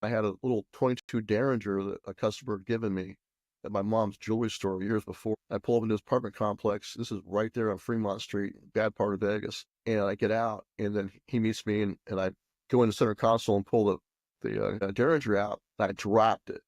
I had a little 22 Derringer that a customer had given me at my mom's jewelry store years before. I pull up into his apartment complex. This is right there on Fremont Street, bad part of Vegas. And I get out, and then he meets me, and I go into center console and pull the Derringer out. And I dropped it.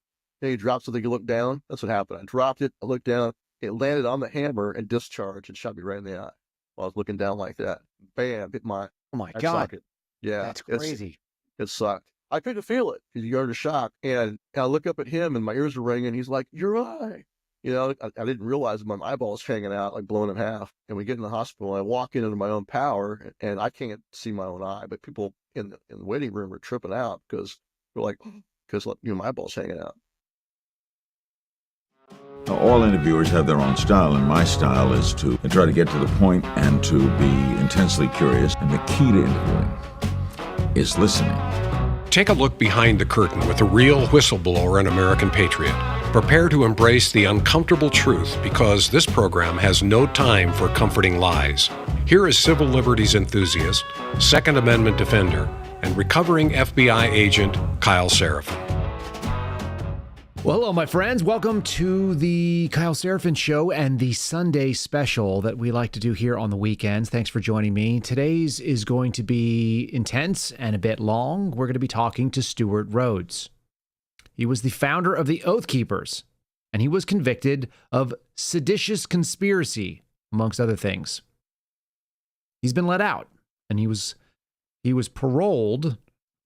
And he dropped so they could look down. That's what happened. I dropped it. I looked down. It landed on the hammer and discharged and shot me right in the eye while I was looking down like that. Bam! Hit my Oh my eye God. socket. Yeah, That's crazy. it sucked. I couldn't feel it because you go into shock. And I look up at him, and my ears are ringing. He's like, "Your eye." I didn't realize my eyeball's hanging out, like blown in half. And we get in the hospital, and I walk in under my own power, and I can't see my own eye. But people in the waiting room are tripping out because they're like, because my eyeball's hanging out. Now, all interviewers have their own style, and my style is to try to get to the point and to be intensely curious. And the key to interviewing is listening. Take a look behind the curtain with a real whistleblower and American patriot. Prepare to embrace the uncomfortable truth because this program has no time for comforting lies. Here is civil liberties enthusiast, Second Amendment defender, and recovering FBI agent Kyle Seraphin. Well, hello, my friends. Welcome to the Kyle Seraphin Show and the Sunday special that we like to do here on the weekends. Thanks for joining me. Today's is going to be intense and a bit long. We're going to be talking to Stewart Rhodes. He was the founder of the Oath Keepers, and he was convicted of seditious conspiracy, amongst other things. He's been let out, and he was paroled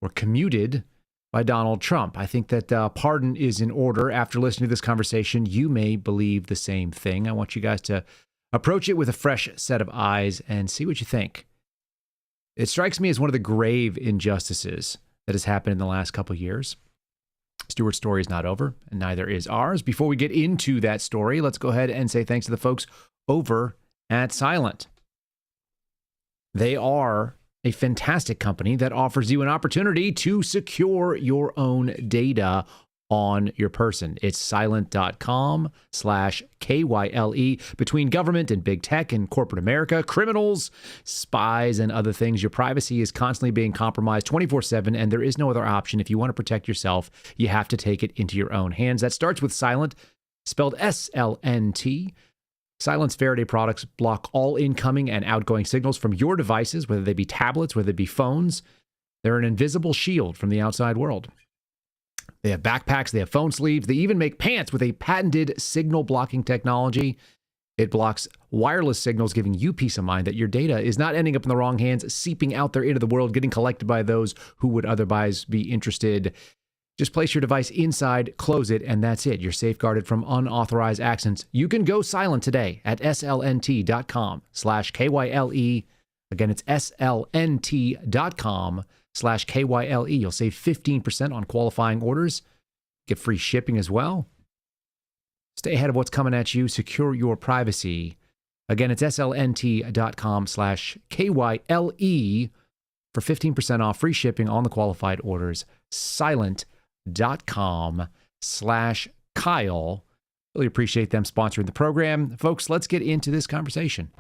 or commuted by Donald Trump. I think that pardon is in order. After listening to this conversation, you may believe the same thing. I want you guys to approach it with a fresh set of eyes and see what you think. It strikes me as one of the grave injustices that has happened in the last couple of years. Stewart's story is not over, and neither is ours. Before we get into that story, let's go ahead and say thanks to the folks over at Silent. They are a fantastic company that offers you an opportunity to secure your own data on your person. It's silent.com/KYLE. Between government and big tech and corporate America, criminals, spies, and other things, your privacy is constantly being compromised 24/7, and there is no other option. If you want to protect yourself, you have to take it into your own hands. That starts with Silent, spelled SLNT. Silent's Faraday products block all incoming and outgoing signals from your devices, whether they be tablets, whether they be phones. They're an invisible shield from the outside world. They have backpacks, they have phone sleeves, they even make pants with a patented signal blocking technology. It blocks wireless signals, giving you peace of mind that your data is not ending up in the wrong hands, seeping out there into the world, getting collected by those who would otherwise be interested. Just place your device inside, close it, and that's it. You're safeguarded from unauthorized access. You can go silent today at slnt.com/KYLE. Again, it's slnt.com/KYLE. You'll save 15% on qualifying orders. Get free shipping as well. Stay ahead of what's coming at you. Secure your privacy. Again, it's slnt.com/KYLE for 15% off free shipping on the qualified orders. Silent.com/Kyle. Really appreciate them sponsoring the program. Folks, let's get into this conversation.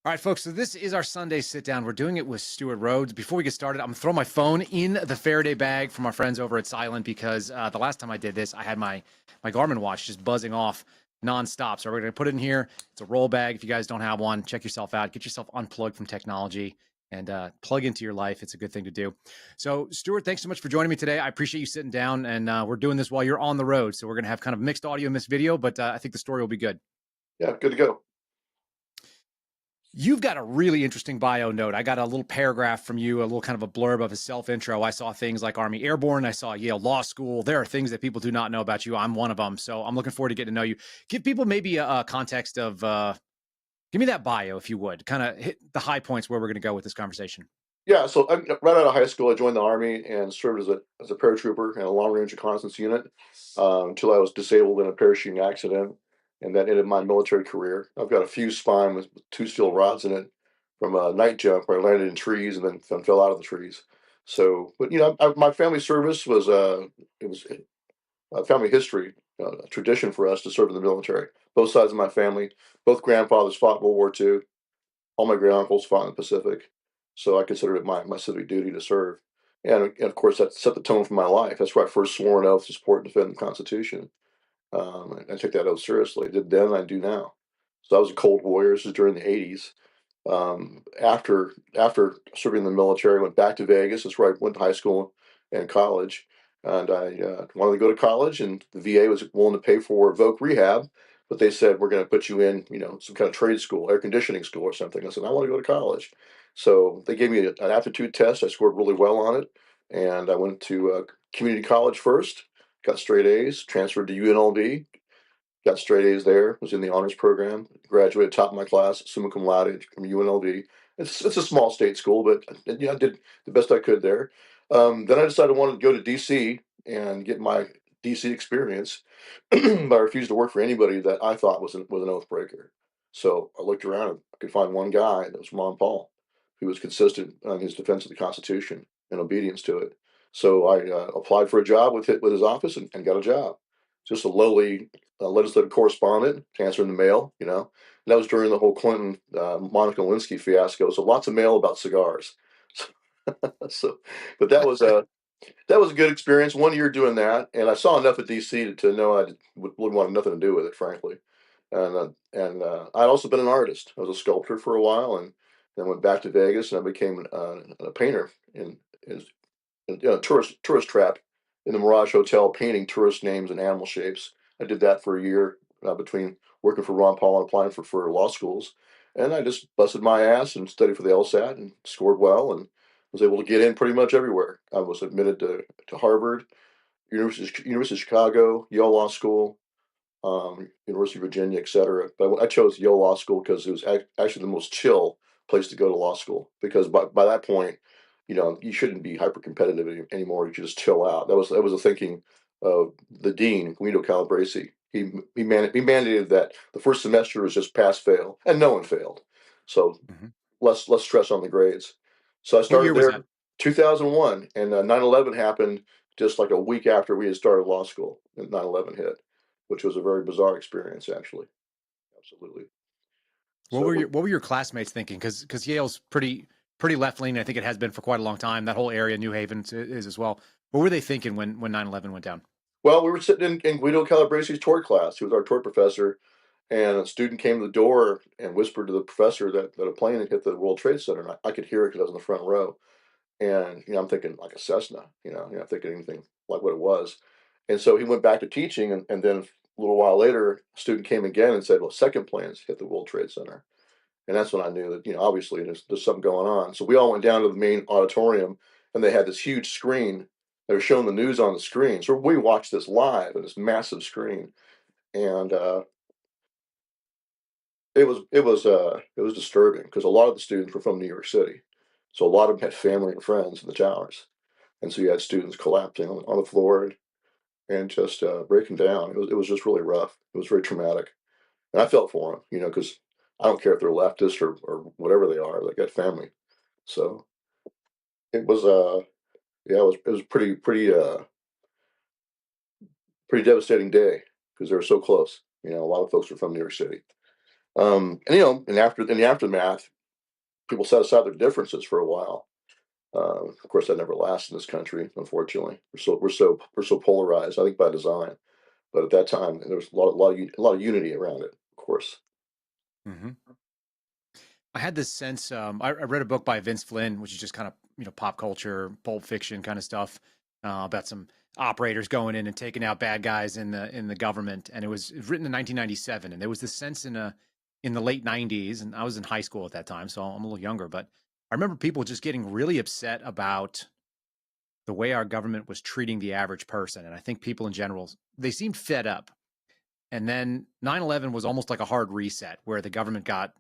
All right, folks, so this is our Sunday sit-down. We're doing it with Stewart Rhodes. Before we get started, I'm going to throw my phone in the Faraday bag from our friends over at Silent because the last time I did this, I had my Garmin watch just buzzing off nonstop. So we're going to put it in here. It's a roll bag. If you guys don't have one, check yourself out. Get yourself unplugged from technology and plug into your life. It's a good thing to do. So, Stewart, thanks so much for joining me today. I appreciate you sitting down, and we're doing this while you're on the road. So we're going to have kind of mixed audio and mixed video, but I think the story will be good. Yeah, good to go. You've got a really interesting bio note. I got a little paragraph from you, a little kind of a blurb of a self-intro. I saw things like Army Airborne. I saw Yale Law School. There are things that people do not know about you. I'm one of them. So I'm looking forward to getting to know you. Give people maybe a context of, give me that bio, if you would. Kind of hit the high points where we're going to go with this conversation. Yeah, so right out of high school, I joined the Army and served as a paratrooper in a long-range reconnaissance unit until I was disabled in a parachuting accident, and that ended my military career. I've got a fused spine with 2 steel rods in it from a night jump where I landed in trees and then fell out of the trees. So, but my family service was it was family history. a tradition for us to serve in the military. Both sides of my family, both grandfathers fought in World War II. All my great uncles fought in the Pacific, so I consider it my civic duty to serve. And of course, that set the tone for my life. That's where I first swore an oath to support and defend the Constitution. I took that oath seriously. I did then, and I do now. So I was a cold warrior. This is during the '80s. After serving in the military, I went back to Vegas. That's where I went to high school and college. And I wanted to go to college, and the VA was willing to pay for voc rehab, but they said we're going to put you in, some kind of trade school, air conditioning school or something. I said I want to go to college, so they gave me an aptitude test. I scored really well on it, and I went to community college first. Got straight A's. Transferred to UNLV. Got straight A's there. Was in the honors program. Graduated top of my class, summa cum laude from UNLV. It's a small state school, but I did the best I could there. Then I decided I wanted to go to DC and get my DC experience, but I refused to work for anybody that I thought was an oath breaker. So I looked around and I could find one guy, that was Ron Paul, who was consistent on his defense of the Constitution and obedience to it. So I applied for a job with his office and got a job. Just a lowly legislative correspondent, answering the mail, And that was during the whole Clinton Monica Lewinsky fiasco. So lots of mail about cigars. So, but that was a good experience. 1 year doing that, and I saw enough of DC to know I wouldn't want nothing to do with it, frankly. And I'd also been an artist. I was a sculptor for a while, and then went back to Vegas, and I became a painter in tourist trap in the Mirage Hotel, painting tourist names and animal shapes. I did that for a year between working for Ron Paul and applying for law schools, and I just busted my ass and studied for the LSAT and scored well and was able to get in pretty much everywhere. I was admitted to Harvard, University of Chicago, Yale Law School, University of Virginia, etc. But I chose Yale Law School because it was actually the most chill place to go to law school. Because by that point, you shouldn't be hyper competitive anymore. You should just chill out. That was the thinking of the dean, Guido Calabresi. He mandated that the first semester was just pass fail, and no one failed. So Mhm. less stress on the grades. So I What year started was there, that? 2001, and 9/11 happened just like a week after we had started law school, and 9/11 hit, which was a very bizarre experience, actually. Absolutely. What were So, your classmates thinking? Because Yale's pretty left leaning. I think it has been for quite a long time. That whole area, New Haven, is as well. What were they thinking when 9/11 went down? well, we were sitting in Guido Calabresi's tort class. He was our tort professor, and a student came to the door and whispered to the professor that a plane had hit the World Trade Center. And I could hear it because I was in the front row. And I'm thinking like a Cessna, you're not thinking anything like what it was. And so he went back to teaching, and then a little while later, a student came again and said, "Well, second planes hit the World Trade Center." And that's when I knew that, obviously there's something going on. So we all went down to the main auditorium, and they had this huge screen. They were showing the news on the screen. So we watched this live on this massive screen, and it was disturbing because a lot of the students were from New York City, so a lot of them had family and friends in the towers, and so you had students collapsing on the floor and just breaking down. It was just really rough. It was very traumatic, and I felt for them, because I don't care if they're leftist or whatever they are. They got family, so it was yeah, it was pretty devastating day because they were so close. A lot of folks were from New York City, and after in the aftermath, people set aside their differences for a while. Of course, that never lasts in this country. Unfortunately, we're so polarized. I think by design. But at that time, there was a lot of unity around it. Of course. Hmm. I had this sense. I read a book by Vince Flynn, which is just kind of pop culture, pulp fiction kind of stuff about some operators going in and taking out bad guys in the government, and it was written in 1997. And there was this sense in the late 90s, and I was in high school at that time, so I'm a little younger, but I remember people just getting really upset about the way our government was treating the average person, and I think people in general, they seemed fed up. And then 9/11 was almost like a hard reset, where the government got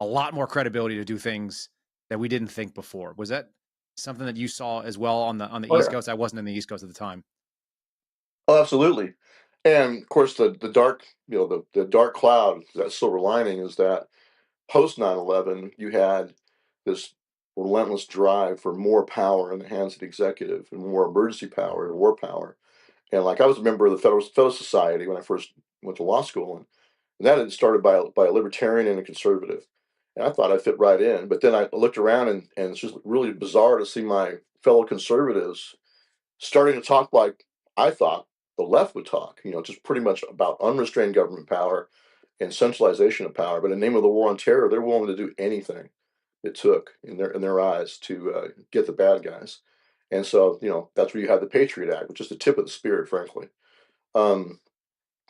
a lot more credibility to do things that we didn't think before. Was that something that you saw as well on the Oh East yeah. Coast? I wasn't in the East Coast at the time. Oh, absolutely. And of course, the dark, the dark cloud, that silver lining is that post 9/11, you had this relentless drive for more power in the hands of the executive and more emergency power and war power. And like I was a member of the Federal Society when I first went to law school, and that had started by a libertarian and a conservative. And I thought I fit right in. But then I looked around, and it's just really bizarre to see my fellow conservatives starting to talk like I thought the left would talk, just pretty much about unrestrained government power and centralization of power. But in the name of the war on terror, they're willing to do anything it took in their eyes to get the bad guys. And so, that's where you have the Patriot Act, which is the tip of the spear, frankly. Um,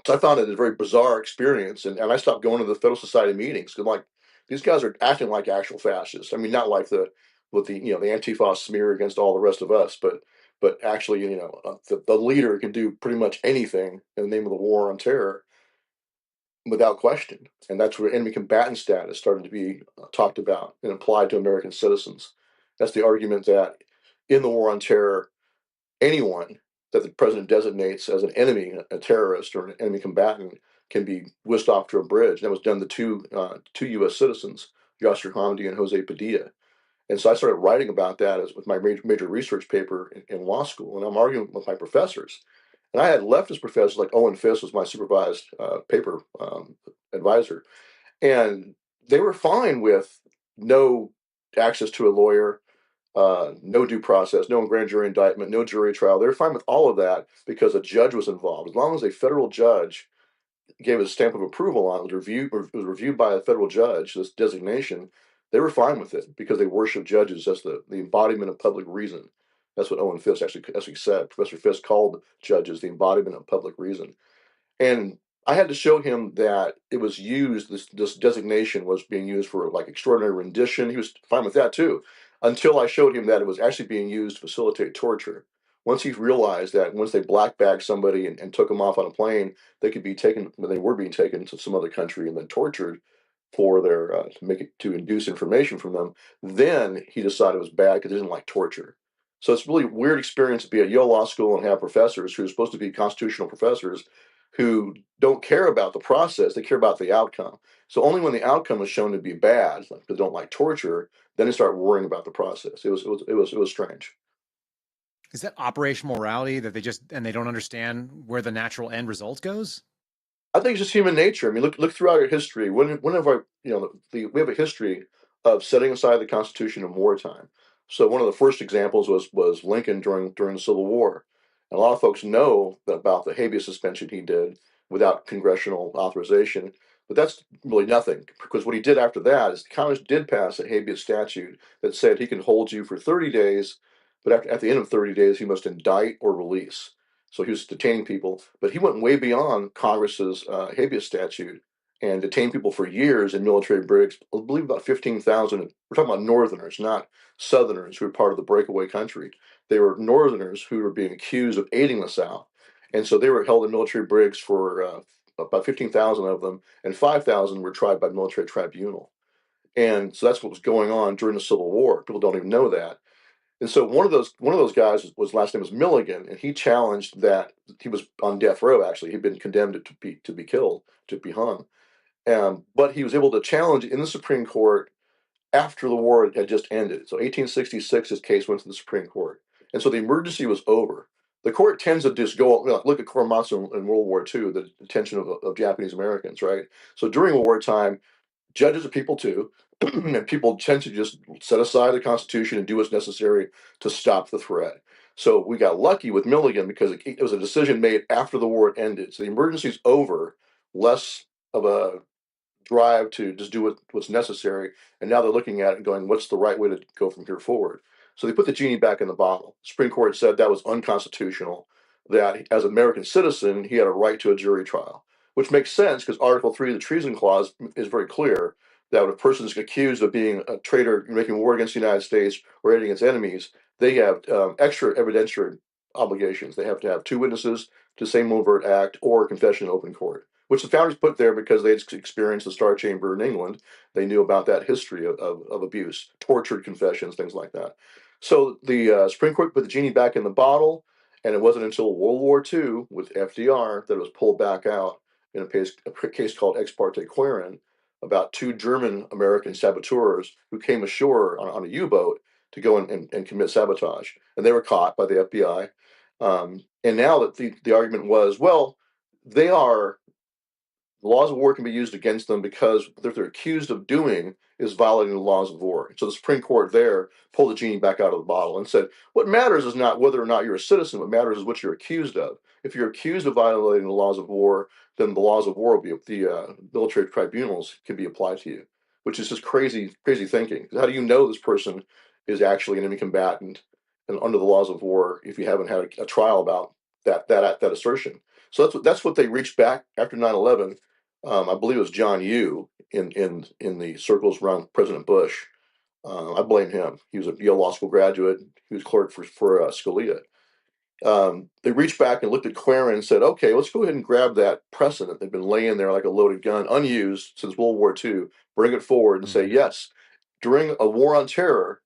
so I found it a very bizarre experience, and I stopped going to the Federal Society meetings because, like, these guys are acting like actual fascists. I mean, not like the Antifa smear against all the rest of us, but actually, the leader can do pretty much anything in the name of the war on terror without question. And that's where enemy combatant status started to be talked about and applied to American citizens. That's the argument that in the war on terror, anyone that the president designates as an enemy, a terrorist or an enemy combatant, can be whisked off to a bridge. And that was done to two U.S. citizens, Yasser Hamdi and Jose Padilla. And so I started writing about that with my major research paper in law school, and I'm arguing with my professors. And I had leftist professors like Owen Fisk was my supervised paper advisor, and they were fine with no access to a lawyer, no due process, no grand jury indictment, no jury trial. They were fine with all of that because a judge was involved. As long as a federal judge gave a stamp of approval on it, was reviewed by a federal judge, this designation, they were fine with it because they worship judges as the embodiment of public reason. That's what Owen Fisk actually said. Professor Fisk called judges the embodiment of public reason. And I had to show him that it was used, this designation was being used for like extraordinary rendition. He was fine with that too, until I showed him that it was actually being used to facilitate torture. Once he realized that once they black bagged somebody and took them off on a plane, they could be taken, when they were being taken to some other country and then tortured for their to induce information from them. Then he decided it was bad because he didn't like torture. So it's really a weird experience to be at Yale Law School and have professors who are supposed to be constitutional professors who don't care about the process, they care about the outcome. So only when the outcome is shown to be bad, because they don't like torture, then they start worrying about the process. It was strange. Is that operational morality that they don't understand where the natural end result goes? I think it's just human nature. I mean, look throughout our history. Whenever we have a history of setting aside the Constitution in wartime. So one of the first examples was Lincoln during the Civil War. And a lot of folks know about the habeas suspension he did without congressional authorization, but that's really nothing because what he did after that is Congress did pass a habeas statute that said he can hold you for 30 days, but at the end of 30 days he must indict or release. So he was detaining people, but he went way beyond Congress's habeas statute and detained people for years in military brigs. I believe about 15,000. We're talking about Northerners, not Southerners who were part of the breakaway country. They were Northerners who were being accused of aiding the South. And so they were held in military brigs for about 15,000 of them, and 5,000 were tried by military tribunal. And so that's what was going on during the Civil War. People don't even know that. And so one of those guys was last name was Milligan, and he challenged that he was on death row. Actually, he'd been condemned to be killed, to be hung. But he was able to challenge it in the Supreme Court after the war had just ended. So 1866, his case went to the Supreme Court, and so the emergency was over. The court tends to just look at Korematsu in World War II, the detention of Japanese Americans, right? So during wartime, judges are people too, and people tend to just set aside the Constitution and do what's necessary to stop the threat. So we got lucky with Milligan because it was a decision made after the war ended. So the emergency's over, less of a drive to just do what's necessary. And now they're looking at it and going, what's the right way to go from here forward? So they put the genie back in the bottle. The Supreme Court said that was unconstitutional, that as an American citizen, he had a right to a jury trial, which makes sense because Article 3 of the Treason Clause is very clear that when a person is accused of being a traitor, making war against the United States or aiding its enemies, they have extra evidentiary obligations. They have to have two witnesses to the same overt act or confession in open court, which the founders put there because they'd experienced the Star Chamber in England. They knew about that history of abuse, tortured confessions, things like that. So the Supreme Court put the genie back in the bottle, and it wasn't until World War II with FDR that it was pulled back out in a case called Ex parte Quirin about two German American saboteurs who came ashore on a U-boat to go and commit sabotage. And they were caught by the FBI. And now that the argument was, well, they are the laws of war can be used against them because what they're accused of doing is violating the laws of war. So the Supreme Court there pulled the genie back out of the bottle and said, what matters is not whether or not you're a citizen. What matters is what you're accused of. If you're accused of violating the laws of war, then the laws of war will be the military tribunals can be applied to you, which is just crazy, crazy thinking. How do you know this person is actually an enemy combatant and under the laws of war if you haven't had a trial about that assertion? So that's what they reached back after 9/11. I believe it was John Yoo in the circles around President Bush. I blame him. He was a Yale Law School graduate. He was clerk for Scalia. They reached back and looked at Claren and said, okay, let's go ahead and grab that precedent. They've been laying there like a loaded gun, unused since World War II, bring it forward and say, yes, during a war on terror,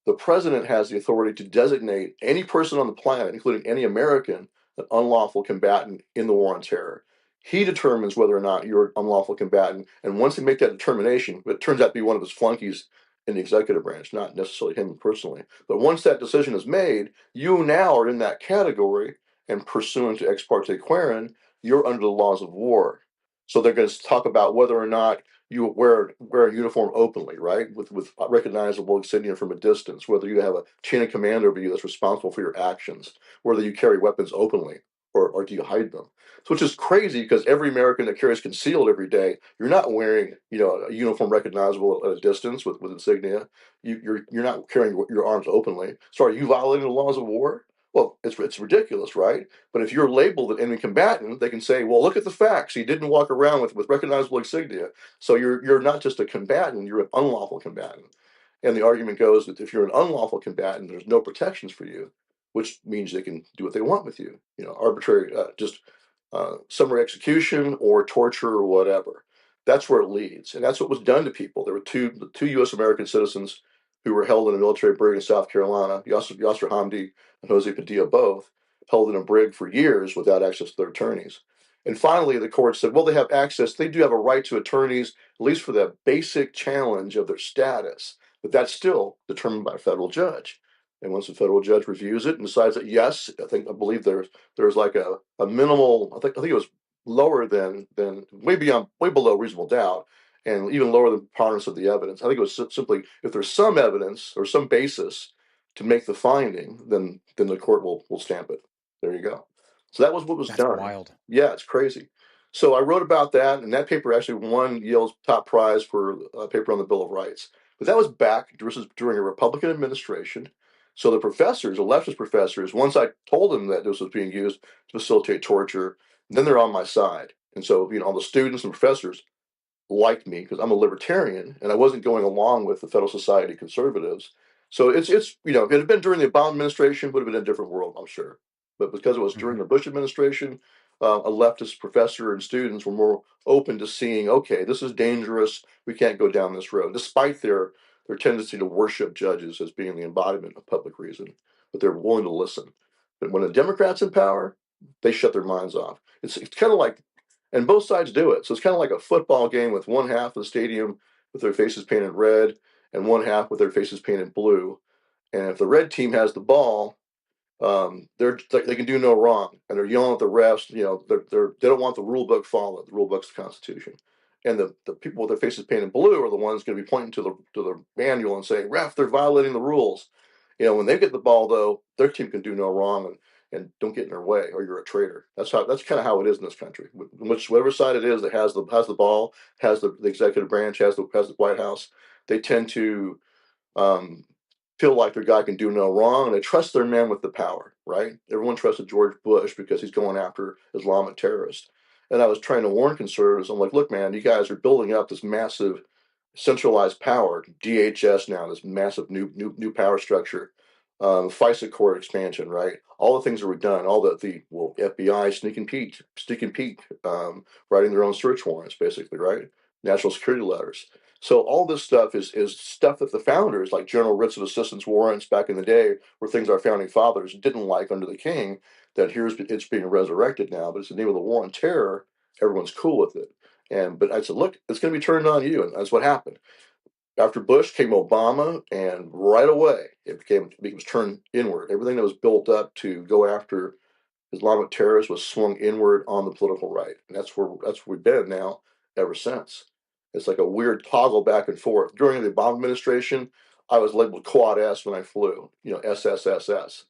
the president has the authority to designate any person on the planet, including any American, an unlawful combatant in the war on terror. He determines whether or not you're an unlawful combatant, and once they make that determination, it turns out to be one of his flunkies in the executive branch, not necessarily him personally. But once that decision is made, you now are in that category, and pursuant to ex parte Queren, you're under the laws of war. So they're going to talk about whether or not you wear a uniform openly, right, with recognizable insignia from a distance, whether you have a chain of command over you that's responsible for your actions, whether you carry weapons openly or do you hide them. So which is crazy because every American that carries concealed every day, you're not wearing a uniform recognizable at a distance with insignia. You're not carrying your arms openly. So are you violating the laws of war? Well, it's ridiculous, right? But if you're labeled an enemy combatant, they can say, well, look at the facts. He didn't walk around with recognizable insignia. So you're not just a combatant, you're an unlawful combatant. And the argument goes that if you're an unlawful combatant, there's no protections for you, which means they can do what they want with you. Arbitrary, just summary execution or torture or whatever. That's where it leads, and that's what was done to people. There were two U.S. American citizens who were held in a military brig in South Carolina, Yasser Hamdi and Jose Padilla, both held in a brig for years without access to their attorneys. And finally, the court said, well, they have access. They do have a right to attorneys, at least for the basic challenge of their status. But that's still determined by a federal judge. And once the federal judge reviews it and decides that, yes, I believe there's like a minimal, I think it was lower than way below reasonable doubt, and even lower than preponderance of the evidence. I think it was simply if there's some evidence or some basis to make the finding, then the court will stamp it. There you go. So that was what was That's done. wild. Yeah, it's crazy. So I wrote about that, and that paper actually won Yale's top prize for a paper on the Bill of Rights. But that was back during a Republican administration. So the professors, the leftist professors, once I told them that this was being used to facilitate torture, then they're on my side. And so, all the students and professors liked me because I'm a libertarian and I wasn't going along with the Federal Society conservatives. So it's if it had been during the Obama administration, would have been a different world, I'm sure. But because it was during the Bush administration, a leftist professor and students were more open to seeing, okay, this is dangerous. We can't go down this road, despite their tendency to worship judges as being the embodiment of public reason. But they're willing to listen. But when the Democrats in power, they shut their minds off. It's kind of like, and both sides do it. So it's kind of like a football game with one half of the stadium with their faces painted red and one half with their faces painted blue. And if the red team has the ball, they can do no wrong, and they're yelling at the refs. They don't want the rule book followed. The rule book's the Constitution, and the people with their faces painted blue are the ones going to be pointing to the manual and saying, "Ref, they're violating the rules." When they get the ball, though, their team can do no wrong and don't get in their way, or you're a traitor. That's kind of how it is in this country. Whatever side it is that has the ball, has the executive branch, has the White House, they tend to um, feel like their guy can do no wrong, and they trust their man with the power, right? Everyone trusted George Bush because he's going after Islamic terrorists. And I was trying to warn conservatives. I'm like, look, man, you guys are building up this massive centralized power, DHS now, this massive new power structure, FISA court expansion, right? All the things that were done, all the FBI sneak and peek, writing their own search warrants, basically, right? National security letters. So all this stuff is stuff that the founders, like general writs of assistance warrants back in the day, were things our founding fathers didn't like under the king. That it's being resurrected now, but it's the name of the war on terror. Everyone's cool with it. But I said, look, it's going to be turned on you, and that's what happened. After Bush came Obama, and right away it was turned inward. Everything that was built up to go after Islamic terrorists was swung inward on the political right, and that's where we've been now ever since. It's like a weird toggle back and forth. During the Obama administration, I was labeled Quad S when I flew, SSSS.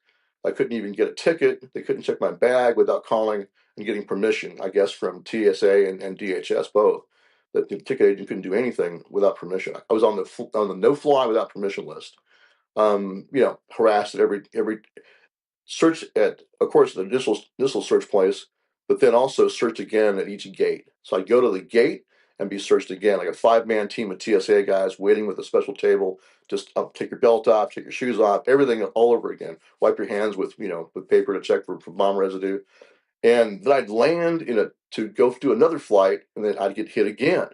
I couldn't even get a ticket. They couldn't check my bag without calling and getting permission, I guess, from TSA and DHS both. That the ticket agent couldn't do anything without permission. I was on the no fly without permission list. Harassed at every search at, of course, the initial search place, but then also search again at each gate. So I go to the gate and be searched again, like a 5-man team of TSA guys waiting with a special table. Just take your belt off, take your shoes off, everything all over again. Wipe your hands with paper to check for bomb residue. And then I'd land to go do another flight, and then I'd get hit again.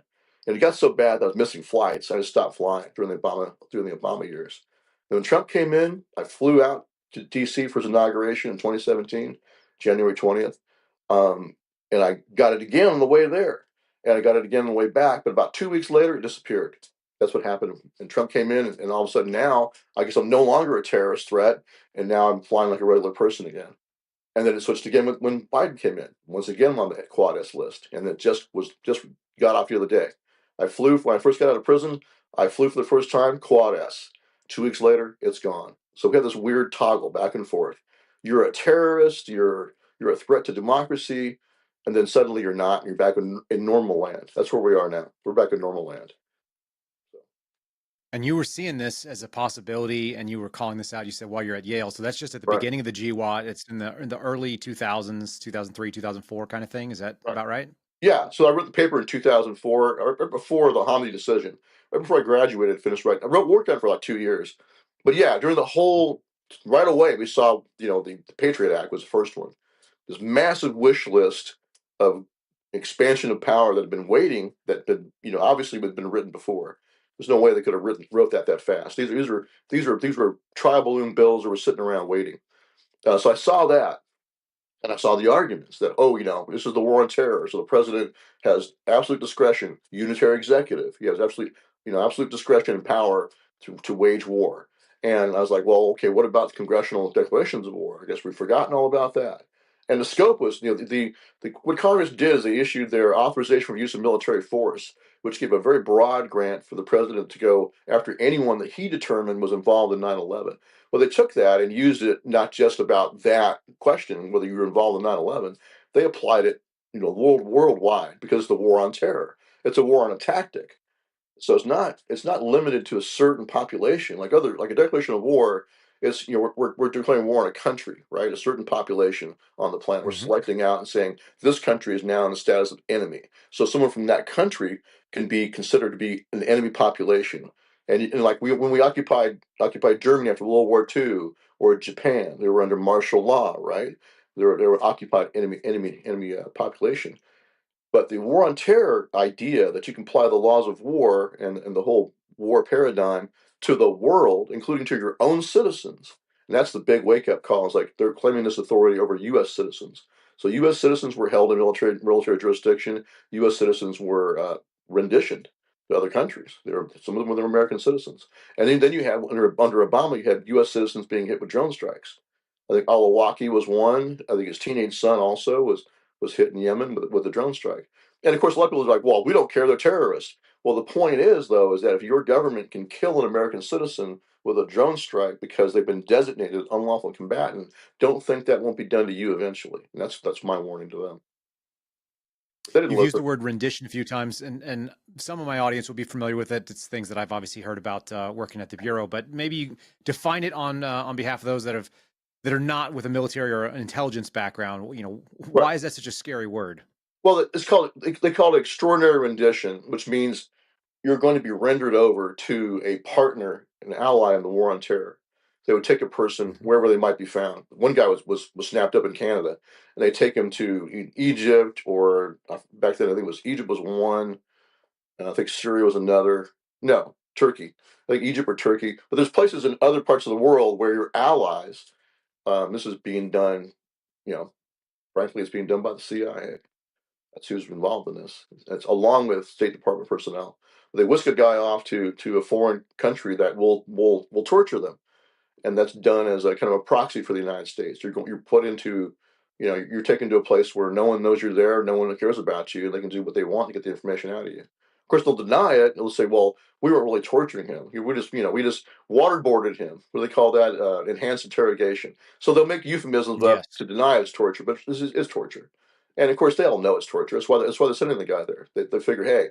And it got so bad that I was missing flights. I just stopped flying during the Obama years. And when Trump came in, I flew out to D.C. for his inauguration in 2017, January 20th. And I got it again on the way there, and I got it again on the way back. But about 2 weeks later, it disappeared. That's what happened. And Trump came in, and all of a sudden now, I guess I'm no longer a terrorist threat, and now I'm flying like a regular person again. And then it switched again when Biden came in, once again on the Quad S list, and it just got off the other day. I flew when I first got out of prison. I flew for the first time Quad S. 2 weeks later, it's gone. So we have this weird toggle back and forth. You're a terrorist. You're a threat to democracy, and then suddenly you're not. And you're back in normal land. That's where we are now. We're back in normal land. And you were seeing this as a possibility, and you were calling this out. You said while you're at Yale, so that's just at the Right. beginning of the GWAT. It's in the early 2000s, 2003, 2004 kind of thing. Is that Right. about right? Yeah, so I wrote the paper in 2004, or right before the Hamdi decision, right before I graduated, finished writing. Worked on it for like 2 years. But yeah, during the whole, right away, we saw, the Patriot Act was the first one. This massive wish list of expansion of power that had been waiting, that been, obviously had been written before. There's no way they could have wrote that fast. These were trial balloon bills that were sitting around waiting. So I saw that. And I saw the arguments that, this is the war on terror. So the president has absolute discretion, unitary executive. He has absolute discretion and power to wage war. And I was like, well, okay, what about the congressional declarations of war? I guess we've forgotten all about that. And the scope was, what Congress did is they issued their authorization for use of military force, which gave a very broad grant for the president to go after anyone that he determined was involved in 9/11. Well, they took that and used it not just about that question, whether you were involved in 9/11. They applied it, worldwide, because it's the war on terror. It's a war on a tactic. So it's not limited to a certain population like a declaration of war. Is we're declaring war on a country, right? A certain population on the planet. We're Hmm. selecting out and saying this country is now in the status of enemy. So someone from that country can be considered to be an enemy population. And like when we occupied Germany after World War II, or Japan, they were under martial law, right? They were occupied enemy population. But the war on terror idea that you can apply the laws of war and the whole war paradigm to the world, including to your own citizens, and that's the big wake up call. It's like they're claiming this authority over U.S. citizens. So U.S. citizens were held in military jurisdiction. U.S. citizens were renditioned to other countries. Some of them were American citizens, and then you had under Obama, you had U.S. citizens being hit with drone strikes. I think Al-Awlaki was one. I think his teenage son also was hit in Yemen with a drone strike. And of course, a lot of people are like, well, we don't care, they're terrorists. Well, the point is, though, is that if your government can kill an American citizen with a drone strike because they've been designated unlawful combatant, don't think that won't be done to you eventually. And that's my warning to them. They didn't You've used the listen. word rendition a few times, and some of my audience will be familiar with it. It's things that I've obviously heard about working at the bureau, but maybe define it on behalf of those that are not with a military or an intelligence background. Right. Why is that such a scary word? Well, they call it extraordinary rendition, which means you're going to be rendered over to a partner, an ally in the war on terror. They would take a person Hmm. wherever they might be found. One guy was snapped up in Canada, and they take him to Egypt, or back then I think Egypt was one, and I think Syria was another. No, Turkey. I think Egypt or Turkey. But there's places in other parts of the world where your allies. This is being done, you know, frankly, it's being done by the CIA. That's who's involved in this. That's along with State Department personnel. They whisk a guy off to a foreign country that will torture them, and that's done as a kind of a proxy for the United States. You're put into, you're taken to a place where no one knows you're there, no one cares about you, and they can do what they want to get the information out of you. Of course, they'll deny it. They'll say, "Well, we weren't really torturing him. We just waterboarded him." What do they call that? Enhanced interrogation. So they'll make euphemisms up Yes. to deny it's torture, but this is torture. And of course, they all know it's torture. That's why they're sending the guy there. They figure, hey,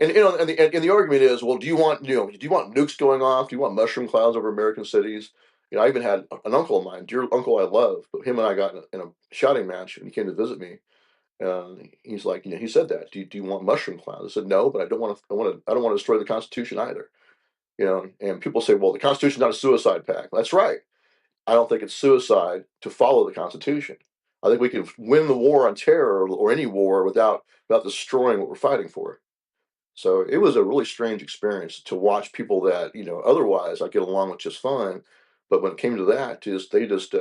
and the argument is, well, do you want nukes going off? Do you want mushroom clouds over American cities? I even had an uncle of mine, dear uncle I love, but him and I got in a shouting match, and he came to visit me. He's like, he said that. Do you want mushroom clouds? I said no, but I don't want to. I don't want to destroy the Constitution either. And people say, well, the Constitution's not a suicide pact. That's right. I don't think it's suicide to follow the Constitution. I think we can win the war on terror or any war without destroying what we're fighting for. So it was a really strange experience to watch people that, otherwise I get along with just fine. But when it came to that, they just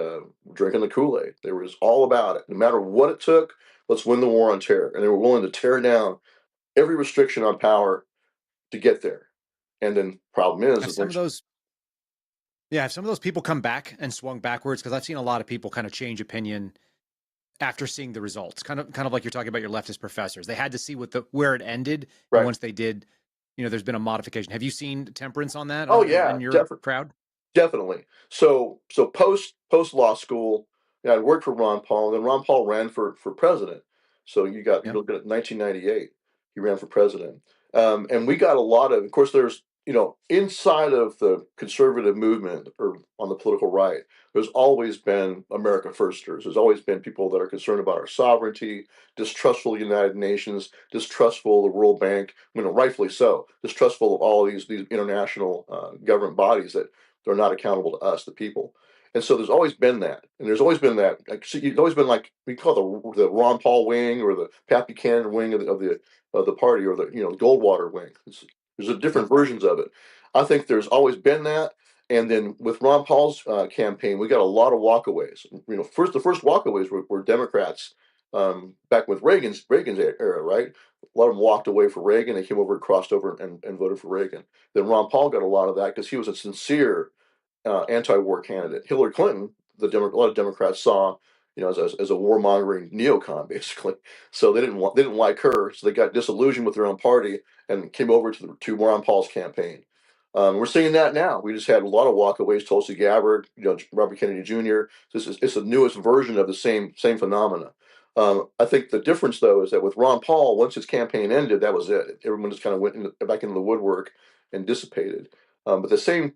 drinking the Kool-Aid. They were just all about it. No matter what it took, let's win the war on terror. And they were willing to tear down every restriction on power to get there. And then problem Have is some when of those, yeah, have some of those people come back and swung backwards? Because I've seen a lot of people kind of change opinion after seeing the results. Kind of like you're talking about your leftist professors. They had to see where it ended, and right. once they did, there's been a modification. Have you seen temperance on that Oh in yeah, your definitely. crowd? Definitely. So post law school, I worked for Ron Paul, and then Ron Paul ran for president. So you're Yep. looking at 1998. He ran for president, and we got a lot of course. There's inside of the conservative movement or on the political right, there's always been America firsters. There's always been people that are concerned about our sovereignty, distrustful of the United Nations, distrustful of the World Bank. Rightfully so, distrustful of all of these international government bodies that they're not accountable to us, the people. And so there's always been that, and there's always been that. Like, so you've always been like we call it the Ron Paul wing or the Pat Buchanan wing of the party, or the Goldwater wing. There's different Yep. versions of it. I think there's always been that. And then with Ron Paul's campaign, we got a lot of walkaways. The first walkaways were Democrats back with Reagan's era, right? A lot of them walked away for Reagan. They came over, crossed over, and voted for Reagan. Then Ron Paul got a lot of that because he was a sincere anti-war candidate. Hillary Clinton, a lot of Democrats saw, as a warmongering neocon, basically. So they didn't like her, so they got disillusioned with their own party and came over to Ron Paul's campaign. We're seeing that now. We just had a lot of walkaways. Tulsi Gabbard, Robert Kennedy Jr. It's the newest version of the same phenomena. I think the difference, though, is that with Ron Paul, once his campaign ended, that was it. Everyone just kind of back into the woodwork and dissipated. But the same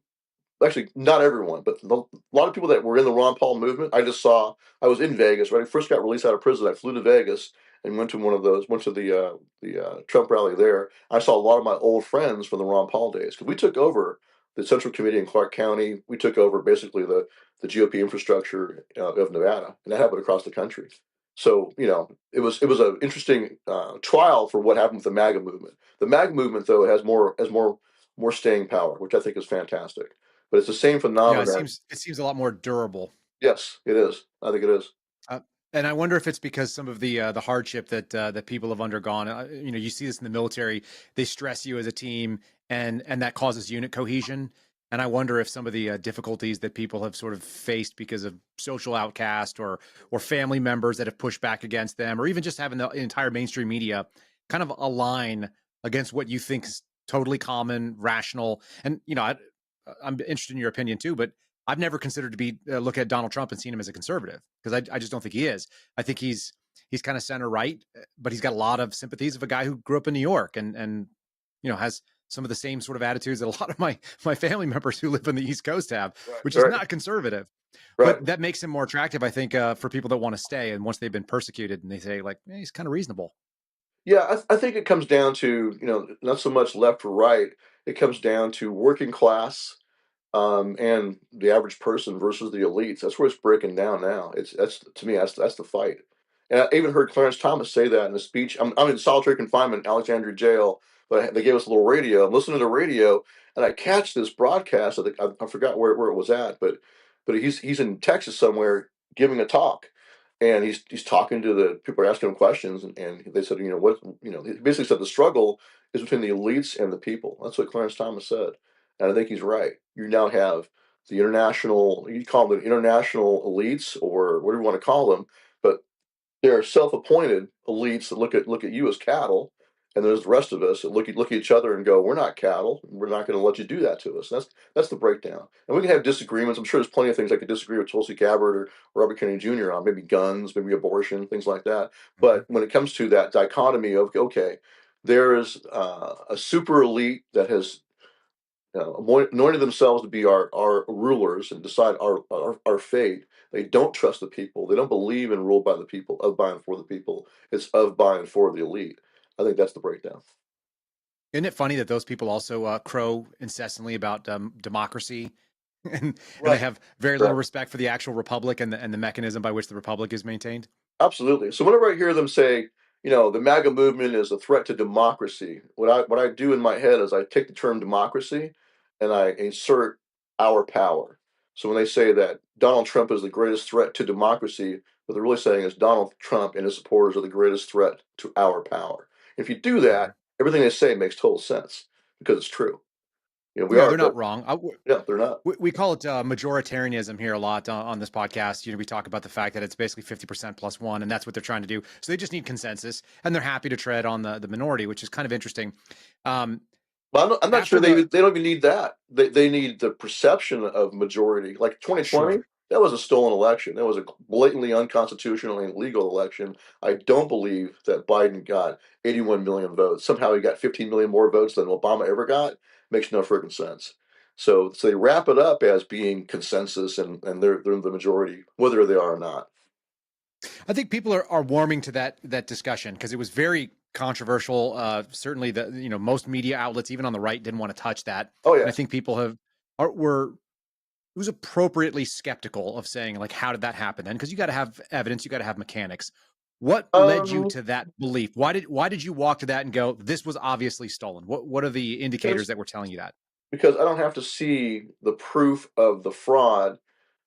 actually not everyone, but a lot of people that were in the Ron Paul movement. I was in Vegas, right? I first got released out of prison. I flew to Vegas and went to the Trump rally there. I saw a lot of my old friends from the Ron Paul days because we took over the Central Committee in Clark County. We took over basically the GOP infrastructure of Nevada, and that happened across the country. So it was an interesting trial for what happened with the MAGA movement. The MAGA movement, though, has more staying power, which I think is fantastic. But it's the same Yeah, it phenomenon. seems a lot more durable. Yes, it is. I think it is. Uh, and I wonder if it's because some of the hardship that people have undergone. You see this in the military; they stress you as a team, and that causes unit cohesion. And I wonder if some of the difficulties that people have sort of faced because of social outcast or family members that have pushed back against them, or even just having the entire mainstream media kind of align against what you think is totally common, rational. And I'm interested in your opinion too, but I've never considered to be look at Donald Trump and seen him as a conservative because I just don't think he is. I think he's kind of center right, but he's got a lot of sympathies of a guy who grew up in New York and has some of the same sort of attitudes that a lot of my family members who live on the East Coast have, which is Right. not conservative. Right. But that makes him more attractive, I think, for people that want to stay. And once they've been persecuted, and they say like, he's kind of reasonable. Yeah, I think it comes down to not so much left or right. It comes down to working class and the average person versus the elites. That's where it's breaking down now. That's to me that's the fight. And I even heard Clarence Thomas say that in a speech. I'm in solitary confinement in Alexandria Jail, but they gave us a little radio. I'm listening to the radio, and I catch this broadcast. I forgot where it was at, but he's in Texas somewhere giving a talk, and he's talking to the people are asking him questions, and they said, what, he basically said the struggle is between the elites and the people. That's what Clarence Thomas said, and I think he's right. You now have the international, you call them the international elites or whatever you want to call them, but they're self-appointed elites that look at you as cattle, and there's the rest of us that look at each other and go, "We're not cattle. We're not going to let you do that to us." That's the breakdown. And we can have disagreements. I'm sure there's plenty of things I could disagree with Tulsi Gabbard or Robert Kennedy Jr. on, maybe guns, maybe abortion, things like that. Mhm. But when it comes to that dichotomy of, okay, there is a super elite that has anointed themselves to be our rulers and decide our fate. They don't trust the people. They don't believe in rule by the people, of, by, and for the people. It's of, by, and for the elite. I think that's the breakdown. Isn't it funny that those people also crow incessantly about democracy, and they Right. have very little Correct. respect for the actual republic and the mechanism by which the republic is maintained? Absolutely. So whenever I hear them say, the MAGA movement is a threat to democracy, what I do in my head is I take the term democracy and I insert our power. So when they say that Donald Trump is the greatest threat to democracy, what they're really saying is Donald Trump and his supporters are the greatest threat to our power. If you do Mhm. that, everything they say makes total sense because it's true. We Yeah, are, they're not wrong. yeah, they're not. We call it majoritarianism here a lot on this podcast. We talk about the fact that it's basically 50% plus one, and that's what they're trying to do. So they just need consensus, and they're happy to tread on the minority, which is kind of interesting. Um, Well, I'm not sure after they don't even need that. They need the perception of majority. Like 2020, Sure. that was a stolen election. That was a blatantly unconstitutional and illegal election. I don't believe that Biden got 81 million votes. Somehow he got 15 million more votes than Obama ever got. Makes no freaking sense. So they wrap it up as being consensus, and they're the majority, whether they are or not. I think people are warming to that discussion because it was very controversial. Certainly, the most media outlets, even on the right, didn't want to touch that, Oh and I yeah. think people were it was appropriately skeptical of saying like, how did that happen then? Because you got to have evidence, you got to have mechanics. What led you Um, to that belief? Why did you walk to that and go, this was obviously stolen? What are the indicators because that were telling you that? because I don't have to see the proof of the fraud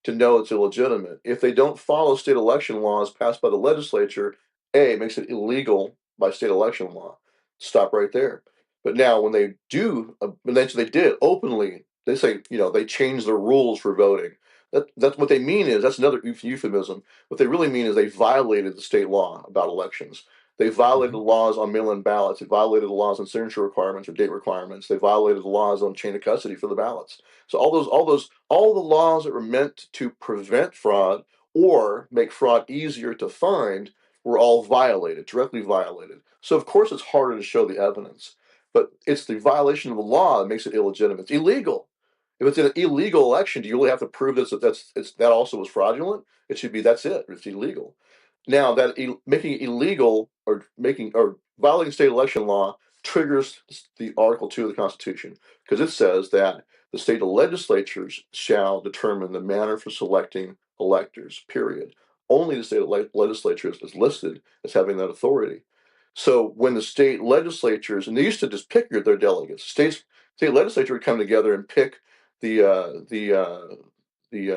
to know it's illegitimate. If they don't follow state election laws passed by the legislature, A, it makes it illegal by state election law. Stop right there. But now, when they do, eventually they did openly, they say, they change the rules for voting. That's what they mean is that's another euphemism. What they really mean is they violated the state law about elections. They violated Mhm. the laws on mail-in ballots. They violated the laws on signature requirements or date requirements. They violated the laws on chain of custody for the ballots. So all the laws that were meant to prevent fraud or make fraud easier to find were all violated, directly violated. So of course it's harder to show the evidence, but it's the violation of the law that makes it illegitimate. It's illegal. If it's an illegal election, do you really have to prove that also was fraudulent? It should be that's it. It's illegal. Now that making it illegal or violating state election law triggers the Article 2 of the Constitution because it says that the state legislatures shall determine the manner for selecting electors, period. Only the state legislatures is listed as having that authority. So when the state legislatures, and they used to just pick their delegates, state legislature would come together and pick the the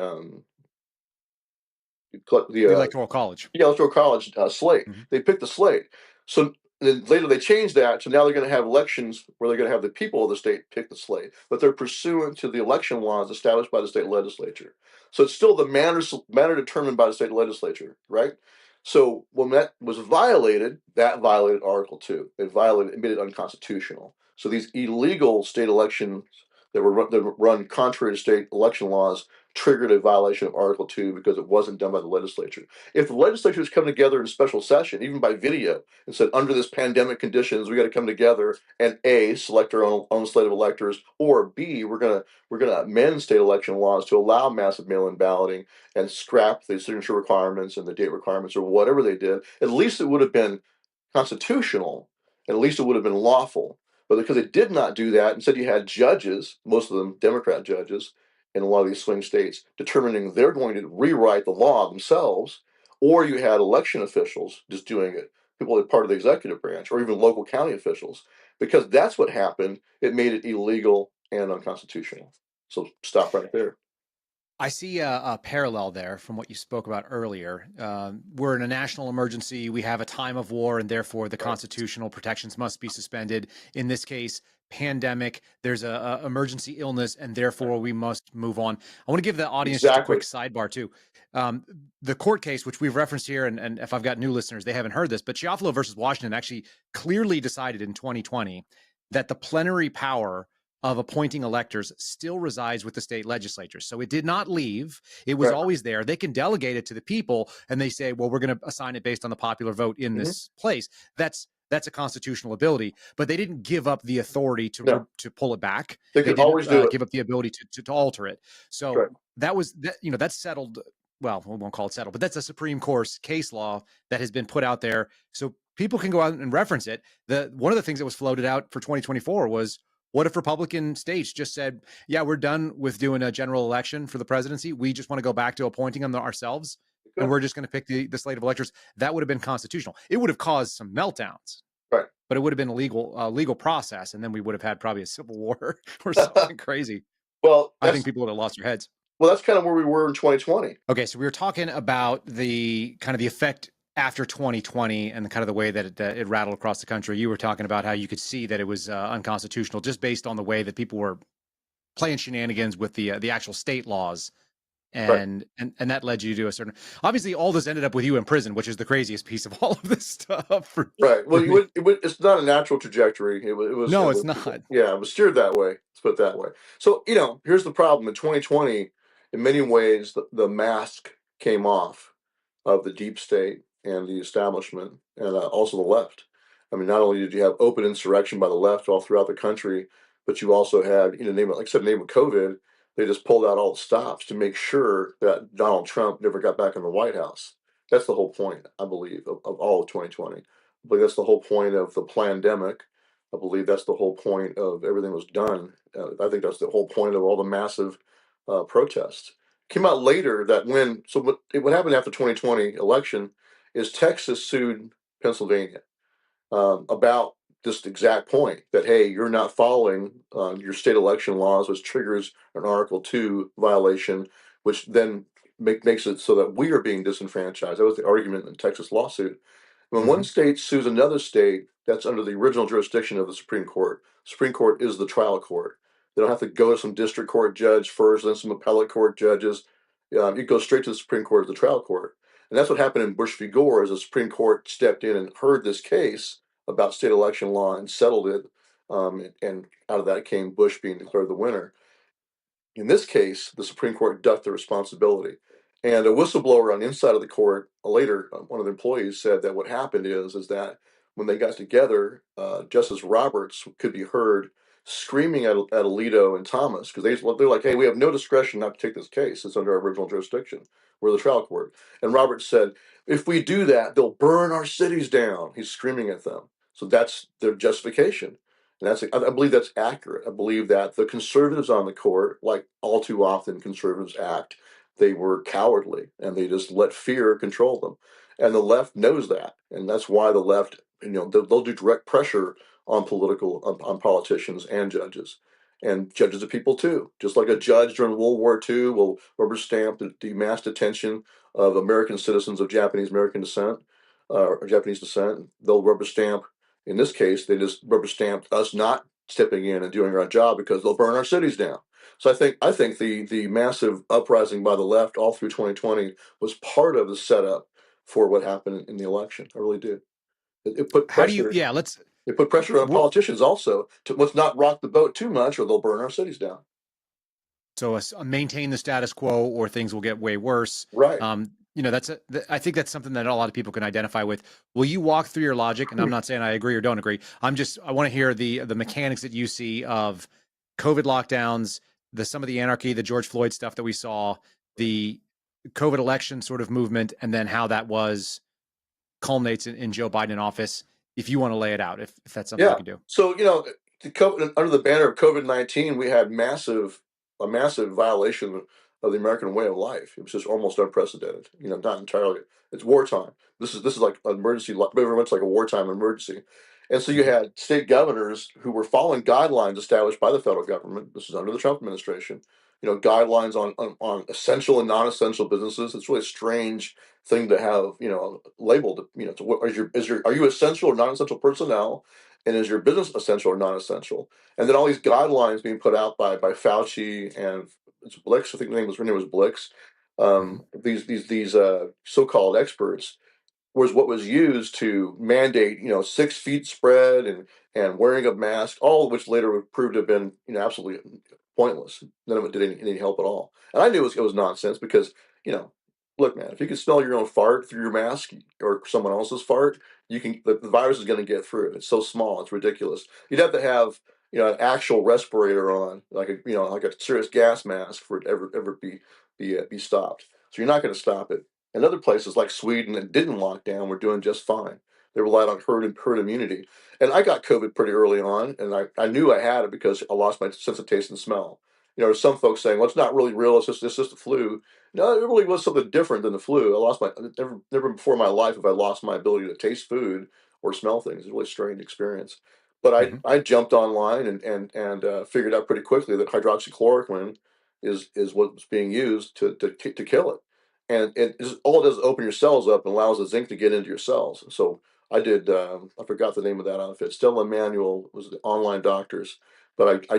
The the electoral college. yeah, electoral college slate. Mhm. They picked the slate. So then later they changed that. So now they're going to have elections where they're going to have the people of the state pick the slate, but they're pursuant to the election laws established by the state legislature. So it's still the manner determined by the state legislature, right? So when that was violated, that violated Article 2. It made it unconstitutional. So these illegal state elections that were run contrary to state election laws triggered a violation of Article 2 because it wasn't done by the legislature. If the legislatures come together in a special session, even by video, and said, under this pandemic conditions, we got to come together and A, select our own slate of electors, or B, we're gonna amend state election laws to allow massive mail-in balloting and scrap the signature requirements and the date requirements or whatever they did, at least it would have been constitutional, and at least it would have been lawful. But because it did not do that, instead you had judges, most of them Democrat judges, in a lot of these swing states, determining they're going to rewrite the law themselves, or you had election officials just doing it, people that are part of the executive branch, or even local county officials. Because that's what happened, it made it illegal and unconstitutional. So stop right there. I see a parallel there from what you spoke about earlier. We're in a national emergency. We have a time of war, and therefore the Right. constitutional protections must be suspended. In this case, pandemic. There's a emergency illness, and Right. therefore we must move on. I want to give the audience just a Exactly. quick sidebar too. Um, the court case, which we've referenced here, and if I've got new listeners, they haven't heard this, but Chiafalo versus Washington actually clearly decided in 2020 that the plenary power of appointing electors still resides with the state legislatures. So it did not leave. It was Right. always there. They can delegate it to the people, and they say, well, we're going to assign it based on the popular vote in this place. That's a constitutional ability, but they didn't give up the authority No, to pull it back. they They can didn't always do it. give up the ability to alter it. So Right. that was that. That's settled. Well, we won't call it settled, but that's a Supreme Court case law that has been put out there, so people can go out and reference it. One of the things that was floated out for 2024 was, what if Republican states just said, yeah, we're done with doing a general election for the presidency. We just want to go back to appointing them ourselves, and we're just going to pick the slate of electors. That would have been constitutional. It would have caused some meltdowns, Right. but it would have been a legal process, and then we would have had probably a civil war or something crazy. Well, I think people would have lost their heads. Well, that's kind of where we were in 2020. Okay, so we were talking about the kind of the effect after 2020 and the kind of the way that it rattled across the country. You were talking about how you could see that it was unconstitutional just based on the way that people were playing shenanigans with the actual state laws, and that led you to a certain. Obviously, all this ended up with you in prison, which is the craziest piece of all of this stuff. Right. Well, it's not a natural trajectory. It was. No, it's not. Yeah, it was steered that way. Let's put it that way. So here's the problem. In 2020, in many ways, the mask came off of the deep state and the establishment, and also the left. I mean, not only did you have open insurrection by the left all throughout the country, but you also had, name it, like I said, name of COVID, they just pulled out all the stops to make sure that Donald Trump never got back in the White House. That's the whole point, I believe, of all of 2020. I believe that's the whole point of the pandemic. I believe that's the whole point of everything was done. I think that's the whole point of all the massive protests. Came out later that what happened after 2020 election is Texas sued Pennsylvania about this exact point that, hey, you're not following your state election laws, which triggers an Article 2 violation, which then makes it so that we are being disenfranchised. That was the argument in the Texas lawsuit. When one state sues another state, that's under the original jurisdiction of the Supreme Court. Supreme Court is the trial court. They don't have to go to some district court judge first, then some appellate court judges. It goes straight to the Supreme Court as the trial court. And that's what happened in Bush v. Gore, as the Supreme Court stepped in and heard this case about state election law and settled it. And out of that came Bush being declared the winner. In this case, the Supreme Court ducked the responsibility. And a whistleblower on the inside of the court, later, one of the employees said that what happened is that when they got together, Justice Roberts could be heard screaming at Alito and Thomas, because they're like, hey, we have no discretion not to take this case. It's under our original jurisdiction. We're the trial court. And Roberts said, if we do that, they'll burn our cities down. He's screaming at them. So that's their justification. And I believe that's accurate. I believe that the conservatives on the court, like all too often conservatives act, they were cowardly and they just let fear control them. And the left knows that. And that's why the left, they'll do direct pressure on on politicians and judges. And judges are people too. Just like a judge during World War II will rubber stamp the mass detention of American citizens of Japanese American descent or Japanese descent, they'll rubber stamp. In this case, they just rubber stamped us not stepping in and doing our job because they'll burn our cities down. So I think the massive uprising by the left all through 2020 was part of the setup for what happened in the election. I really do. It put pressure. It put pressure on politicians also to let's not rock the boat too much, or they'll burn our cities down. So maintain the status quo, or things will get way worse. Right. I think that's something that a lot of people can identify with. Will you walk through your logic? And I'm not saying I agree or don't agree. I want to hear the mechanics that you see of COVID lockdowns, some of the anarchy, the George Floyd stuff that we saw, the COVID election sort of movement, and then how that culminates in Joe Biden in office. If you want to lay it out, if that's something you can do. So, under the banner of COVID-19, we had a massive violation of the American way of life. It was just almost unprecedented. Not entirely. It's wartime. This is like an emergency, very much like a wartime emergency. And so you had state governors who were following guidelines established by the federal government. This is under the Trump administration. guidelines on essential and non-essential businesses. It's really a strange thing to have, labeled. To what are you essential or non-essential personnel, and is your business essential or non-essential? And then all these guidelines being put out by Fauci and it's Blix. I think her name was Blix. Mhm. These so-called experts was what was used to mandate, 6 feet spread and wearing of masks, all of which later would prove to have been, absolutely pointless. None of it did any help at all. And I knew it was nonsense because, you know, look, man, if you can smell your own fart through your mask or someone else's fart, the virus is going to get through. It's so small, it's ridiculous. You'd have to have, an actual respirator on, like a serious gas mask for it to ever be stopped. So you're not going to stop it. And other places like Sweden that didn't lock down were doing just fine. They relied on herd immunity. And I got COVID pretty early on, and I knew I had it because I lost my sense of taste and smell. There's some folks saying, well, it's not really real, it's just the flu. No, it really was something different than the flu. Never before in my life have I lost my ability to taste food or smell things. It's a really strange experience. But Mhm. I jumped online and figured out pretty quickly that hydroxychloroquine is what's being used to kill it. And all it does is open your cells up and allows the zinc to get into your cells. So I did. I forgot the name of that outfit. Stella Manuel was the online doctors, but I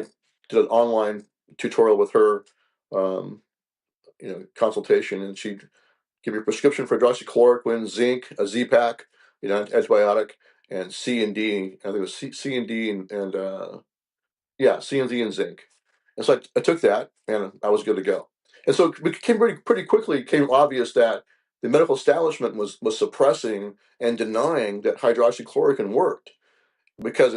did an online tutorial with her, um, consultation, and she'd give you a prescription for hydroxychloroquine, zinc, a Z-Pack, antibiotic, and C and D. I think it was C and D and C and D and zinc. And so I took that, and I was good to go. And so it became pretty quickly became obvious that the medical establishment was suppressing and denying that hydroxychloroquine worked because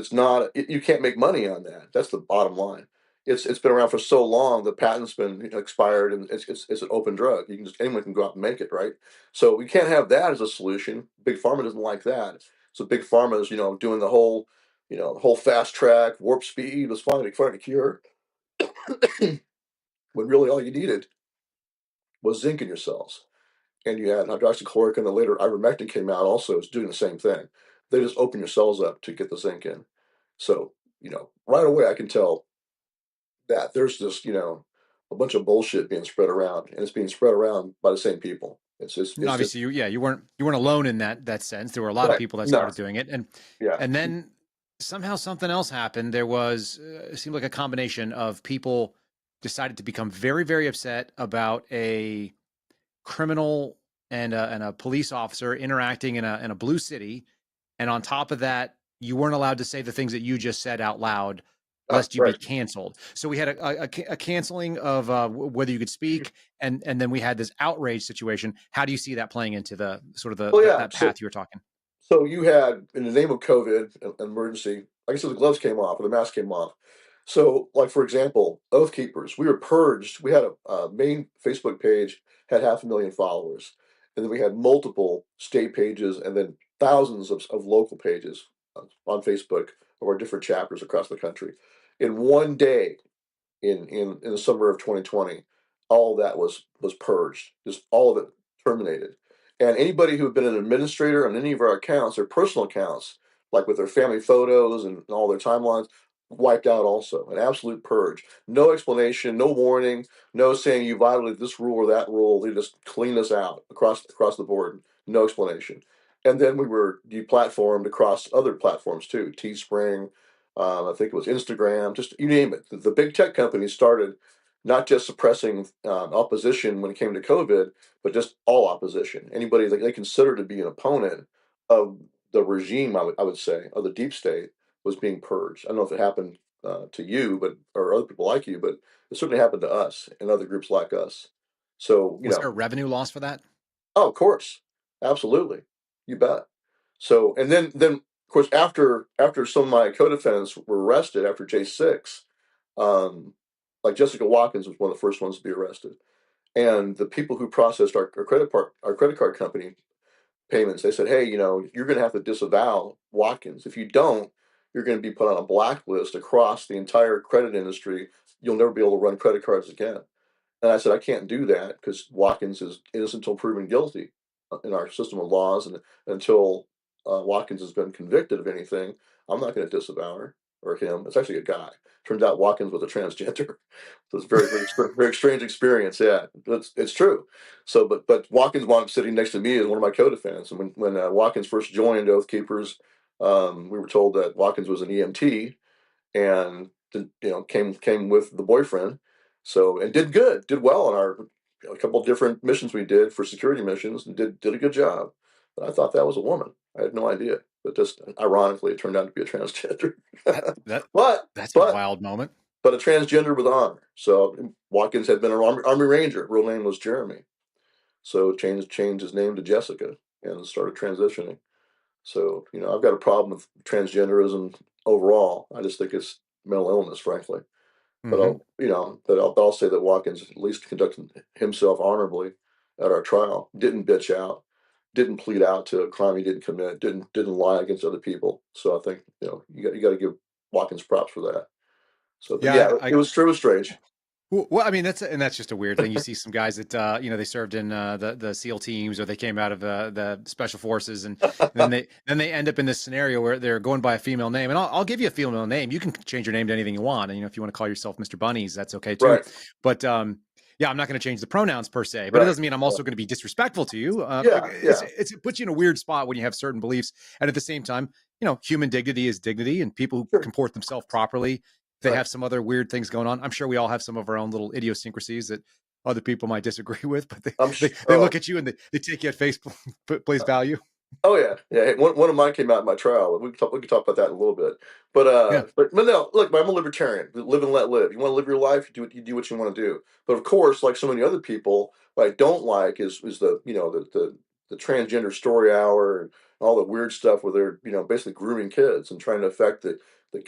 you can't make money on that. That's the bottom line. It's been around for so long. The patent's been expired, and it's an open drug. Anyone can go out and make it, right? So we can't have that as a solution. Big pharma doesn't like that. So big pharma is doing the whole fast track warp speed was finding a cure when really all you needed was zinc in your cells. And you had hydroxychloroquine, and later ivermectin came out also. It's doing the same thing. They just open your cells up to get the zinc in. So, right away I can tell that there's this, a bunch of bullshit being spread around, and it's being spread around by the same people. And It's just obviously, you weren't alone in that sense. There were a lot of right. people that No, started doing it, and yeah, and then somehow something else happened. There was it seemed like a combination of people decided to become very, very upset about a criminal and a police officer interacting in a blue city, and on top of that, you weren't allowed to say the things that you just said out loud, lest you be right. canceled. So we had a canceling of whether you could speak, and then we had this outrage situation. How do you see that playing into the sort of Oh yeah. that So path you were talking? So you had, in the name of COVID, an emergency. Like I said, the gloves came off or the mask came off. So, like for example, Oath Keepers, we were purged. We had a main Facebook page had 500,000 followers, and then we had multiple state pages, and then thousands of local pages on Facebook of our different chapters across the country. In one day, in the summer of 2020, all of that was purged, just all of it terminated. And anybody who had been an administrator on any of our accounts, their personal accounts, like with their family photos and all their timelines, wiped out also. An absolute purge. No explanation, no warning, no saying you violated this rule or that rule. They just cleaned us out across the board. No explanation. And then we were deplatformed across other platforms too, Teespring, I think it was Instagram, just you name it. The big tech companies started not just suppressing opposition when it came to COVID, but just all opposition. Anybody that they considered to be an opponent of the regime, I would say, of the deep state, was being purged. I don't know if it happened to you, or other people like you, but it certainly happened to us and other groups like us. So Was there a revenue loss for that? oh, of course. Absolutely. You bet. So, and then of course, after some of my co-defendants were arrested after J6, um, like Jessica Watkins was one of the first ones to be arrested. And the people who processed our credit card company payments, they said, hey, you're going to have to disavow Watkins. If you don't, you're going to be put on a blacklist across the entire credit industry. You'll never be able to run credit cards again. And I said, I can't do that because Watkins is innocent until proven guilty in our system of laws. And until Watkins has been convicted of anything, I'm not going to disavow her. or him. It's actually a guy. Turns out Watkins was a transgender. So it's a very strange experience. Yeah, it's true. So, but Watkins wound up sitting next to me as one of my co-defendants. And when Watkins first joined Oath Keepers, we were told that Watkins was an EMT and came with the boyfriend. So and did well on our a couple of different missions we did for security missions, and did a good job. But I thought that was a woman. I had no idea. But just ironically, it turned out to be a transgender. That but that's a but wild moment. but a transgender with honor. So Watkins had been an Army Ranger. Real name was Jeremy. So changed his name to Jessica and started transitioning. So I've got a problem with transgenderism overall. I just think it's mental illness, frankly. But Hmm. I'll say that Watkins at least conducted himself honorably at our trial. Didn't bitch out. Didn't plead out to a crime he didn't commit. Didn't lie against other people. So I think you got to give Watkins props for that. So, but yeah, Yeah, it was strange. well, I mean, that's just a weird thing. You see some guys that they served in the SEAL teams, or they came out of the special forces, and then they end up in this scenario where they're going by a female name. And I'll give you a female name. You can change your name to anything you want, and if you want to call yourself Mr. Bunnies, that's okay too. Right. But yeah, I'm not going to change the pronouns per se, but it Right. doesn't mean I'm also going to be disrespectful to you. Yeah. It puts you in a weird spot when you have certain beliefs, and at the same time, human dignity is dignity, and people who Sure. comport themselves properly, they Right. have some other weird things going on. I'm sure we all have some of our own little idiosyncrasies that other people might disagree with, but they look at you and they take you at face value. Oh yeah. Hey, one of mine came out in my trial. We can talk about that in a little bit. But Yeah, no, look, I'm a libertarian. Live and let live. You want to live your life, you do what you want to do. But of course, like so many other people, what I don't like is the transgender story hour and all the weird stuff where they're basically grooming kids and trying to affect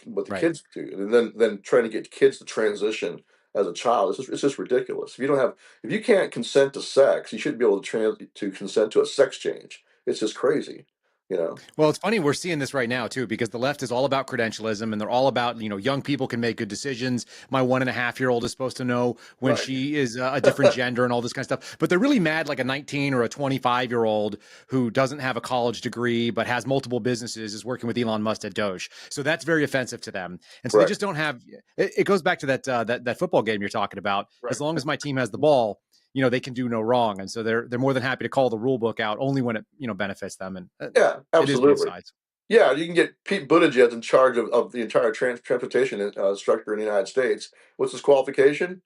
what the right. kids do, and then trying to get kids to transition as a child. It's just ridiculous. If you can't consent to sex, you shouldn't be able to consent to a sex change. It's just crazy, you know? Well, it's funny we're seeing this right now too, because the left is all about credentialism, and they're all about young people can make good decisions. My 1.5-year-old is supposed to know when Right. she is a different gender and all this kind of stuff. But they're really mad like a 19 or a 25-year-old who doesn't have a college degree but has multiple businesses is working with Elon Musk at Doge. So that's very offensive to them, and so they Right. just don't have. It goes back to that football game you're talking about. Right. As long as my team has the ball, they can do no wrong, and so they're more than happy to call the rule book out only when it benefits them, and Yeah, it is both absolutely. sides. Yeah, you can get Pete Buttigieg in charge of the entire transportation structure in the United States. What's his qualification?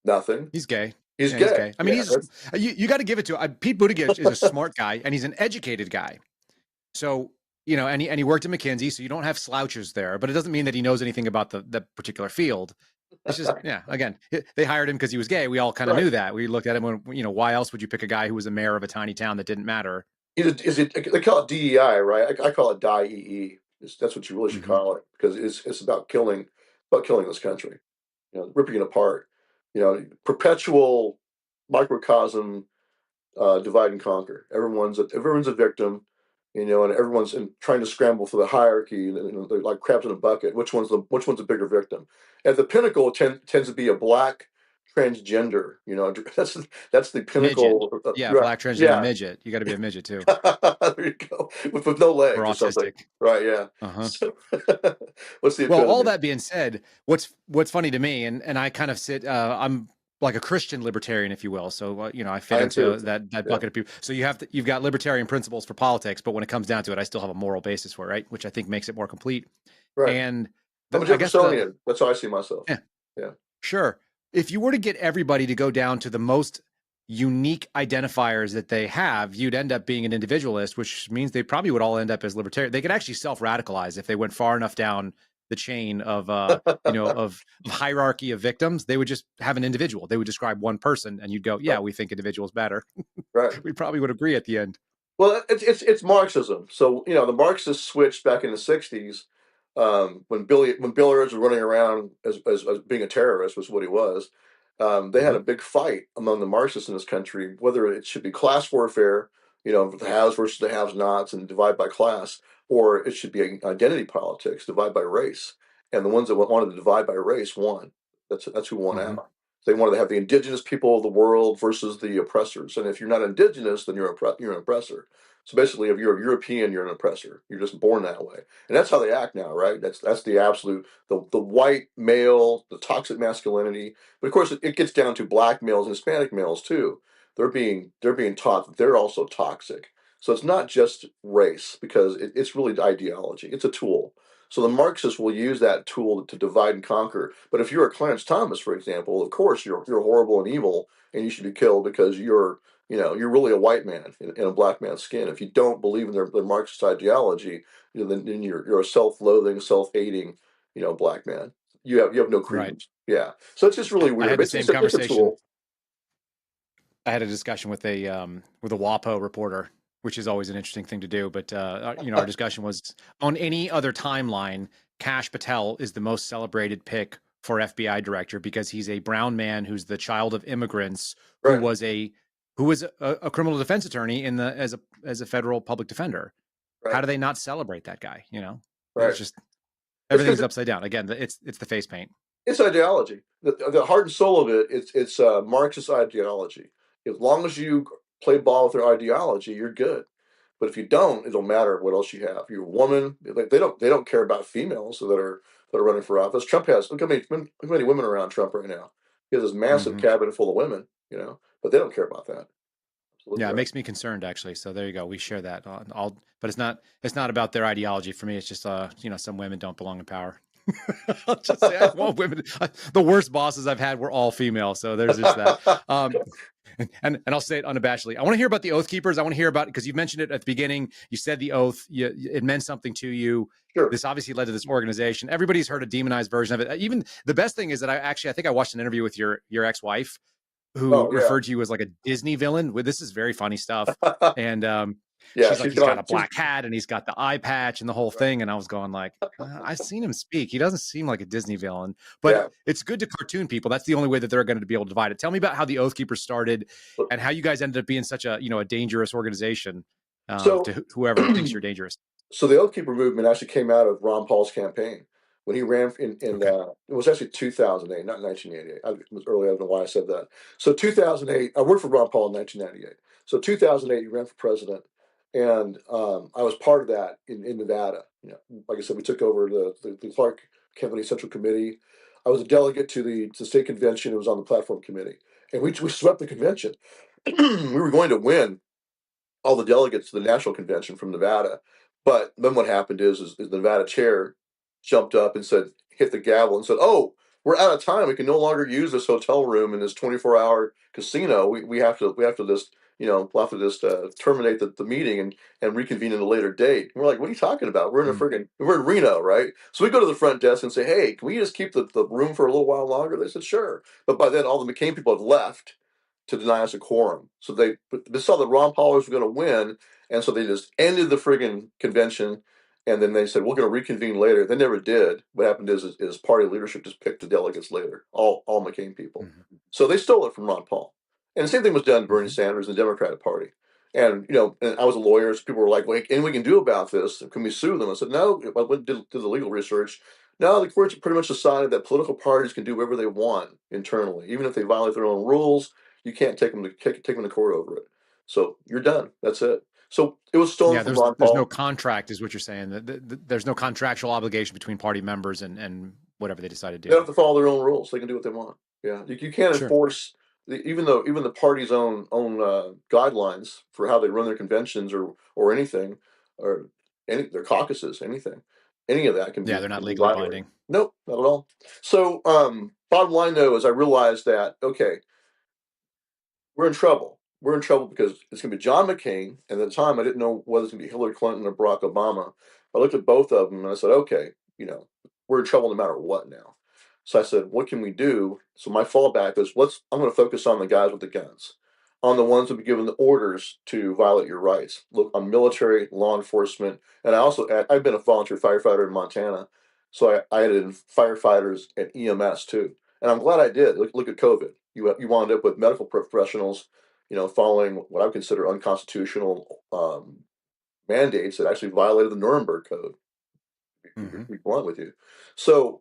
Nothing. He's gay. He's Yeah, he's gay. gay. I mean, Yeah, that's you got to give it to Pete Buttigieg is a smart guy, and he's an educated guy. So and he worked at McKinsey, so you don't have slouches there. But it doesn't mean that he knows anything about the particular field. It's just Again, they hired him because he was gay. We all kind of right. knew that. We looked at him when why else would you pick a guy who was a mayor of a tiny town that didn't matter? They call it DEI, right? I call it DIEE. That's what you really should Hmm. call it because it's about killing this country, ripping it apart, perpetual microcosm, divide and conquer. Everyone's a victim, and everyone's trying to scramble for the hierarchy. They're like crabs in a bucket. Which one's a bigger victim? At the pinnacle, tends to be a black transgender. That's the Midget. pinnacle. Yeah, Right. black transgender Yeah. midget. You got to be a midget too, There you go. With no or legs or something. autistic. Right. Yeah. Uh-huh. So, what's the Well, all epitome? that being said, what's funny to me, and I kind of sit, I'm like a Christian libertarian, if you will. So I fit I am too. into that Yeah. bucket of people. So you've got libertarian principles for politics, but when it comes down to it, I still have a moral basis for it, right? Which I think makes it more complete. Right. And I'm a I guess the Jeffersonian. That's how I see myself. yeah, Yeah. sure. If you were to get everybody to go down to the most unique identifiers that they have, you'd end up being an individualist, which means they probably would all end up as libertarian. They could actually self-radicalize if they went far enough down the chain of of hierarchy of victims. They would just have an individual. They would describe one person, and you'd go, "Yeah, we think individuals better." Right. We probably would agree at the end. Well, it's Marxism. So the Marxists switched back in the '60s when Bill Ayers was running around as being a terrorist was what he was. They had Hmm. a big fight among the Marxists in this country whether it should be class warfare, the haves versus the have-nots and divide by class, or it should be identity politics, divide by race. And the ones that wanted to divide by race won. That's who won Hmm. out. They wanted to have the indigenous people of the world versus the oppressors. And if you're not indigenous, then you're an oppressor. So basically, if you're a European, you're an oppressor. You're just born that way, and that's how they act now, right? That's the absolute the white male, the toxic masculinity. But of course, it gets down to black males and Hispanic males too. They're being taught that they're also toxic. So it's not just race because it's really ideology. It's a tool. So the Marxists will use that tool to divide and conquer. But if you're a Clarence Thomas, for example, of course you're horrible and evil, and you should be killed because you're really a white man in a black man's skin. If you don't believe in their Marxist ideology, then you're a self-loathing, self-hating, black man. You have no Right. credence. Yeah. So it's just really I weird. had But the it's, same it's, a, it's a conversation. tool. I had a discussion with a WAPO reporter, which is always an interesting thing to do. But our discussion was on any other timeline. Kash Patel is the most celebrated pick for FBI director because he's a brown man who's the child of immigrants who Right. was a criminal defense attorney as a federal public defender. How Right. do they not celebrate that guy? It's Right. just It's because everything's upside down. Again, it's the face paint. it's ideology. The heart and soul of it, it's Marxist ideology. As long as you play ball with their ideology, you're good. But if you don't, it don't matter what else you have. You're a woman. They don't care about females that are running for office. Trump has look how many women are around Trump right now. He has this massive Mm-hmm. cabinet full of women, but they don't care about that. Absolutely Yeah, it right. makes me concerned actually. So there you go. We share that. But it's not about their ideology for me. It's just some women don't belong in power. I'll just say I want women. The worst bosses I've had were all female. So there's just that. And I'll say it unabashedly. I want to hear about the Oath Keepers. I want to hear about, because you've mentioned it at the beginning. You said the oath. It meant something to you. Sure. This obviously led to this organization. Everybody's heard a demonized version of it. Even the best thing is that I think I watched an interview with your ex-wife who Oh referred to you as like a Disney villain. This is very funny stuff. yeah. And Yeah. she's like, She's he's got gone. a black hat and he's got the eye patch and the whole thing. And I was going like, I've seen him speak. He doesn't seem like a Disney villain, but Yeah. it's good to cartoon people. That's the only way that they're going to be able to divide it. Tell me about how the Oath Keepers started and how you guys ended up being such a dangerous organization So to whoever thinks you're dangerous. So the Oath Keeper movement actually came out of Ron Paul's campaign when he ran Okay. it was actually 2008, not 1988. It was early. I don't know why I said that. So 2008, I worked for Ron Paul in 1998. So 2008, he ran for president, and I was part of that in Nevada. Like I said, we took over the Clark County Central Committee. I was a delegate to the state convention. It was on the platform committee, and we swept the convention. We were going to win all the delegates to the national convention from Nevada. But then what happened is the Nevada chair jumped up and said, hit the gavel and said, "Oh, we're out of time. We can no longer use this hotel room in this 24-hour casino. We have to just terminate the meeting and reconvene at a later date." And we're like, "What are you talking about? We're in Reno, right?" So we go to the front desk and say, "Hey, can we just keep the room for a little while longer?" They said, "Sure." But by then, all the McCain people had left to deny us a quorum. So they saw that Ron Paul was going to win, and so they just ended the friggin' convention. And then they said, "We're going to reconvene later." They never did. What happened is party leadership just picked the delegates later, all McCain people. Mm-hmm. So they stole it from Ron Paul. And the same thing was done to Bernie Mm-hmm. Sanders and the Democratic Party. And I was a lawyer, so people were like, "Wait, anything we can do about this? Can we sue them?" I said, "No." I went did the legal research. No, the courts pretty much decided that political parties can do whatever they want internally, even if they violate their own rules. You can't take them to court over it. So you're done. That's it. So it was stolen Yeah, from there's Ron there's no Paul. contract, is what you're saying. There's no contractual obligation between party members and whatever they decide to They don't do. have to follow their own rules. They can do what they want. Yeah, you can't Sure. enforce even the party's own guidelines for how they run their conventions or anything or their caucuses, anything. Any of that can Yeah, be they're not can be legally violated. binding. Nope, not at all. So bottom line though is I realized that okay, we're in trouble. We're in trouble because it's going to be John McCain. And at the time, I didn't know whether it's going to be Hillary Clinton or Barack Obama. I looked at both of them and I said, okay, we're in trouble no matter what now. So I said, what can we do? So my fallback is I'm going to focus on the guys with the guns, on the ones who be given the orders to violate your rights. Look on military, law enforcement, and I've been a volunteer firefighter in Montana, so I added in firefighters and EMS too. And I'm glad I did. Look at COVID. You wound up with medical professionals, following what I would consider unconstitutional mandates that actually violated the Nuremberg Code. To Mm-hmm. be blunt with you, so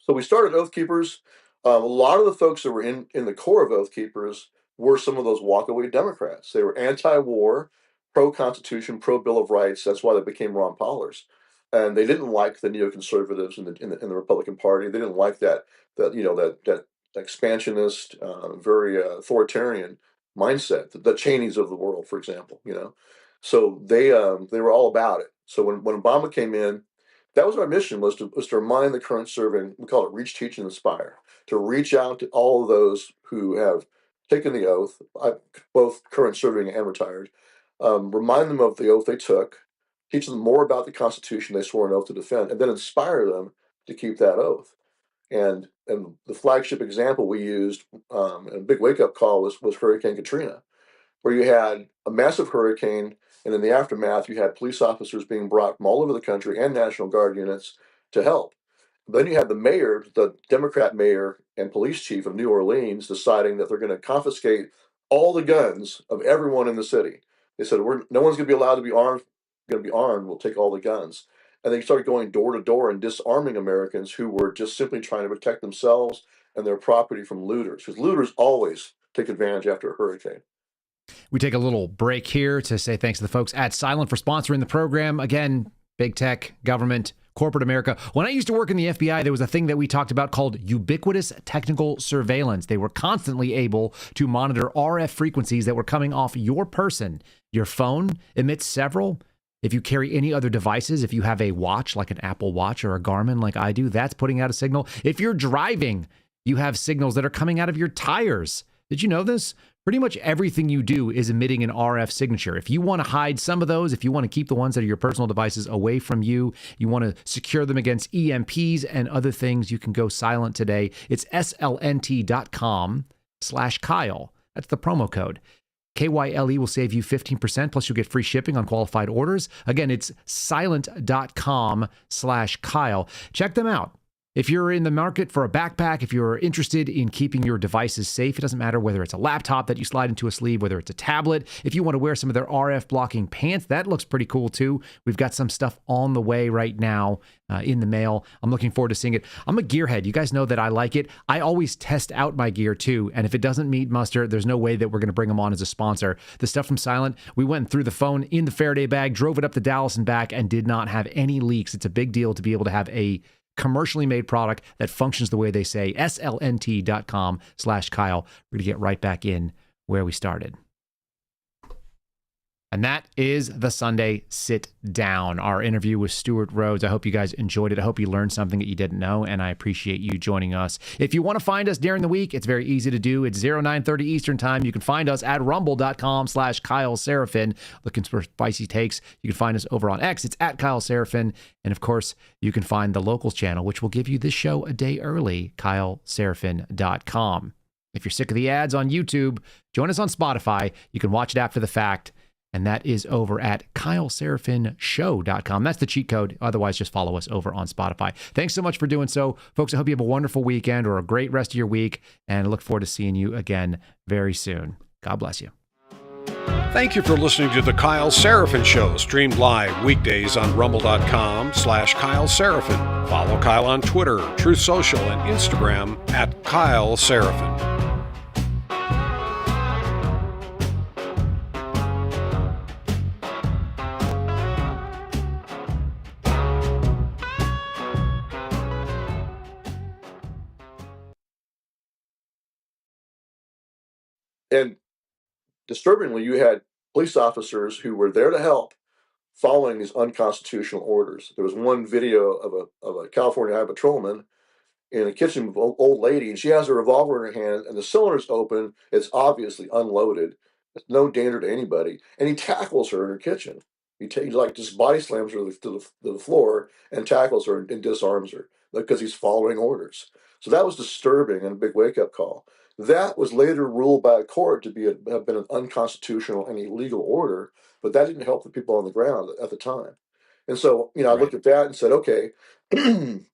we started Oath Keepers. A lot of the folks that were in the core of Oath Keepers were some of those walkaway Democrats. They were anti-war. pro-Constitution, pro-Bill of Rights. That's why they became Ron Paulers. And they didn't like the neoconservatives in the Republican Party. They didn't like that expansionist, very authoritarian mindset, the Cheneys of the world, for example. So they were all about it. So when Obama came in, that was our mission, was to remind the current serving. We call it reach, teach, and inspire, to reach out to all of those who have taken the oath, both current serving and retired, remind them of the oath they took, teach them more about the Constitution they swore an oath to defend, and then inspire them to keep that oath. And the flagship example we used, a big wake up call was Hurricane Katrina, where you had a massive hurricane, and in the aftermath, you had police officers being brought from all over the country and National Guard units to help. Then you had the mayor, the Democrat mayor and police chief of New Orleans, deciding that they're going to confiscate all the guns of everyone in the city. They said, no one's going to be allowed to be armed. Going to be armed. We'll take all the guns. And they started going door to door and disarming Americans who were just simply trying to protect themselves and their property from looters, because looters always take advantage after a hurricane. We take a little break here to say thanks to the folks at Silent for sponsoring the program. Again, big tech, government, corporate America. When I used to work in the FBI, there was a thing that we talked about called ubiquitous technical surveillance. They were constantly able to monitor RF frequencies that were coming off your person. Your phone emits several. If you carry any other devices, if you have a watch like an Apple Watch or a Garmin like I do, that's putting out a signal. If you're driving, you have signals that are coming out of your tires. Did you know this? Pretty much everything you do is emitting an RF signature. If you want to hide some of those, if you want to keep the ones that are your personal devices away from you, you want to secure them against EMPs and other things, you can go silent today. It's slnt.com/Kyle. That's the promo code. KYLE will save you 15%, plus you'll get free shipping on qualified orders. Again, it's silent.com/Kyle. Check them out. If you're in the market for a backpack, if you're interested in keeping your devices safe, it doesn't matter whether it's a laptop that you slide into a sleeve, whether it's a tablet. If you want to wear some of their RF blocking pants, that looks pretty cool too. We've got some stuff on the way right now in the mail. I'm looking forward to seeing it. I'm a gearhead. You guys know that I like it. I always test out my gear too. And if it doesn't meet muster, there's no way that we're going to bring them on as a sponsor. The stuff from Silent, we went through the phone in the Faraday bag, drove it up to Dallas and back, and did not have any leaks. It's a big deal to be able to have a commercially made product that functions the way they say. slnt.com/Kyle. We're going to get right back in where we started. And that is the Sunday Sit Down, our interview with Stewart Rhodes. I hope you guys enjoyed it. I hope you learned something that you didn't know, and I appreciate you joining us. If you want to find us during the week, it's very easy to do. It's 0930 Eastern Time. You can find us at rumble.com/Kyle Seraphin. Looking for spicy takes, you can find us over on X. It's at Kyle Seraphin. And of course, you can find the locals channel, which will give you this show a day early, KyleSeraphin.com. If you're sick of the ads on YouTube, join us on Spotify. You can watch it after the fact. And that is over at KyleSeraphinShow.com. That's the cheat code. Otherwise, just follow us over on Spotify. Thanks so much for doing so. Folks, I hope you have a wonderful weekend or a great rest of your week. And I look forward to seeing you again very soon. God bless you. Thank you for listening to The Kyle Seraphin Show, streamed live weekdays on rumble.com/Kyle Seraphin. Follow Kyle on Twitter, Truth Social, and Instagram at Kyle Seraphin. And disturbingly, you had police officers who were there to help following these unconstitutional orders. There was one video of a California Highway patrolman in a kitchen with an old lady, and she has a revolver in her hand, and the cylinder's open. It's obviously unloaded. There's no danger to anybody. And he tackles her in her kitchen. He like just body slams her to the floor and tackles her and disarms her because he's following orders. So that was disturbing and a big wake-up call. That was later ruled by a court to have been an unconstitutional and illegal order, but that didn't help the people on the ground at the time. And so, I looked at that and said, okay. And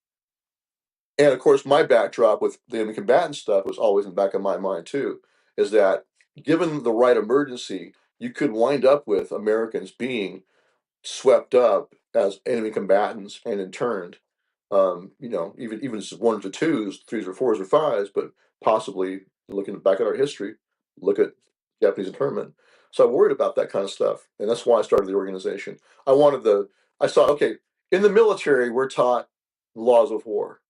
of course, my backdrop with the enemy combatant stuff was always in the back of my mind too, is that given the right emergency, you could wind up with Americans being swept up as enemy combatants and interned. Even just ones or twos, threes or fours or fives, but possibly looking back at our history, look at Japanese internment. So I worried about that kind of stuff, and that's why I started the organization. I saw, okay, in the military, we're taught laws of war.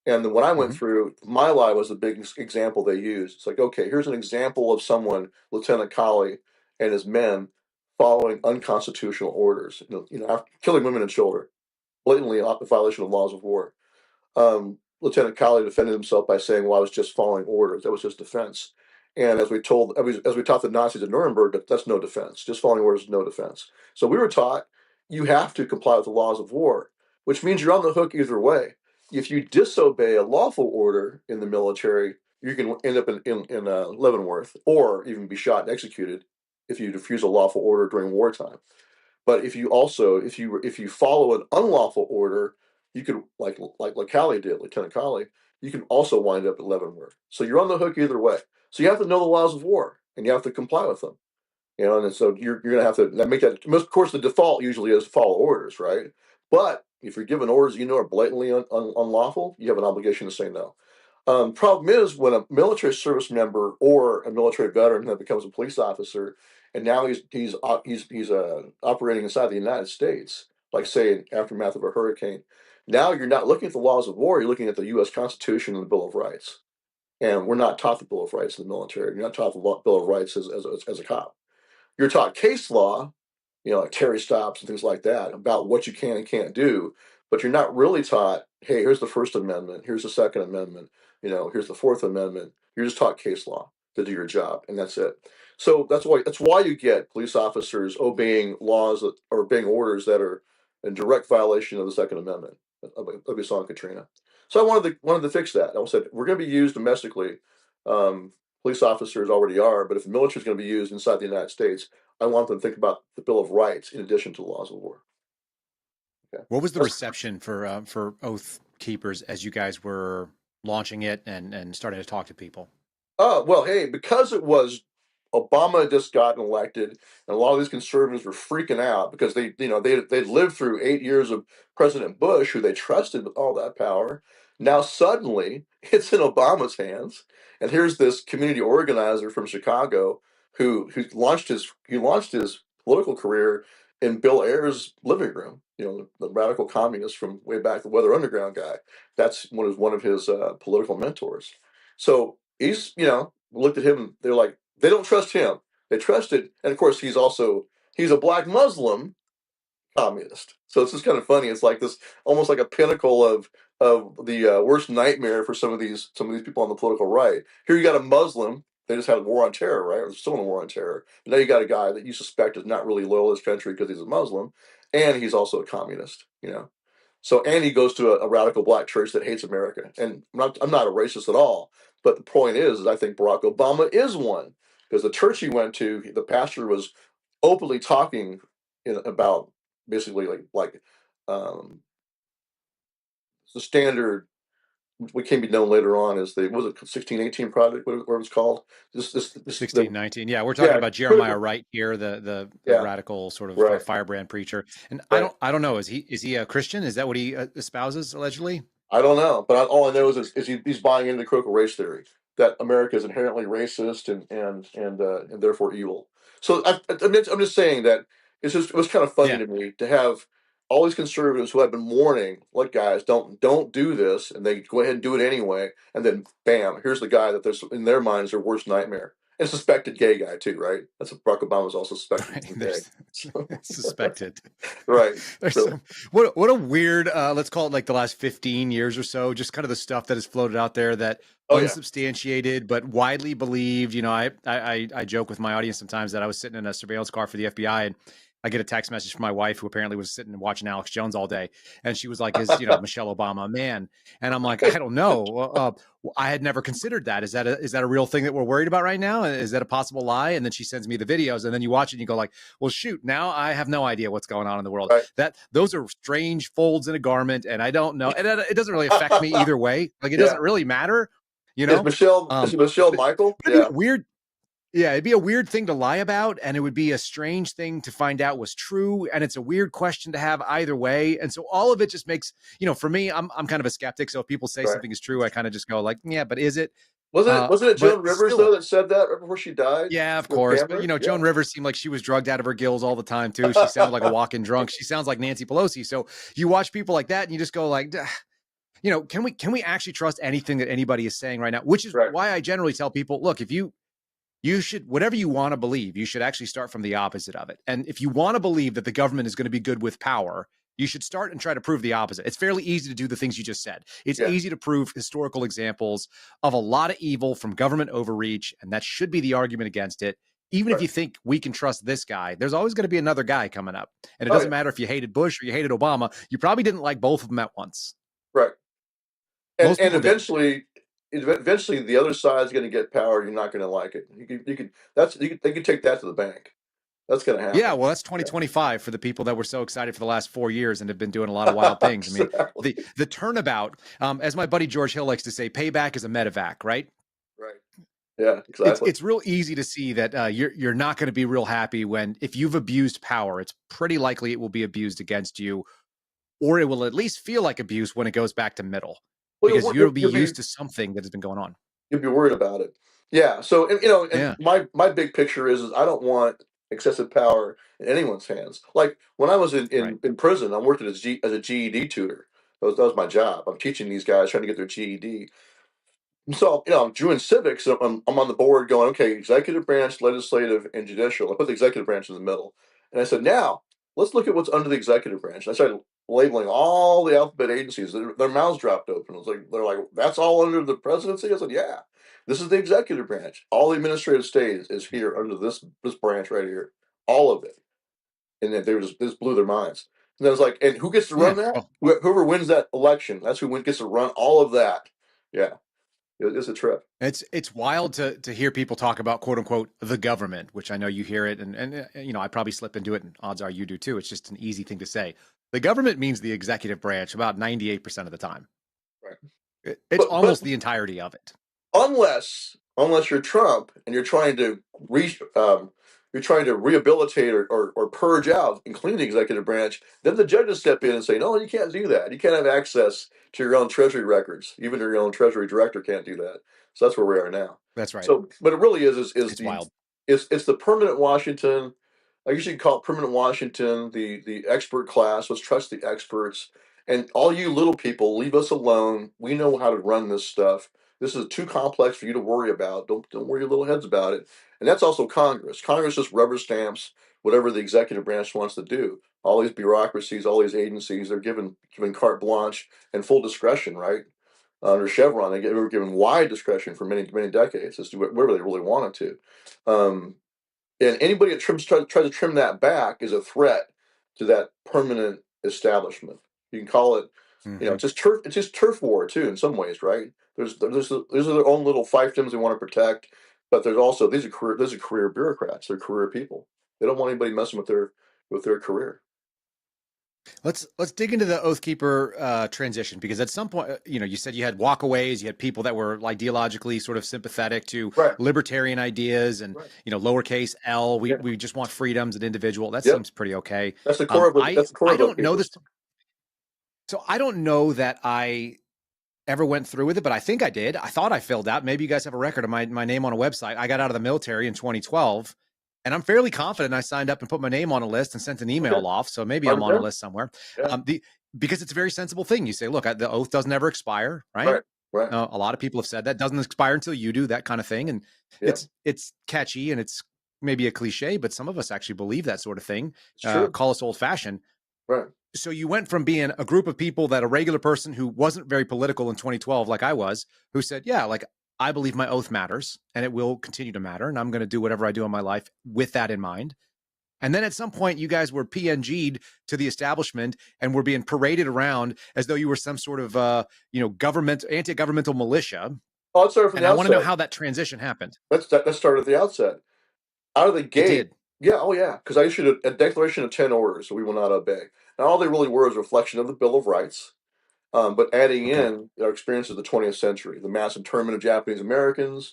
And then when I went Hmm. through, my lie was the big example they used. It's like, okay, here's an example of someone, Lieutenant Colley and his men, following unconstitutional orders, killing women and children, blatantly a violation of laws of war. Lieutenant Colley defended himself by saying, "Well, I was just following orders. That was his defense." And as we taught the Nazis at Nuremberg, that's no defense. Just following orders is no defense. So we were taught you have to comply with the laws of war, which means you're on the hook either way. If you disobey a lawful order in the military, you can end up in Leavenworth, or even be shot and executed if you refuse a lawful order during wartime. But if you follow an unlawful order, you could like Calley did, Lieutenant Calley, you can also wind up at Leavenworth. So you're on the hook either way. So you have to know the laws of war and you have to comply with them. And so you're gonna have to make that. Of course, the default usually is follow orders, right? But if you're given orders are blatantly unlawful, you have an obligation to say no. Problem is when a military service member or a military veteran that becomes a police officer, and now he's operating inside the United States, like say in aftermath of a hurricane. Now you're not looking at the laws of war; you're looking at the U.S. Constitution and the Bill of Rights. And we're not taught the Bill of Rights in the military. You're not taught the Bill of Rights as a cop. You're taught case law, like Terry stops and things like that about what you can and can't do, but you're not really taught, hey, here's the First Amendment, here's the Second Amendment, here's the Fourth Amendment. You're just taught case law to do your job, and that's it. So that's why you get police officers obeying laws or obeying orders that are in direct violation of the Second Amendment, like we saw in Katrina. So I wanted to fix that. I said we're going to be used domestically. Police officers already are, but if the military is going to be used inside the United States, I want them to think about the Bill of Rights in addition to the laws of war. Okay. What was the reception for Oath Keepers as you guys were launching it and starting to talk to people? Oh, well, hey, because it was Obama had just gotten elected, and a lot of these conservatives were freaking out because they'd lived through 8 years of President Bush, who they trusted with all that power. Now suddenly it's in Obama's hands, and here's this community organizer from Chicago who launched his political career in Bill Ayers' living room. The radical communist from way back, the Weather Underground guy. That's one of his political mentors. So he's looked at him and they're like, they don't trust him. They trusted, and of course he's a black Muslim communist. So it's just kind of funny. It's like this, almost like a pinnacle of the worst nightmare for some of these people on the political right. Here you got a Muslim. They just had a war on terror, right? Or they're still in a war on terror. But now you got a guy that you suspect is not really loyal to his country because he's a Muslim, and he's also a communist. So, and he goes to a radical black church that hates America. And I'm not a racist at all. But the point is I think Barack Obama is one, because the church he went to, the pastor was openly talking about basically um, the standard, what came to be known later on as the, was it 1618 project, what it was called? This 1619. Yeah, we're talking yeah, about Jeremiah critical, Wright here, the yeah, radical sort of right, firebrand preacher. And right. I don't know. Is he a Christian? Is that what he espouses allegedly? I don't know, but all I know is he's buying into critical race theory, that America is inherently racist and therefore evil. So I'm just saying that it was kind of funny Yeah. to me to have all these conservatives who have been warning, like, guys, don't do this, and they go ahead and do it anyway, and then bam, here's the guy that there's in their minds their worst nightmare, and suspected gay guy too, right? That's what Barack Obama was also suspected of being gay. There's suspected. Right. There's So what a weird let's call it like the last 15 years or so, just kind of the stuff that has floated out there that oh yeah. unsubstantiated but widely believed. I joke with my audience sometimes that I was sitting in a surveillance car for the FBI and I get a text message from my wife, who apparently was sitting and watching Alex Jones all day. And she was like, is Michelle Obama a man? And I'm like, I don't know. I had never considered that. Is that a real thing that we're worried about right now? Is that a possible lie? And then she sends me the videos, and then you watch it and you go like, well, shoot, now I have no idea what's going on in the world. Right. Those are strange folds in a garment. And I don't know. And it doesn't really affect me either way. Like, it Yeah. doesn't really matter, Is Michelle Michael? but it'd Yeah. be weird. Yeah, it'd be a weird thing to lie about, and it would be a strange thing to find out was true, and it's a weird question to have either way. And so all of it just makes, for me, I'm kind of a skeptic. So if people say Right. something is true, I kind of just go like, yeah, but is it? Wasn't it But Joan Rivers still, though that said that right before she died? yeah, of With course. But camera? Joan Yeah. Rivers seemed like she was drugged out of her gills all the time too. She sounded like a walk-in drunk. She sounds like Nancy Pelosi. So you watch people like that, and you just go like, can we actually trust anything that anybody is saying right now? Which is Right. why I generally tell people, look, if you should, whatever you want to believe, you should actually start from the opposite of it. And if you want to believe that the government is going to be good with power, you should start and try to prove the opposite. It's fairly easy to do the things you just said. It's Yeah. easy to prove historical examples of a lot of evil from government overreach, and that should be the argument against it. Even if Right. you think we can trust this guy, there's always going to be another guy coming up. And it Oh doesn't yeah. matter if you hated Bush or you hated Obama, you probably didn't like both of them at once. Right. Most And people did. eventually the other side's going to get power. You're not going to like it. They could take that to the bank. That's going to Yeah, happen. well, that's 2025 for the people that were so excited for the last 4 years and have been doing a lot of wild things. I mean, Exactly. the turnabout, as my buddy George Hill likes to say, payback is a medevac, right? Right. Yeah, It's exactly. it's real easy to see that you're not going to be real happy when, if you've abused power, it's pretty likely it will be abused against you, or it will at least feel like abuse when it goes back to middle, Well, because you'll be used to something that has been going on. you'll be worried about it. Yeah. So, and Yeah, my big picture is I don't want excessive power in anyone's hands. Like when I was right. in prison, I worked as a GED tutor. That was my job. I'm teaching these guys trying to get their GED. So, I'm doing civics. So I'm on the board going, okay, executive branch, legislative, and judicial. I put the executive branch in the middle. And I said, now, let's look at what's under the executive branch. And I started labeling all the alphabet agencies. Their mouths dropped open. They're like, that's all under the presidency? I said, yeah. This is the executive branch. All the administrative state is here under this branch right here. All of it. And then this blew their minds. And I was like, and who gets to run Yeah. that? Well, Whoever wins that election, that's who gets to run all of that. Yeah. It's a trip. it's wild to hear people talk about, quote unquote, the government, which I know you hear it, and I probably slip into it, and odds are you do too. It's just an easy thing to say. The government means the executive branch about 98% of the time. Right. It's But almost the entirety of it. unless you're Trump and you're trying to rehabilitate or purge out and clean the executive branch, then the judges step in and say, no, you can't do that. You can't have access to your own Treasury records. Even your own Treasury director can't do that. So that's where we are now. That's right. So, but it really is It's wild. it's the permanent Washington. I usually call it permanent Washington, the expert class. Let's trust the experts. And all you little people, leave us alone. We know how to run this stuff. This is too complex for you to worry about. Don't worry your little heads about it. And that's also Congress. Congress just rubber stamps whatever the executive branch wants to do. All these bureaucracies, all these agencies, they're given carte blanche and full discretion, right? Under Chevron, they were given wide discretion for many decades as to whatever they really wanted to. And anybody that tries to trim that back is a threat to that permanent establishment. You can call it, Mm-hmm. it's just turf war too in some ways, right? These are their own little fiefdoms they want to protect, but there's also these are career bureaucrats. They're career people. They don't want anybody messing with their career. Let's dig into the Oath Keeper transition, because at some point, you said you had walkaways, you had people that were ideologically sort of sympathetic to Right. libertarian ideas, and Right. lowercase L. Yeah. We just want freedoms and individual. That Yep. seems pretty okay. That's the core of it. That's the core I of Oath don't know Keepers. this, so I don't know that I ever went through with it, but I think I did. I thought I filled out. Maybe you guys have a record of my name on a website. I got out of the military in 2012. And I'm fairly confident I signed up and put my name on a list and sent an email off. So maybe I'm on a list somewhere. Yeah. Because it's a very sensible thing. You say, look, the oath doesn't ever expire, right? Right. Right. A lot of people have said that doesn't expire until you do, that kind of thing. And Yeah. it's catchy and it's maybe a cliche, but some of us actually believe that sort of thing. It's true. Call us old fashioned. Right. So you went from being a group of people that a regular person who wasn't very political in 2012, like I was, who said, yeah, like, I believe my oath matters and it will continue to matter. And I'm going to do whatever I do in my life with that in mind. And then at some point, you guys were PNG'd to the establishment and were being paraded around as though you were some sort of, anti-governmental militia. I'll start from and the I outset. want to know how that transition happened. Let's start at the outset. Out of the gate. It did. Yeah, oh yeah, because I issued a declaration of 10 orders that we will not obey. And all they really were is a reflection of the Bill of Rights, but adding in our experience of the 20th century, the mass internment of Japanese Americans,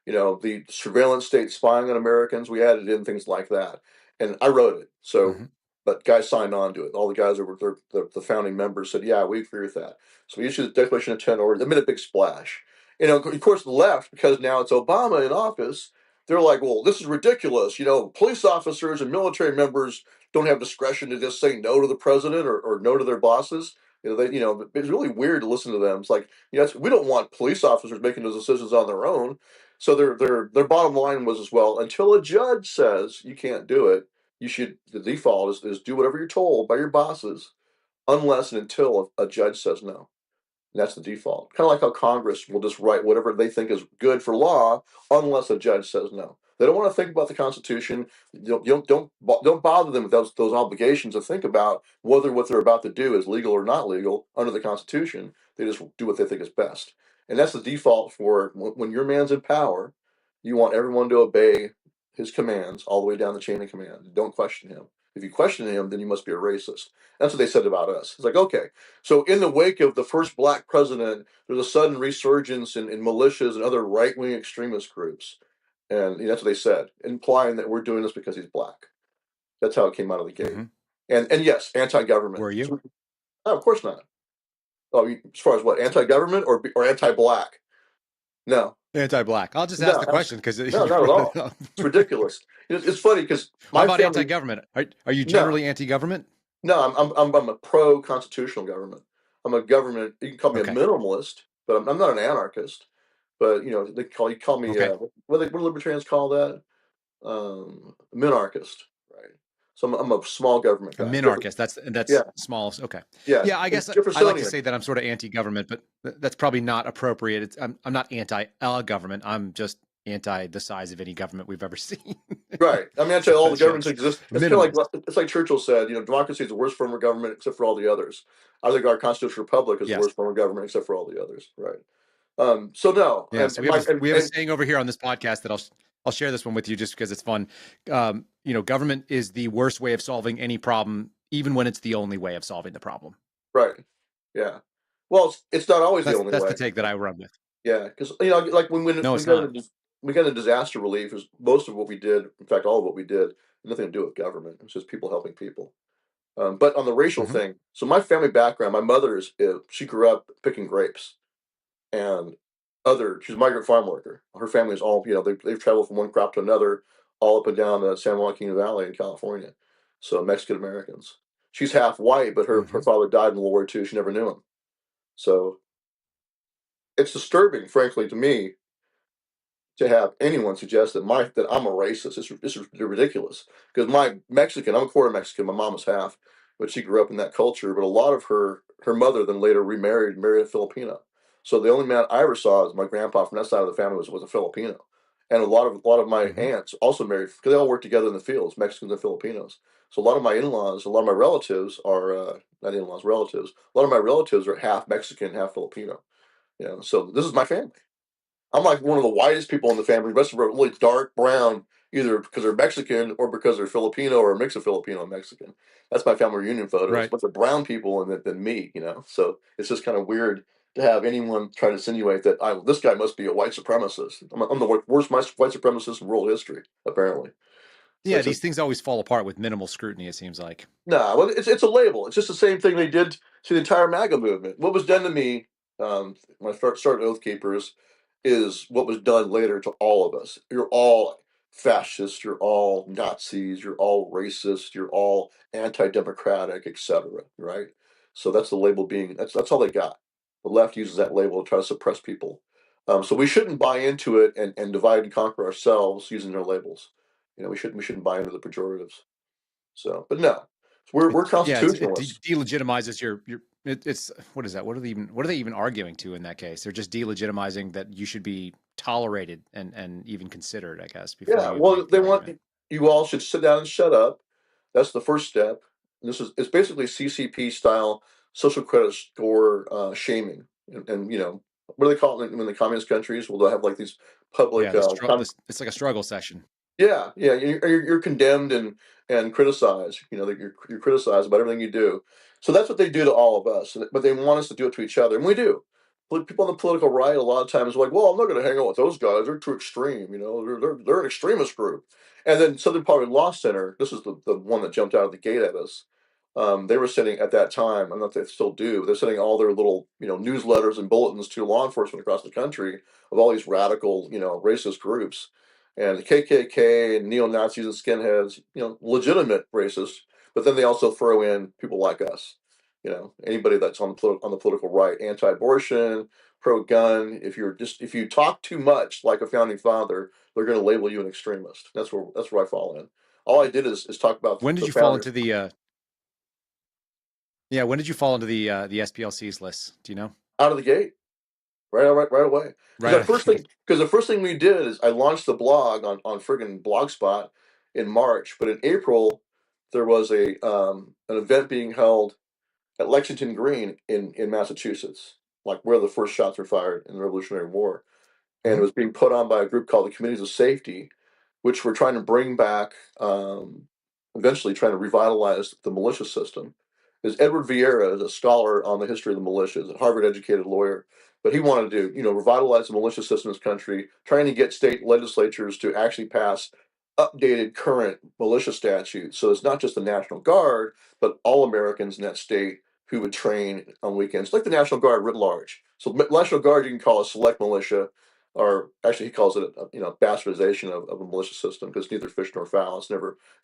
the surveillance state spying on Americans. We added in things like that. And I wrote it. So, but guys signed on to it. All the guys that were the founding members said, yeah, we agree with that. So we issued a declaration of 10 orders. It made a big splash. You know, of course, the left, because now it's Obama in office, they're like, well, this is ridiculous. You know, police officers and military members don't have discretion to just say no to the president or no to their bosses. You know, it's really weird to listen to them. It's like, yes, we don't want police officers making those decisions on their own. So their bottom line was as well, until a judge says you can't do it, the default is do whatever you're told by your bosses, unless and until a judge says no. And that's the default. Kind of like how Congress will just write whatever they think is good for law, unless a judge says no. They don't want to think about the Constitution. Don't bother them with those obligations to think about whether what they're about to do is legal or not legal under the Constitution. They just do what they think is best, and that's the default for when your man's in power. You want everyone to obey his commands all the way down the chain of command. Don't question him. If you question him, then you must be a racist. That's what they said about us. It's like, okay, so in the wake of the first black president, there's a sudden resurgence in militias and other right-wing extremist groups. And that's what they said, implying that we're doing this because he's black. That's how it came out of the gate. And yes, anti-government. Were you? No, of course not. Oh, as far as what, anti-government or anti-black? No. Anti-black. I'll just ask the question because no, not at all. It's ridiculous. It's funny because how about anti-government? Are you generally anti-government? No, I'm a pro-constitutional government. I'm a government. You can call me a minimalist, but I'm not an anarchist. But they call me what do libertarians call that? Minarchist, right? So I'm a small government guy. A minarchist. That's small. Okay. Yeah. I guess I like to say that I'm sort of anti-government, but that's probably not appropriate. I'm not anti-government. I'm just anti the size of any government we've ever seen. Right. I mean, anti all the governments exist. It's kind of like Churchill said. Democracy is the worst form of government except for all the others. I think our constitutional republic is the worst form of government except for all the others. Right. So no. Yeah. So we have a saying over here on this podcast that I'll share this one with you just because it's fun. Government is the worst way of solving any problem, even when it's the only way of solving the problem. Right. Yeah. Well, it's not always the only way. That's the take that I run with. Yeah, because like when we got into disaster relief, is most of what we did. In fact, all of what we did had nothing to do with government. It's just people helping people. But on the racial thing, so my family background, my mother she grew up picking grapes, and she's a migrant farm worker. Her family is all they've traveled from one crop to another, all up and down the San Joaquin Valley in California. So Mexican Americans. She's half white, but her father died in World War II. She never knew him. So it's disturbing, frankly, to me, to have anyone suggest that I'm a racist. It's ridiculous. Because I'm a quarter Mexican. My mom was half, but she grew up in that culture. But a lot of her mother then later married a Filipino. So the only man I ever saw as my grandpa from that side of the family was a Filipino. And a lot of my aunts also married, because they all worked together in the fields, Mexicans and Filipinos. So a lot of my in-laws, a lot of my relatives are not in-laws, relatives. A lot of my relatives are half Mexican, half Filipino. So this is my family. I'm like one of the whitest people in the family. The rest of them are really dark brown, either because they're Mexican or because they're Filipino or a mix of Filipino and Mexican. That's my family reunion photo. Right. It's a bunch of brown people than me, So it's just kind of weird to have anyone try to insinuate that this guy must be a white supremacist. I'm the worst white supremacist in world history, apparently. Yeah, these things always fall apart with minimal scrutiny, it seems like. No, well, it's a label. It's just the same thing they did to the entire MAGA movement. What was done to me when I started Oath Keepers is what was done later to all of us. You're all fascists, you're all Nazis, you're all racist, you're all anti-democratic, etc. Right? So that's the label that's all they got. The left uses that label to try to suppress people. So we shouldn't buy into it and divide and conquer ourselves using their labels. We shouldn't buy into the pejoratives. So, but no, we're constitutionalists. Yeah, it delegitimizes your. It's what is that? What are they even arguing to in that case? They're just delegitimizing that you should be tolerated and even considered, I guess. They want you all should sit down and shut up. That's the first step. It's basically CCP style social credit score shaming, and what do they call it in the communist countries? Well, they'll have like these public. It's like a struggle session. Yeah. You're condemned and criticized. That you're criticized about everything you do. So that's what they do to all of us. But they want us to do it to each other, and we do. People on the political right a lot of times are like, "Well, I'm not going to hang out with those guys. They're too extreme. They're an extremist group." And then Southern Poverty Law Center. This is the one that jumped out of the gate at us. They were sending at that time, I don't know if they still do, they're sending all their little, newsletters and bulletins to law enforcement across the country of all these radical, racist groups. And the KKK and neo-Nazis and skinheads, legitimate racists, but then they also throw in people like us, anybody that's on the political right, anti-abortion, pro-gun. If you talk too much like a founding father, they're going to label you an extremist. That's where I fall in. All I did is talk about When did the you fall founders into the yeah, when did you fall into the SPLC's list? Do you know? out of the gate. Right away. Right out of the gate. Because the first thing we did is I launched the blog on friggin' Blogspot in March, but in April there was an event being held at Lexington Green in Massachusetts, like where the first shots were fired in the Revolutionary War, and it Mhm. was being put on by a group called the Committees of Safety, which were trying to bring back, eventually trying to revitalize the militia system. Is Edward Vieira is a scholar on the history of the militias, a Harvard-educated lawyer, but he wanted to, revitalize the militia system in this country, trying to get state legislatures to actually pass updated current militia statutes. So it's not just the National Guard, but all Americans in that state who would train on weekends, like the National Guard writ large. So National Guard you can call a select militia, or actually he calls it bastardization of a militia system because neither fish nor fowl. It's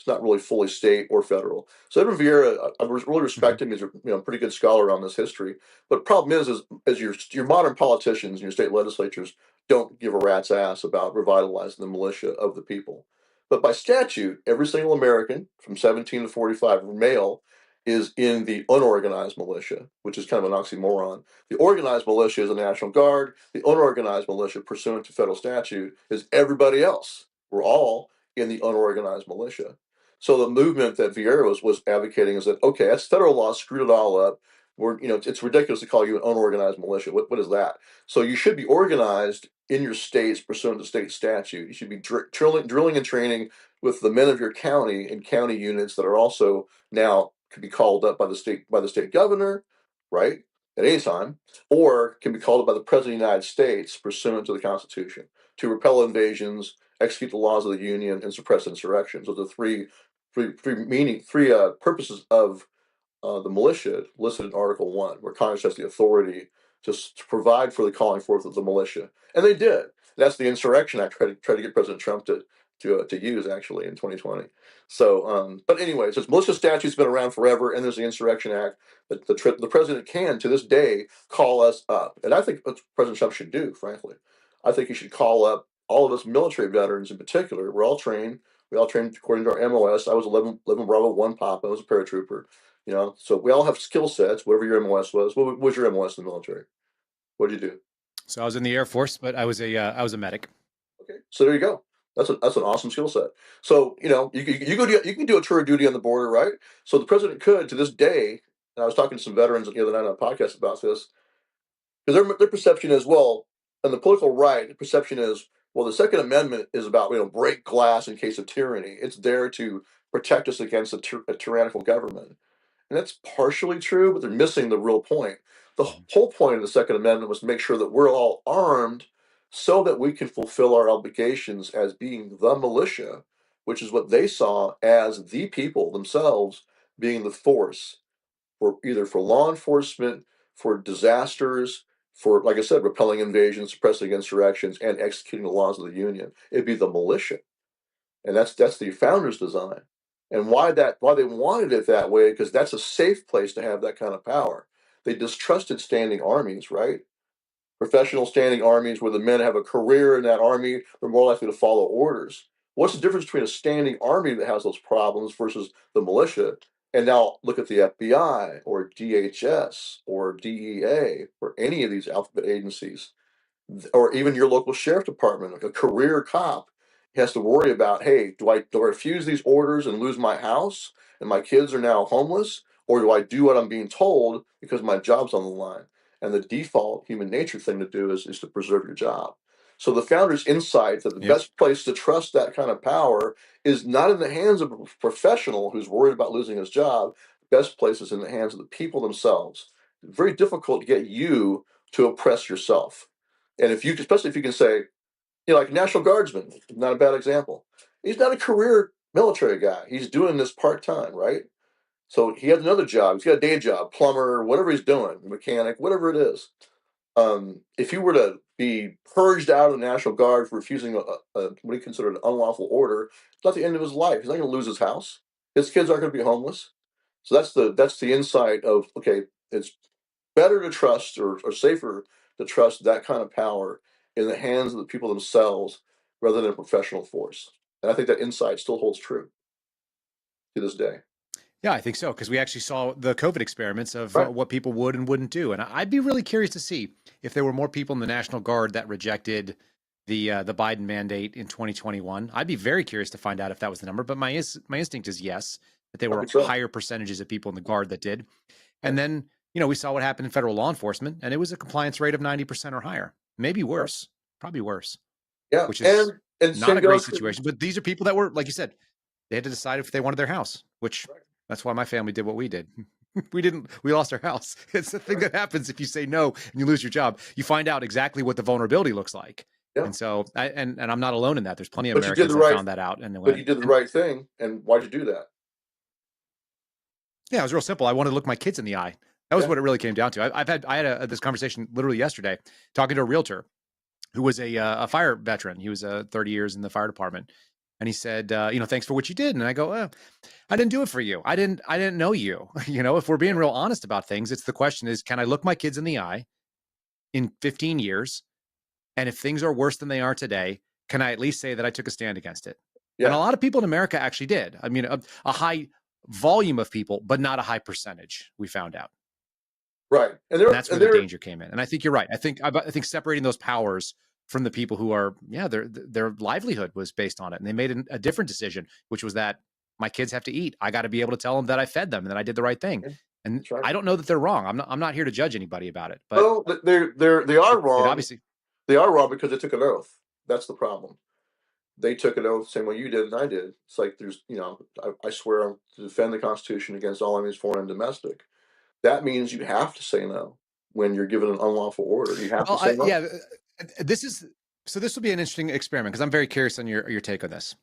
not really fully state or federal. So Edward Vieira, I really respect Mhm. him. He's a pretty good scholar on this history. But the problem is your modern politicians and your state legislatures don't give a rat's ass about revitalizing the militia of the people. But by statute, every single American from 17 to 45 male is in the unorganized militia, which is kind of an oxymoron. The organized militia is the National Guard. The unorganized militia, pursuant to federal statute, is everybody else. We're all in the unorganized militia. So the movement that Vieira was advocating is that, okay, that's federal law, screwed it all up. It's ridiculous to call you an unorganized militia. What is that? So you should be organized in your states pursuant to state statute. You should be drilling and training with the men of your county and county units that are also now could be called up by the state governor, right, at any time, or can be called up by the President of the United States pursuant to the Constitution to repel invasions, execute the laws of the Union, and suppress insurrections. Those are three purposes of the militia listed in Article 1, where Congress has the authority to provide for the calling forth of the militia. And they did. That's the Insurrection Act tried to get President Trump to use, actually, in 2020. So, but anyways, this militia statute's been around forever, and there's the Insurrection Act that the president can, to this day, call us up. And I think what President Trump should do, frankly. I think he should call up all of us military veterans in particular. We're all trained. We all trained according to our MOS. I was 11 Bravo 1 Papa. I was a paratrooper. So we all have skill sets, whatever your MOS was. What was your MOS in the military? What did you do? So I was in the Air Force, but I was a medic. Okay, so there you go. That's an awesome skill set. So you can do a tour of duty on the border, right? So the president could, to this day. And I was talking to some veterans the other night on a podcast about this, because their perception is, well, on the political right, the perception is, well, the Second Amendment is about break glass in case of tyranny. It's there to protect us against a tyrannical government. And that's partially true, but they're missing the real point. The whole point of the Second Amendment was to make sure that we're all armed so that we can fulfill our obligations as being the militia, which is what they saw as the people themselves being the force for either for law enforcement, for disasters, for, like I said, repelling invasions, suppressing insurrections, and executing the laws of the Union. It'd be the militia. And that's the founders' design. And why they wanted it that way, because that's a safe place to have that kind of power. They distrusted standing armies, right? Professional standing armies where the men have a career in that army, they're more likely to follow orders. What's the difference between a standing army that has those problems versus the militia? And now look at the FBI or DHS or DEA or any of these alphabet agencies, or even your local sheriff department, like a career cop, has to worry about, hey, do I refuse these orders and lose my house and my kids are now homeless, or do I do what I'm being told because my job's on the line? And the default human nature thing to do is to preserve your job. So the founders' insight that the Yep. best place to trust that kind of power is not in the hands of a professional who's worried about losing his job. The best place is in the hands of the people themselves. It's very difficult to get you to oppress yourself. And especially if you can say, like National Guardsman, not a bad example. He's not a career military guy. He's doing this part time, right? So he has another job. He's got a day job, plumber, whatever he's doing, mechanic, whatever it is. If he were to be purged out of the National Guard for refusing what he considered an unlawful order, it's not the end of his life. He's not going to lose his house. His kids aren't going to be homeless. So that's the insight of, okay, it's better to trust or safer to trust that kind of power in the hands of the people themselves rather than a professional force. And I think that insight still holds true to this day. Yeah, I think so, because we actually saw the COVID experiments of Right. what people would and wouldn't do. And I'd be really curious to see if there were more people in the National Guard that rejected the Biden mandate in 2021. I'd be very curious to find out if that was the number. But my instinct is yes, that there I were think so. higher percentages of people in the Guard that did. And Yeah. then, we saw what happened in federal law enforcement, and it was a compliance rate of 90% or higher, maybe worse, probably worse, Yeah. which is And not same a great goes for situation. But these are people that were, like you said, they had to decide if they wanted their house, which right. that's why my family did what we did. We lost our house. It's the thing that happens if you say no and you lose your job. You find out exactly what the vulnerability looks like. Yeah. And so, and I'm not alone in that. There's plenty of But you did Americans the that right found that out and they but went. you did the And right thing. And why'd you do that? yeah, it was real simple. I wanted to look my kids in the eye. That was Yeah. what it really came down to. I had this conversation literally yesterday, talking to a realtor who was a fire veteran. He was 30 years in the fire department. And he said, thanks for what you did. And I go, I didn't do it for you. I didn't know you. If we're being real honest about things, it's the question is, can I look my kids in the eye in 15 years? And if things are worse than they are today, can I at least say that I took a stand against it? And a Yeah. lot of people in America actually did. I mean, a high volume of people, but not a high percentage, we found out. Right. And that's where the danger came in. And I think you're right. I think separating those powers from the people who are, their livelihood was based on it. And they made a different decision, which was that my kids have to eat. I got to be able to tell them that I fed them and that I did the right thing. And right. I don't know that they're wrong. I'm not here to judge anybody about it. But well, they are wrong. obviously, They are wrong because they took an oath. That's the problem. They took an oath, same way you did and I did. It's like there's, I swear to defend the Constitution against all enemies, foreign and domestic. That means you have to say no when you're given an unlawful order. You have to say no. this will be an interesting experiment because I'm very curious on your take on this.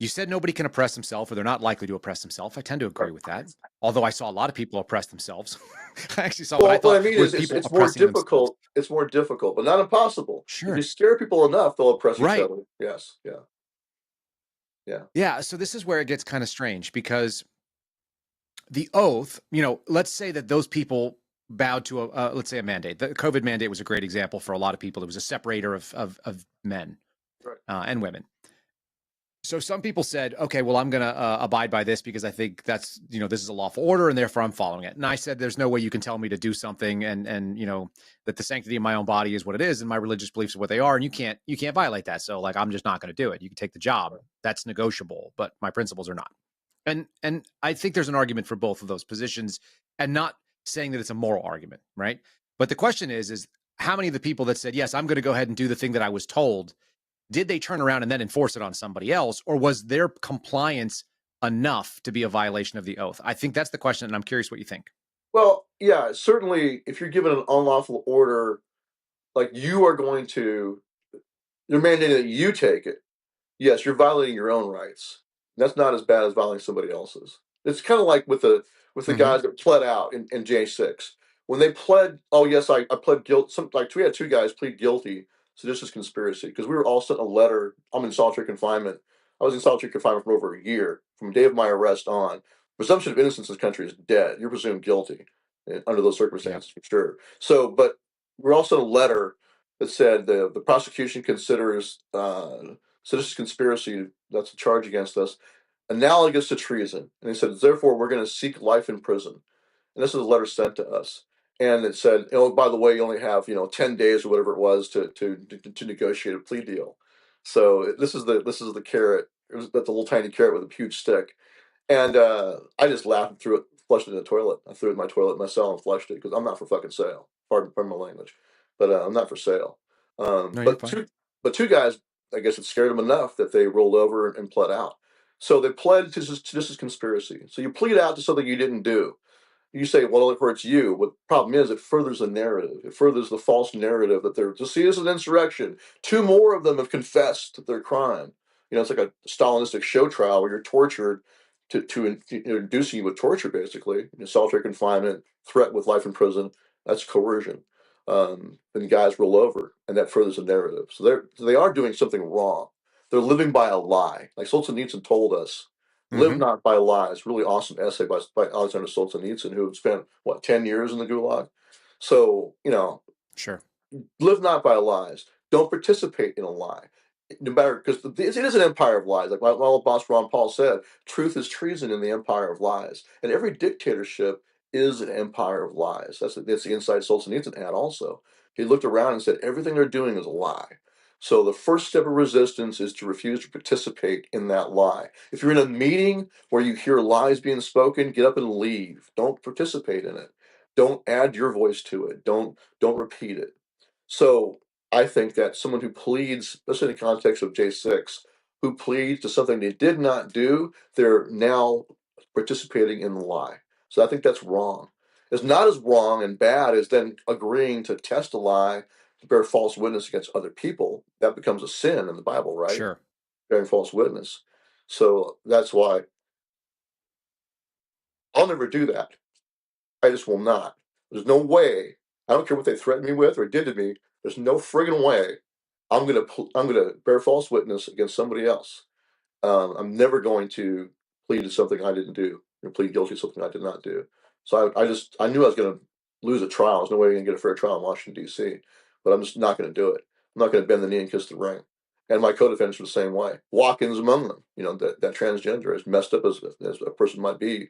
You said nobody can oppress themselves, or they're not likely to oppress themselves. I tend to agree with that. Although I saw a lot of people oppress themselves. I actually saw what I thought was people it's more oppressing themselves. difficult. It's more difficult, but not impossible. Sure. If you scare people enough, they'll oppress each Right. other. Yes. Yeah. Yeah. Yeah. So this is where it gets kind of strange because the oath, let's say that those people bowed to let's say a mandate. The COVID mandate was a great example for a lot of people. It was a separator of men Right. And women. So some people said, okay, well, I'm going to abide by this because I think that's, this is a lawful order and therefore I'm following it. And I said, there's no way you can tell me to do something and that the sanctity of my own body is what it is and my religious beliefs are what they are. And you can't violate that. So like, I'm just not going to do it. You can take the job. That's negotiable, but my principles are not. And I think there's an argument for both of those positions and not saying that it's a moral argument, right? But the question is how many of the people that said, yes, I'm going to go ahead and do the thing that I was told, did they turn around and then enforce it on somebody else, or was their compliance enough to be a violation of the oath? I think that's the question, and I'm curious what you think. Well, yeah, certainly if you're given an unlawful order, like you're mandating that you take it. Yes, you're violating your own rights. That's not as bad as violating somebody else's. It's kind of like with the guys that pled out in J6. When they pled, oh yes, I pled guilt. We had two guys plead guilty. So this is conspiracy because we were all sent a letter. I'm in solitary confinement. I was in solitary confinement for over a year from the day of my arrest on. Presumption of innocence in this country is dead. You're presumed guilty under those circumstances for sure. So, but we're also a letter that said the prosecution considers seditious conspiracy, that's a charge against us, analogous to treason. And he said, therefore, we're going to seek life in prison. And this is a letter sent to us. And it said, by the way, you only have 10 days or whatever it was to negotiate a plea deal. So this is the carrot. That's a little tiny carrot with a huge stick. And I just laughed and threw it, flushed it in the toilet. I threw it in my toilet in my cell and flushed it because I'm not for fucking sale. Pardon my language, but I'm not for sale. No, But two guys, I guess it scared them enough that they rolled over and pled out. So they pled to this is conspiracy. So you plead out to something you didn't do. You say, well, it hurts you. What the problem is, it furthers the narrative. It furthers the false narrative that they're, to see this as an insurrection. Two more of them have confessed their crime. It's like a Stalinistic show trial where you're tortured inducing you with torture, basically, solitary confinement, threat with life in prison. That's coercion. And guys roll over, and that furthers the narrative. So they are doing something wrong. They're living by a lie. Like Solzhenitsyn told us, live not by lies. Really awesome essay by Alexander Solzhenitsyn, who spent, 10 years in the Gulag? So, Sure. live not by lies. Don't participate in a lie. No matter, because it is an empire of lies. Like my old boss Ron Paul said, truth is treason in the empire of lies. And every dictatorship is an empire of lies. That's the insight Solzhenitsyn had also. He looked around and said, everything they're doing is a lie. So the first step of resistance is to refuse to participate in that lie. If you're in a meeting where you hear lies being spoken, get up and leave. Don't participate in it. Don't add your voice to it. Don't repeat it. So I think that someone who pleads, especially in the context of J6, who pleads to something they did not do, they're now participating in the lie. So I think that's wrong. It's not as wrong and bad as then agreeing to test a lie, to bear false witness against other people. That becomes a sin in the Bible, right? Sure. Bearing false witness. So that's why I'll never do that. I just will not. There's no way. I don't care what they threatened me with or did to me. There's no friggin' way I'm gonna bear false witness against somebody else. I'm never going to plead to something I didn't do or plead guilty to something I did not do. So I knew I was going to lose a trial. There's no way I'm going to get a fair trial in Washington, D.C., but I'm just not going to do it. I'm not going to bend the knee and kiss the ring. And my co-defendants were the same way. Watkins among them, that transgender, as messed up as a person might be,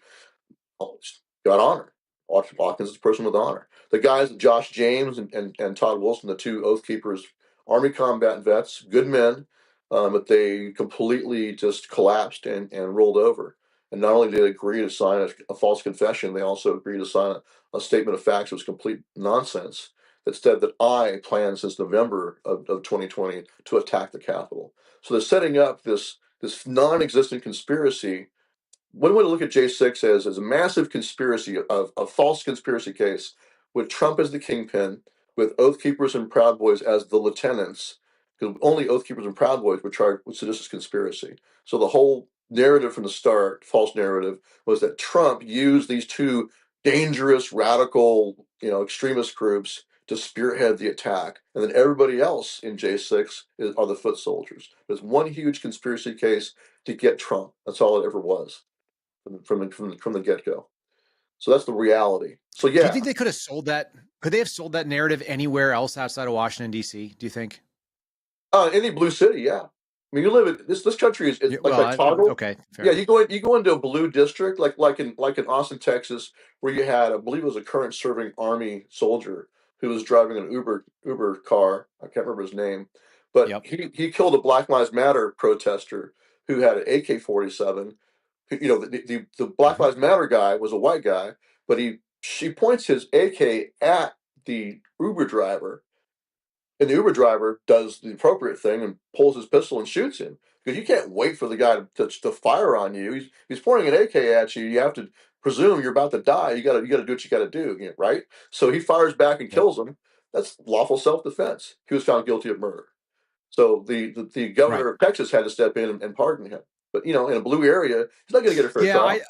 got honor. Watkins is a person with honor. The guys, Josh James and Todd Wilson, the two Oath Keepers, Army combat vets, good men, but they completely just collapsed and rolled over. And not only did they agree to sign a false confession, they also agreed to sign a statement of facts that was complete nonsense that said that I planned since November of 2020 to attack the Capitol. So they're setting up this non-existent conspiracy. One way to look at J6 as a massive conspiracy, a false conspiracy case, with Trump as the kingpin, with Oath Keepers and Proud Boys as the lieutenants, because only Oath Keepers and Proud Boys were charged with seditious conspiracy. So the whole narrative from the start, false narrative, was that Trump used these two dangerous, radical, extremist groups to spearhead the attack, and then everybody else in J6 are the foot soldiers. There's one huge conspiracy case to get Trump. That's all it ever was from the get-go. So that's the reality. So yeah. Do you think they could have sold that? Could they have sold that narrative anywhere else outside of Washington, D.C., do you think? Any blue city, yeah. I mean, you live in this country is like toggle. Okay, fair. Yeah, you go into a blue district like in Austin, Texas, where you had, I believe it was a current serving Army soldier who was driving an Uber car. I can't remember his name, but Yep. he killed a Black Lives Matter protester who had an AK-47. The Black Lives Matter guy was a white guy, but she points his AK at the Uber driver, and the Uber driver does the appropriate thing and pulls his pistol and shoots him, because you can't wait for the guy to fire on you. He's pointing an AK at you. You have to presume you're about to die. You got to do what you got to do, right? So he fires back and kills him. That's lawful self-defense. He was found guilty of murder. So the governor of Texas had to step in and pardon him. But in a blue area, he's not going to get a fair trial.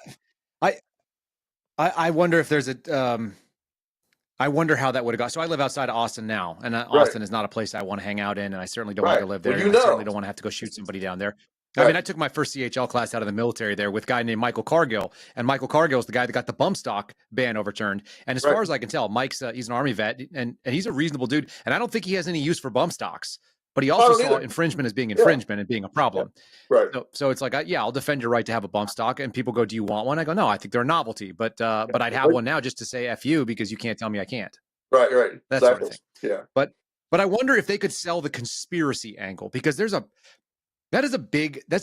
I wonder if there's I wonder how that would have gone. So I live outside of Austin now, and Austin is not a place I want to hang out in, and I certainly don't want to live there. Well, I certainly don't want to have to go shoot somebody down there. I mean, I took my first CHL class out of the military there with a guy named Michael Cargill, and Michael Cargill is the guy that got the bump stock ban overturned. And as far as I can tell, Mike's he's an Army vet, and he's a reasonable dude, and I don't think he has any use for bump stocks. But he also saw infringement as being infringement and being a problem. Yeah. Right. So it's like, I'll defend your right to have a bump stock. And people go, do you want one? I go, no, I think they're a novelty. But I'd have one now just to say F you, because you can't tell me I can't. Right. That exactly. sort of thing. Yeah. But I wonder if they could sell the conspiracy angle, because that's a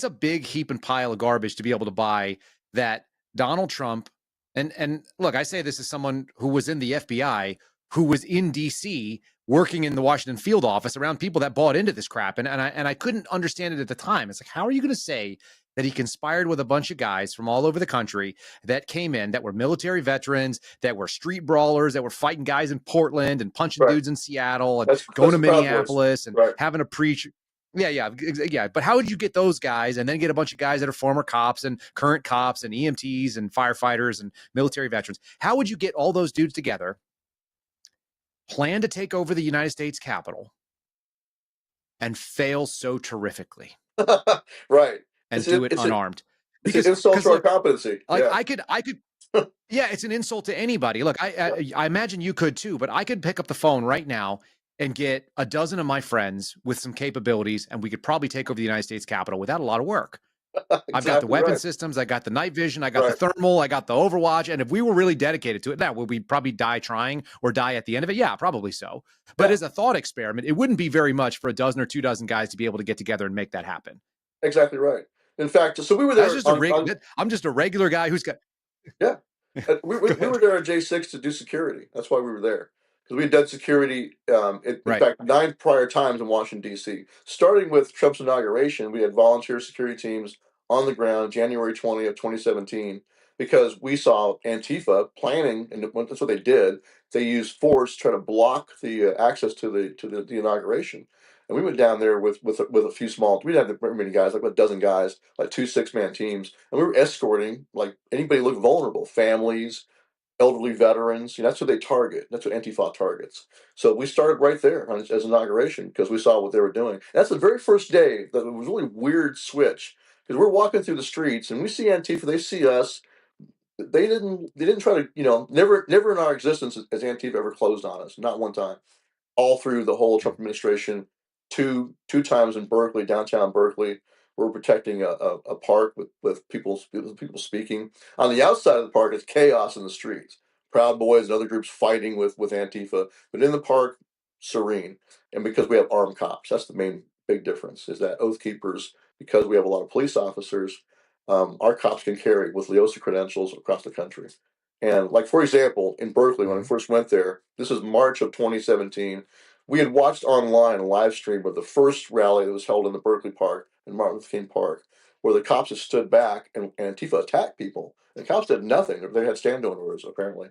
big heap and pile of garbage to be able to buy that Donald Trump, and look, I say this as someone who was in the FBI, who was in DC working in the Washington field office around people that bought into this crap. And I couldn't understand it at the time. It's like, how are you going to say that he conspired with a bunch of guys from all over the country that came in, that were military veterans, that were street brawlers, that were fighting guys in Portland and punching dudes in Seattle and going to Minneapolis and having a preacher. Yeah. But how would you get those guys and then get a bunch of guys that are former cops and current cops and EMTs and firefighters and military veterans? How would you get all those dudes together, plan to take over the United States Capitol, and fail so terrifically Right. and do it unarmed? It's an insult to our Look, competency. like Yeah. I could yeah, it's an insult to anybody. Look, I imagine you could too, but I could pick up the phone right now and get a dozen of my friends with some capabilities, and we could probably take over the United States Capitol without a lot of work. I've got the weapon systems, I got the night vision, I got the thermal, I got the Overwatch, and if we were really dedicated to it, now would we probably die trying or die at the end of it? Yeah, probably so. But as a thought experiment, it wouldn't be very much for a dozen or 2 dozen guys to be able to get together and make that happen. Exactly right. In fact, so we were there. I'm just a regular guy who's got. Yeah. We were there at J6 to do security. That's why we were there. Because we had done security, in fact, 9 prior times in Washington, D.C. Starting with Trump's inauguration, we had volunteer security teams on the ground January 20th, 2017, because we saw Antifa planning, and that's what they did. They used force to try to block the access to the inauguration. And we went down there with a few small. We didn't have very many guys, like a dozen guys, like 2 6-man teams, and we were escorting like anybody looked vulnerable, families, elderly veterans. That's what they target. That's what Antifa targets. So we started right there as inauguration because we saw what they were doing. That's the very first day that it was a really weird switch because we're walking through the streets and we see Antifa. They see us. They didn't try to never in our existence has Antifa ever closed on us. Not one time all through the whole Trump administration. Two times in Berkeley, downtown Berkeley, we're protecting a park with people speaking. On the outside of the park, it's chaos in the streets. Proud Boys and other groups fighting with Antifa, but in the park, serene. And because we have armed cops, that's the main big difference. Is that Oath Keepers, because we have a lot of police officers, our cops can carry with LEOSA credentials across the country. And like, for example, in Berkeley, when I first went there, this is March of 2017, we had watched online a live stream of the first rally that was held in the Berkeley Park in Martin Luther King Park, where the cops had stood back and Antifa attacked people. The cops did nothing. They had stand-down orders, apparently.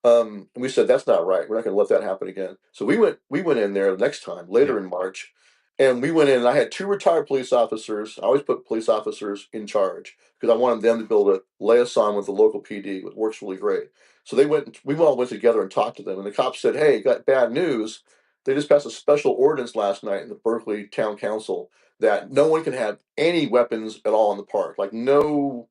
And we said, that's not right. We're not going to let that happen again. So we went in there the next time, later in March, and we went in, and I had 2 retired police officers. I always put police officers in charge because I wanted them to be able to lay us on with the local PD, which works really great. So we all went together and talked to them, and the cops said, hey, got bad news. They just passed a special ordinance last night in the Berkeley Town Council that no one can have any weapons at all in the park. Like no,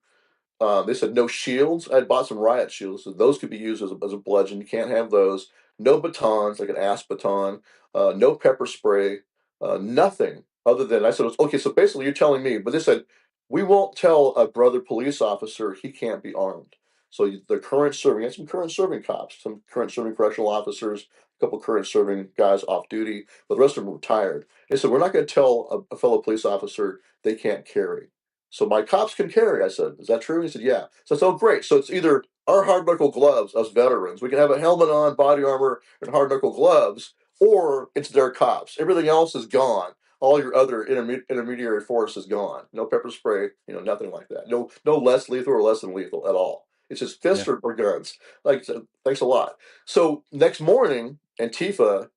they said no shields. I had bought some riot shields, so those could be used as a bludgeon. You can't have those. No batons, like an ass baton. No pepper spray. Nothing other than I said, okay, so basically you're telling me, but they said, we won't tell a brother police officer he can't be armed. So the current serving, and some current serving cops, some current serving correctional officers, a couple current serving guys off duty, but the rest of them retired. They said, we're not going to tell a fellow police officer they can't carry. So my cops can carry. I said, is that true? He said, yeah. So I said, oh, great. So it's either our hard knuckle gloves, us veterans, we can have a helmet on, body armor, and hard knuckle gloves, or it's their cops. Everything else is gone. All your other intermediary force is gone. No pepper spray, nothing like that. No less lethal or less than lethal at all. It's just fists or guns. Like, thanks a lot. So next morning, Antifa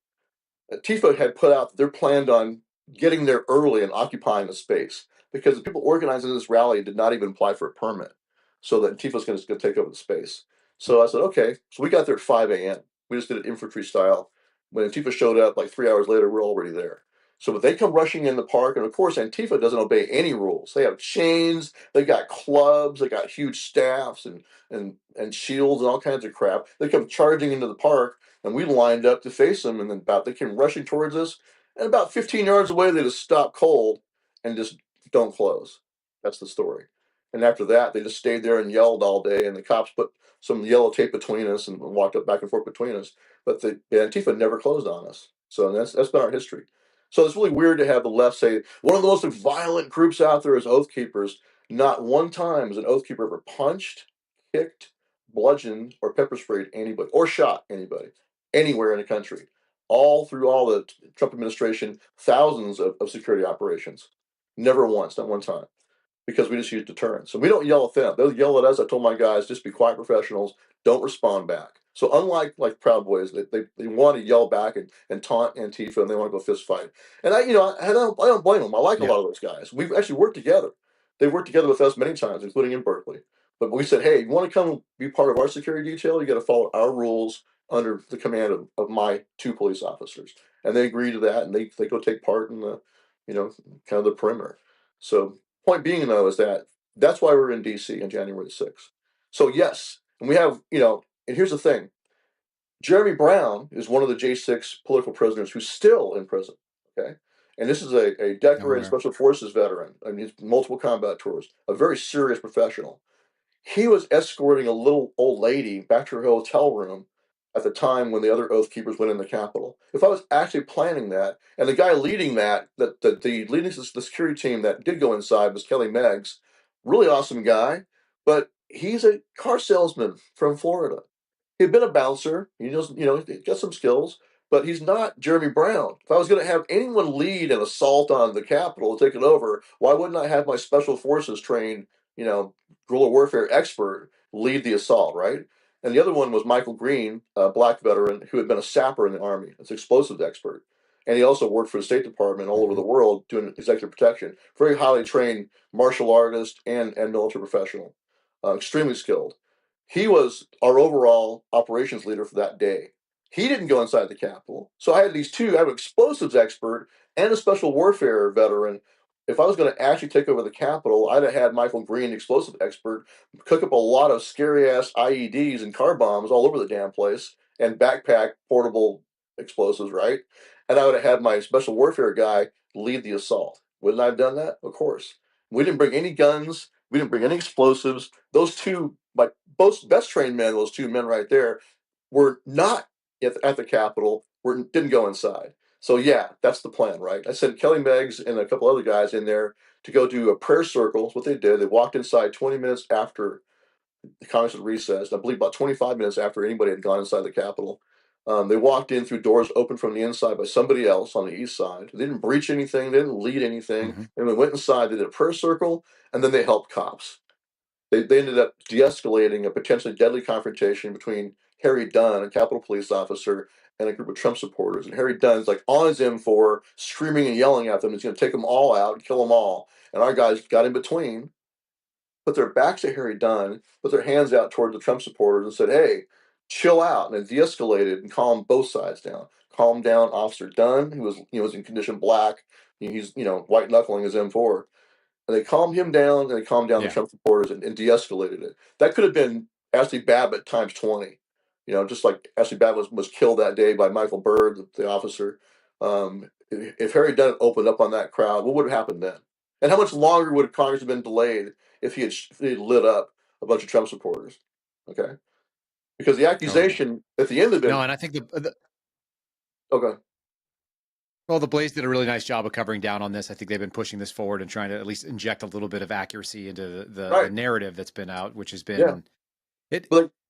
had put out, they're planned on getting there early and occupying the space because the people organizing this rally did not even apply for a permit. So that Antifa's going to take over the space. So I said, okay. So we got there at 5 a.m. We just did it infantry style. When Antifa showed up, like 3 hours later, we're already there. So but they come rushing in the park, and of course Antifa doesn't obey any rules. They have chains, they got clubs, they got huge staffs and shields and all kinds of crap. They come charging into the park, and we lined up to face them, and then they came rushing towards us, and about 15 yards away they just stopped cold and just don't close. That's the story. And after that, they just stayed there and yelled all day, and the cops put some yellow tape between us and walked up back and forth between us. But the Antifa never closed on us. So that's been our history. So it's really weird to have the left say one of the most violent groups out there is Oath Keepers. Not one time has an Oath Keeper ever punched, kicked, bludgeoned, or pepper sprayed anybody, or shot anybody, anywhere in the country. All through all the Trump administration, thousands of security operations. Never once, not one time. because we just use deterrence. So we don't yell at them. They'll yell at us. I told my guys, just be quiet professionals. Don't respond back. So unlike like Proud Boys, they want to yell back and taunt Antifa, and they want to go fist fight. And I don't blame them. I like a Yeah. lot of those guys. We've actually worked together. They've worked together with us many times, including in Berkeley. But we said, hey, you want to come be part of our security detail? You got to follow our rules under the command of my 2 police officers. And they agree to that, and they go take part in the, kind of the perimeter. So point being, though, is that's why we're in D.C. on January 6th. So yes, and we have, and here's the thing. Jeremy Brown is one of the J6 political prisoners who's still in prison, okay? And this is a decorated Special Forces veteran. I mean, he's multiple combat tours, a very serious professional. He was escorting a little old lady back to her hotel room at the time when the other Oath Keepers went in the Capitol. If I was actually planning that, and the guy leading leading the security team that did go inside was Kelly Meggs, really awesome guy, but he's a car salesman from Florida. He'd been a bouncer. He just, he's got some skills, but he's not Jeremy Brown. If I was going to have anyone lead an assault on the Capitol and take it over, why wouldn't I have my special forces trained, guerrilla warfare expert lead the assault, right? And the other one was Michael Green, a black veteran who had been a sapper in the Army, an explosives expert. And he also worked for the State Department all over the world doing executive protection. Very highly trained martial artist and military professional, extremely skilled. He was our overall operations leader for that day. He didn't go inside the Capitol. So I had these two. I have an explosives expert and a special warfare veteran. If I was going to actually take over the Capitol, I'd have had Michael Green, explosive expert, cook up a lot of scary-ass IEDs and car bombs all over the damn place and backpack portable explosives, right? And I would have had my special warfare guy lead the assault. Wouldn't I have done that? Of course. We didn't bring any guns. We didn't bring any explosives. Those two, my both best trained men, those 2 men right there, were not at the Capitol, didn't go inside. So yeah, that's the plan, right? I sent Kelly Meggs and a couple other guys in there to go do a prayer circle. That's what they did. They walked inside 20 minutes after the Congress had recessed. I believe about 25 minutes after anybody had gone inside the Capitol. They walked in through doors open from the inside by somebody else on the east side. They didn't breach anything. They didn't lead anything. And they went inside. They did a prayer circle, and then they helped cops. They ended up de-escalating a potentially deadly confrontation between Harry Dunn, a Capitol Police officer, and a group of Trump supporters. And Harry Dunn's like on his M4, screaming and yelling at them. He's going to take them all out and kill them all. And our guys got in between, put their backs to Harry Dunn, put their hands out toward the Trump supporters and said, hey, chill out. And de-escalated and calmed both sides down. Calmed down Officer Dunn, who was in condition black. He's, white knuckling his M4. And they calmed him down, and they calmed down the Trump supporters and de-escalated it. That could have been Ashley Babbitt times 20. Just like Ashley Babbitt was killed that day by Michael Byrd, the officer. If Harry Dunn opened up on that crowd, what would have happened then? And how much longer would Congress have been delayed if he had lit up a bunch of Trump supporters? Okay, because the accusation at the end of it. No, and I think okay. Well, the Blaze did a really nice job of covering down on this. I think they've been pushing this forward and trying to at least inject a little bit of accuracy into the narrative that's been out, which has been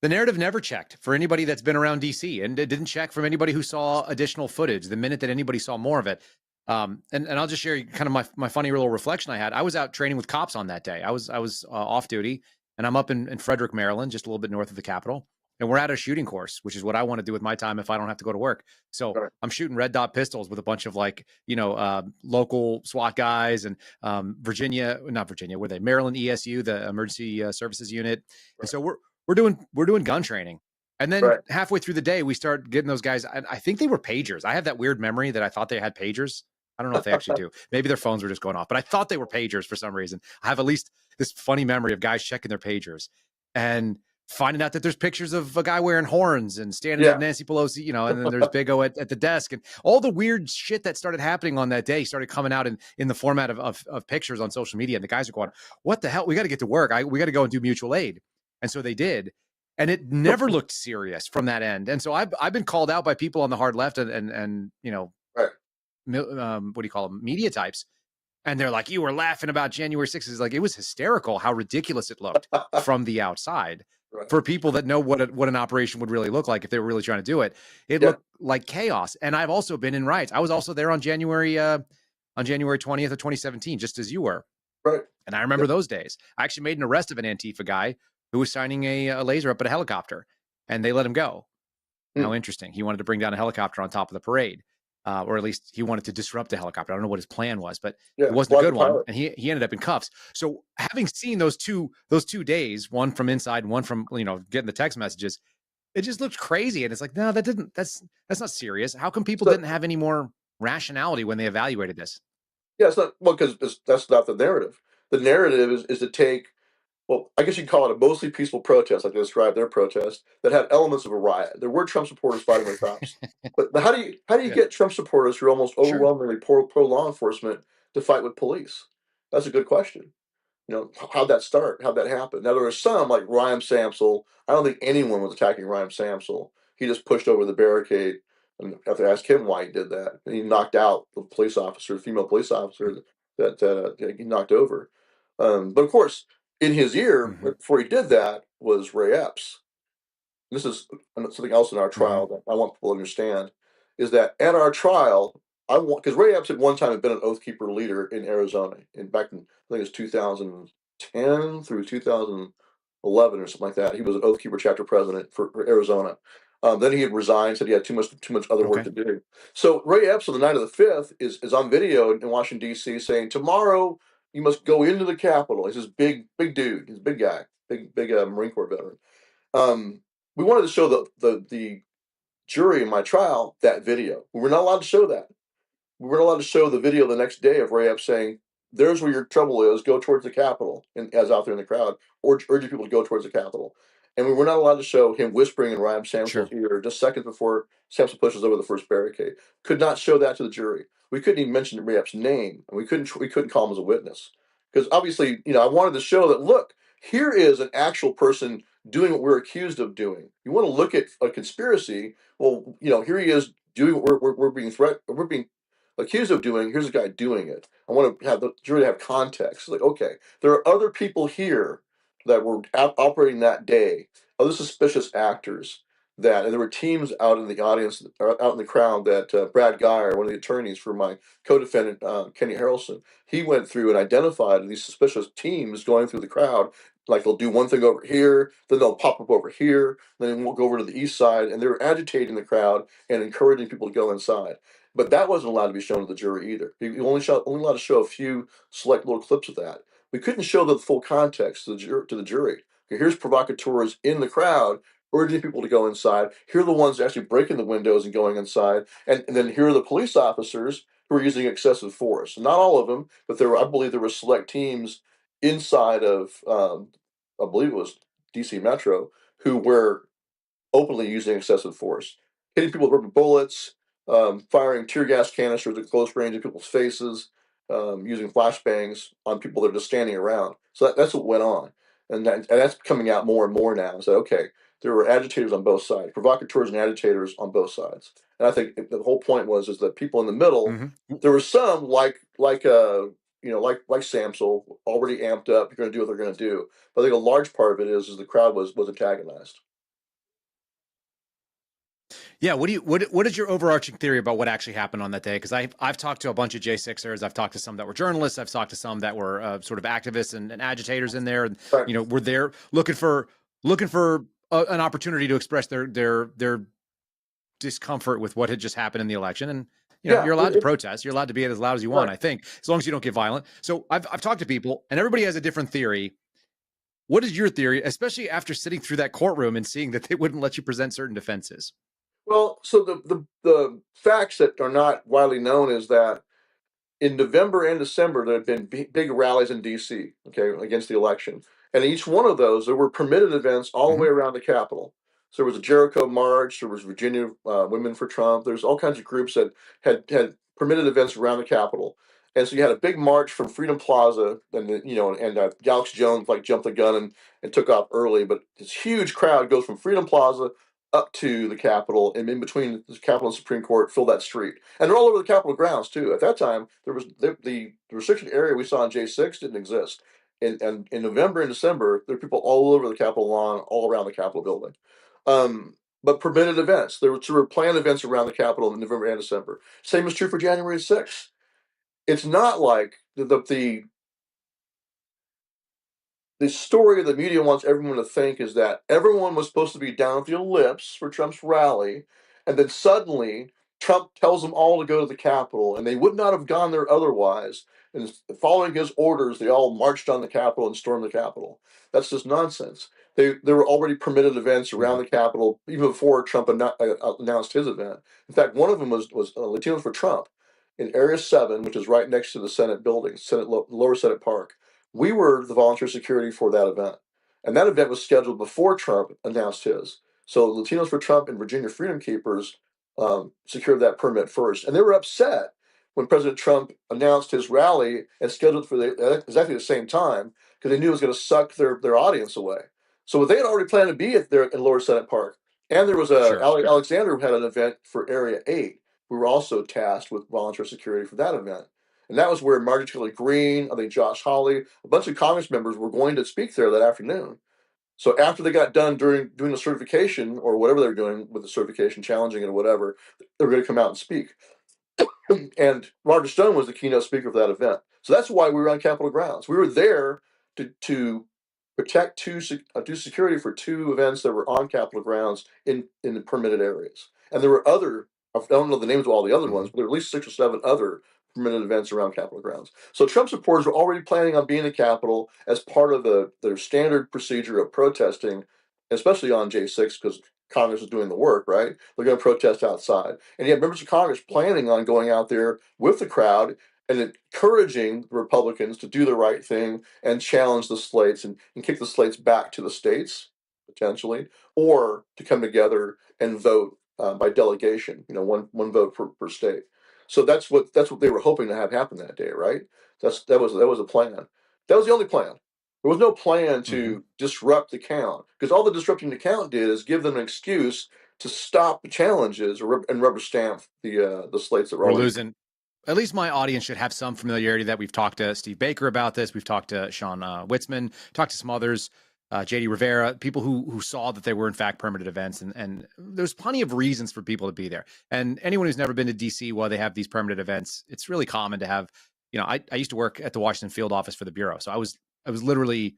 the narrative never checked for anybody that's been around DC, and it didn't check from anybody who saw additional footage the minute that anybody saw more of it. And I'll just share kind of my funny little reflection I had. I was out training with cops on that day. I was off duty, and I'm up in Frederick, Maryland, just a little bit north of the Capitol. And we're at a shooting course, which is what I want to do with my time if I don't have to go to work. So I'm shooting red dot pistols with a bunch of local SWAT guys and not Virginia, were they Maryland ESU, the Emergency Services Unit. And so we're doing gun training. And then halfway through the day, we start getting those guys. I think they were pagers. I have that weird memory that I thought they had pagers. I don't know if they actually do. Maybe their phones were just going off, but I thought they were pagers for some reason. I have at least this funny memory of guys checking their pagers and finding out that there's pictures of a guy wearing horns and standing at Nancy Pelosi, and then there's Big O at the desk, and all the weird shit that started happening on that day started coming out in the format of pictures on social media. And the guys are going, what the hell? We got to get to work. We got to go and do mutual aid. And so they did. And it never looked serious from that end. And so I've been called out by people on the hard left and what do you call them? Media types. And they're like, you were laughing about January 6th. It's like, it was hysterical how ridiculous it looked from the outside. For people that know what an operation would really look like if they were really trying to do it. It looked like chaos. And I've also been in riots. I was also there on January 20th of 2017, just as you were. Right. And I remember those days. I actually made an arrest of an Antifa guy who was shining a laser up at a helicopter, and they let him go. How interesting. He wanted to bring down a helicopter on top of the parade, or at least he wanted to disrupt the helicopter. I don't know what his plan was, but it wasn't a good one. And he ended up in cuffs. So having seen those two days, one from inside and one from, getting the text messages, it just looked crazy. And it's like, no, that's not serious. How come people didn't have any more rationality when they evaluated this? Yeah, it's not, well, because that's not the narrative. The narrative is to take, well, I guess you'd call it a mostly peaceful protest, like they described their protest, that had elements of a riot. There were Trump supporters fighting with cops, but how do you get Trump supporters who are almost overwhelmingly pro law enforcement to fight with police? That's a good question. How'd that start? How'd that happen? Now, there were some, like Ryan Samsel. I don't think anyone was attacking Ryan Samsel. He just pushed over the barricade, and I have to ask him why he did that. And he knocked out the police officer, the female police officer that he knocked over. But of course, in his ear, before he did that, was Ray Epps. This is something else in our trial that I want people to understand, is that at our trial, because Ray Epps at one time had been an Oath Keeper leader in Arizona, back in, I think it was 2010 through 2011 or something like that. He was an Oath Keeper chapter president for Arizona. Then he had resigned, said he had too much other work to do. So Ray Epps on the night of the 5th is on video in Washington, D.C. saying, tomorrow you must go into the Capitol. He's this big dude. He's a big guy, big Marine Corps veteran. We wanted to show the jury in my trial that video. We were not allowed to show that. We weren't allowed to show the video the next day of Ray Epps saying, there's where your trouble is, go towards the Capitol, and as out there in the crowd, or urging people to go towards the Capitol. And we were not allowed to show him whispering in Ryan Samsel's ear just seconds before Samsel pushes over the first barricade. Could not show that to the jury. We couldn't even mention Ray Epps' name, and we couldn't call him as a witness. Because obviously, I wanted to show that, look, here is an actual person doing what we're accused of doing. You want to look at a conspiracy, well, here he is doing what we're being accused of doing. Here's a guy doing it. I want to have the jury to have context. Like, okay, there are other people here that were operating that day, other suspicious actors, and there were teams out in the audience, out in the crowd, that Brad Geyer, one of the attorneys for my co-defendant, Kenny Harrelson, he went through and identified these suspicious teams going through the crowd. Like, they'll do one thing over here, then they'll pop up over here, then we'll go over to the east side, and they were agitating the crowd and encouraging people to go inside. But that wasn't allowed to be shown to the jury either. He only allowed to show a few select little clips of that. We couldn't show the full context to the jury. Okay, here's provocateurs in the crowd urging people to go inside. Here are the ones actually breaking the windows and going inside. And then here are the police officers who are using excessive force. Not all of them, but I believe there were select teams inside of, I believe it was DC Metro, who were openly using excessive force, hitting people with rubber bullets, firing tear gas canisters at close range in people's faces, using flashbangs on people that are just standing around. So that's what went on. And that's coming out more and more now. So, okay, there were agitators on both sides, provocateurs and agitators on both sides. And I think the whole point is that people in the middle, there were some like Samsel, already amped up, you're going to do what they're going to do. But I think a large part of it is the crowd was antagonized. Yeah, what is your overarching theory about what actually happened on that day? Because I've talked to a bunch of J6ers, I've talked to some that were journalists, I've talked to some that were sort of activists and agitators in there, and were there looking for an opportunity to express their discomfort with what had just happened in the election. And you're allowed to protest, you're allowed to be as loud as you want, I think, as long as you don't get violent. So I've talked to people, and everybody has a different theory. What is your theory, especially after sitting through that courtroom and seeing that they wouldn't let you present certain defenses? Well, so the facts that are not widely known is that in November and December, there had been big rallies in D.C., against the election. And each one of those, there were permitted events all the way around the Capitol. So there was a Jericho March, there was Virginia Women for Trump. There's all kinds of groups that had permitted events around the Capitol. And so you had a big march from Freedom Plaza, and Alex Jones jumped the gun and took off early. But this huge crowd goes from Freedom Plaza up to the Capitol, and in between the Capitol and Supreme Court, fill that street. And they're all over the Capitol grounds, too. At that time, there was the restricted area we saw in J6 didn't exist. And in November and December, there were people all over the Capitol lawn, all around the Capitol building. But permitted events. There were planned events around the Capitol in November and December. Same is true for January 6th. It's not like the the story the media wants everyone to think is that everyone was supposed to be down at the ellipse for Trump's rally, and then suddenly Trump tells them all to go to the Capitol, and they would not have gone there otherwise. And following his orders, they all marched on the Capitol and stormed the Capitol. That's just nonsense. There were already permitted events around Mhm. the Capitol even before Trump announced his event. In fact, one of them was Latinos for Trump in Area 7, which is right next to the Senate building, Lower Senate Park. We were the volunteer security for that event. And that event was scheduled before Trump announced his. So Latinos for Trump and Virginia Freedom Keepers secured that permit first. And they were upset when President Trump announced his rally and scheduled for exactly the same time because they knew it was going to suck their audience away. So they had already planned to be there in Lower Senate Park. And there was Sure. Alexander who had an event for Area 8. We were also tasked with volunteer security for that event. And that was where Marjorie Taylor Greene, I think Josh Hawley, a bunch of Congress members were going to speak there that afternoon. So after they got done doing the certification or whatever they were doing with the certification, challenging it or whatever, they were going to come out and speak. And Roger Stone was the keynote speaker for that event. So that's why we were on Capitol grounds. We were there to protect do security for two events that were on Capitol grounds in the permitted areas. And there were other, I don't know the names of all the other Mhm. ones, but there were at least 6 or 7 other permitted events around Capitol grounds. So Trump supporters were already planning on being in the Capitol as part of their standard procedure of protesting, especially on J6 because Congress is doing the work, right? They're going to protest outside. And you have members of Congress planning on going out there with the crowd and encouraging the Republicans to do the right thing and challenge the slates and kick the slates back to the states, potentially, or to come together and vote by delegation, one vote per state. So that's what they were hoping to have happen that day, right? That was a plan. That was the only plan. There was no plan Mhm. to disrupt the count because all the disrupting the count did is give them an excuse to stop the challenges and rubber stamp the slates that were We're already. losing. At least my audience should have some familiarity that we've talked to Steve Baker about this. We've talked to Sean Witzman, talked to some others, JD Rivera, people who saw that they were in fact permitted events. And there's plenty of reasons for people to be there. And anyone who's never been to DC while they have these permitted events, it's really common to have, I used to work at the Washington field office for the Bureau. So I was literally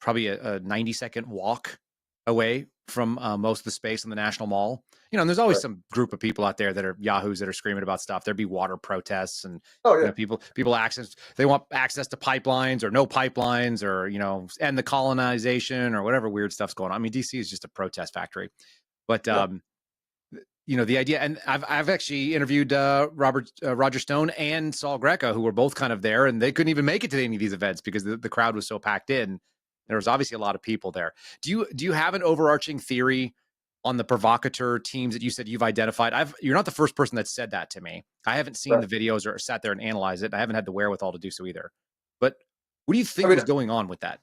probably a 90-second walk away from most of the space in the National Mall. And there's always Right. some group of people out there that are yahoos that are screaming about stuff. There'd be water protests and Oh yeah. people they want access to pipelines or no pipelines or end the colonization or whatever weird stuff's going on. I mean, DC is just a protest factory. But Yeah. the idea, and I've actually interviewed Roger Stone and Saul Greco, who were both kind of there, and they couldn't even make it to any of these events because the crowd was so packed in. There was obviously a lot of people there. Do you have an overarching theory on the provocateur teams that you said you've identified? You're not the first person that said that to me. I haven't seen Right. the videos or sat there and analyzed it. I haven't had the wherewithal to do so either. But what do you I think mean, was going on with that?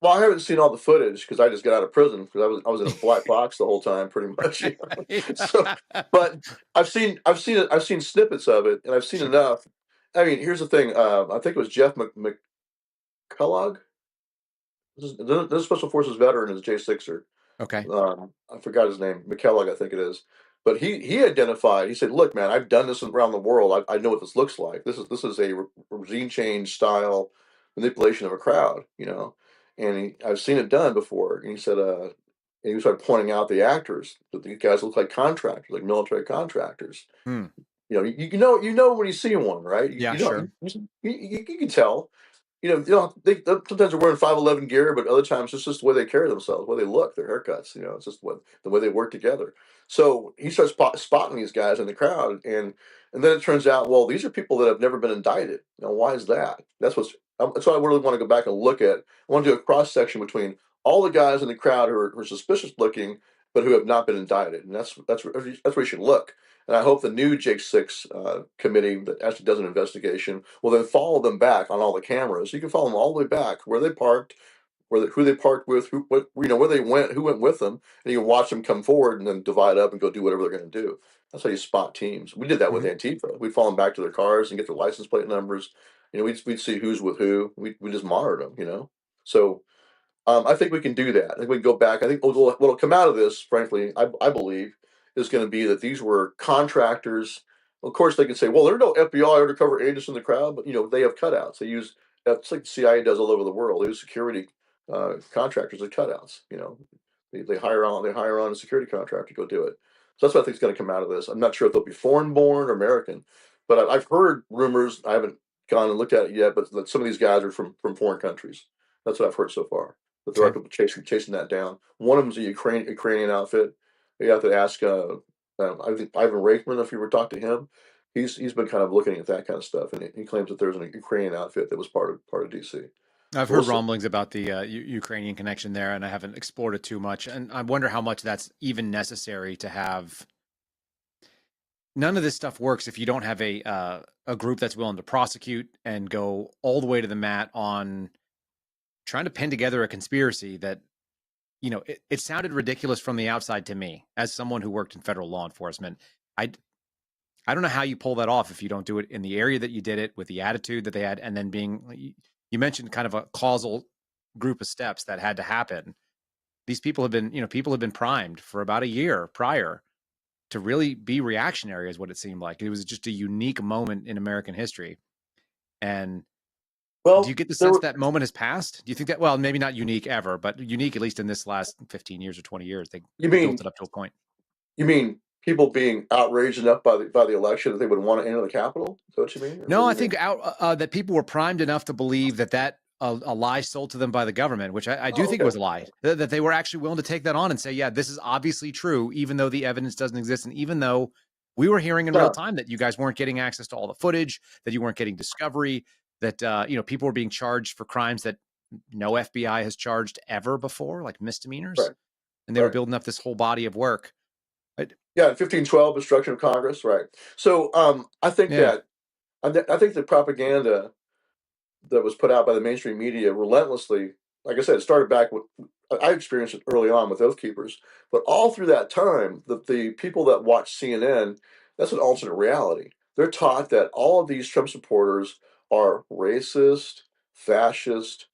well, I haven't seen all the footage because I just got out of prison because I was in a black box the whole time, pretty much. So, but I've seen snippets of it, and I've seen Sure. enough. I mean, here's the thing. I think it was Jeff McCullough. This is a Special Forces veteran, is J6er. Okay. I forgot his name, McKellar, I think it is. But he identified. He said, "Look, man, I've done this around the world. I know what this looks like. This is a regime change style manipulation of a crowd, And I've seen it done before." And he said, and he started pointing out the actors that these guys look like contractors, like military contractors. Hmm. You know when you see one, right? Yeah, sure. You can tell. Sometimes they're wearing 511 gear, but other times it's just the way they carry themselves, the way they look, their haircuts. It's just the way they work together. So he starts spotting these guys in the crowd, and then it turns out, well, these are people that have never been indicted. Why is that? That's what I really want to go back and look at. I want to do a cross section between all the guys in the crowd who are suspicious looking, but who have not been indicted, and that's where you should look. And I hope the new J6 committee that actually does an investigation will then follow them back on all the cameras. You can follow them all the way back where they parked, who they parked with, where they went, who went with them, and you can watch them come forward and then divide up and go do whatever they're going to do. That's how you spot teams. We did that with Mhm. Antifa. We'd follow them back to their cars and get their license plate numbers. We'd see who's with who. We just monitored them. So I think we can do that. I think we can go back. I think what'll come out of this, frankly, I believe, is going to be that these were contractors. Of course, they can say, well, there are no FBI undercover agents in the crowd, but they have cutouts. They use that's like the CIA does all over the world. They use security contractors as cutouts. You know, they hire on a security contractor to go do it. So that's what I think is going to come out of this. I'm not sure if they'll be foreign born or American, but I've heard rumors. I haven't gone and looked at it yet, but that some of these guys are from foreign countries. That's what I've heard so far. That there are Okay. people chasing that down. One of them's a Ukrainian outfit. You have to ask. I think Ivan Raikman, if you were to talk to him, he's been kind of looking at that kind of stuff, and he claims that there's a Ukrainian outfit that was part of DC. I've So we'll heard see. rumblings about the Ukrainian connection there, and I haven't explored it too much. And I wonder how much that's even necessary to have. None of this stuff works if you don't have a group that's willing to prosecute and go all the way to the mat on trying to pin together a conspiracy that, it sounded ridiculous from the outside to me as someone who worked in federal law enforcement. I don't know how you pull that off if you don't do it in the area that you did it with the attitude that they had, and then you mentioned kind of a causal group of steps that had to happen. These people have been primed for about a year prior to really be reactionary, is what it seemed like. It was just a unique moment in American history. And do you Well, get the there sense were, that moment has passed? Do you think that, well, maybe not unique ever, but unique at least in this last 15 years or 20 years, they you built mean it up to a point. you mean people being outraged enough by the election that they would want to enter the Capitol? Is that what you mean? Or what No, do I you think mean? that people were primed enough to believe that a lie sold to them by the government, which I do Oh, think it okay. was a lie, that they were actually willing to take that on and say, yeah, this is obviously true, even though the evidence doesn't exist. And even though we were hearing in real No, time that you guys weren't getting access to all the footage, that you weren't getting discovery, that, people were being charged for crimes that no FBI has charged ever before, like misdemeanors. right, And they were right. building up this whole body of work. Yeah, 1512, destruction of Congress, right. So I think Yeah. that I think the propaganda that was put out by the mainstream media relentlessly. Like I said, it started back with I experienced it early on with Oath Keepers, but all through that time, the people that watch CNN, that's an alternate reality. They're taught that all of these Trump supporters are racist, fascist,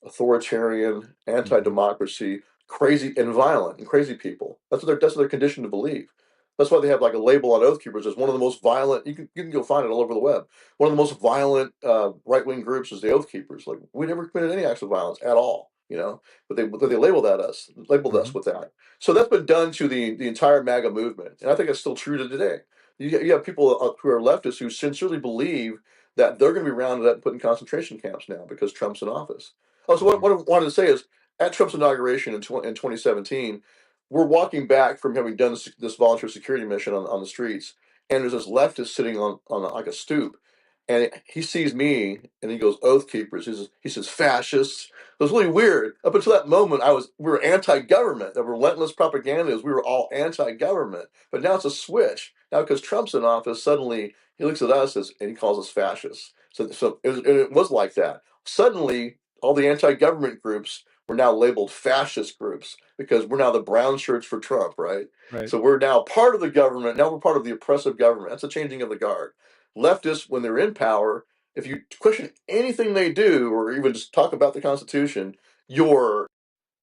authoritarian, Mm-hmm. anti-democracy, crazy and violent and crazy people. That's what they're conditioned to believe. That's why they have like a label on Oath Keepers as one of the most violent. You can go find it all over the web. One of the most violent right wing groups is the Oath Keepers. Like we never committed any acts of violence at all, but they labeled Mm-hmm. us with that. So that's been done to the entire MAGA movement, and I think it's still true to today. You have people who are leftists who sincerely believe that they're going to be rounded up and put in concentration camps now because Trump's in office. Oh, so Mm-hmm. what I wanted to say is at Trump's inauguration in 2017, we're walking back from having done this volunteer security mission on the streets, and there's this leftist sitting on like a stoop, and he sees me and he goes, Oath Keepers. He says fascists. It was really weird. Up until that moment, we were anti-government. The relentless propaganda is we were all anti-government. But now it's a switch. Now because Trump's in office, suddenly he looks at us and he calls us fascists. So it was like that. Suddenly, all the anti-government groups were now labeled fascist groups because we're now the brown shirts for Trump, right? Right. So we're now part of the government. Now we're part of the oppressive government. That's a changing of the guard. Leftists, when they're in power, if you question anything they do or even just talk about the Constitution, you're.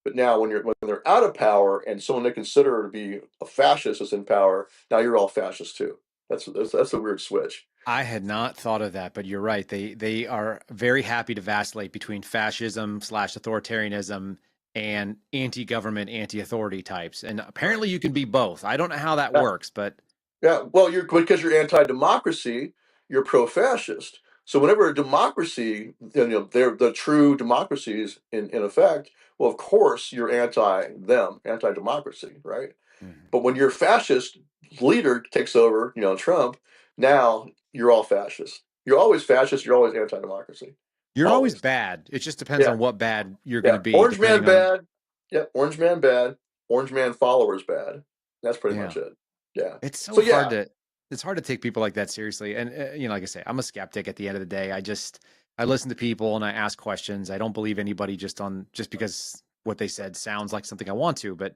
But now when they're out of power and someone they consider to be a fascist is in power, now you're all fascist too. That's a weird switch. I had not thought of that, but you're right. They are very happy to vacillate between fascism / authoritarianism and anti-government, anti-authority types. And Right. apparently you can be both. I don't know how that Yeah. works, but Yeah. Well, because you're anti-democracy, you're pro-fascist. So whenever a democracy, they're the true democracies in effect. Well, of course you're anti-them, anti-democracy, right? Mhm. But when your fascist leader takes over, Trump, now you're all fascist. You're always fascist. You're always anti-democracy. You're always Always. bad. It just depends Yeah. on what bad you're going Yeah. to be, Orange man depending on, bad. Yeah. Orange man bad. Orange man followers bad. That's pretty yeah. much it. Yeah. It's so So hard yeah. to it's hard to take people like that seriously. And like I say, I'm a skeptic at the end of the day. I listen to people and I ask questions. I don't believe anybody just because what they said sounds like something I want to, but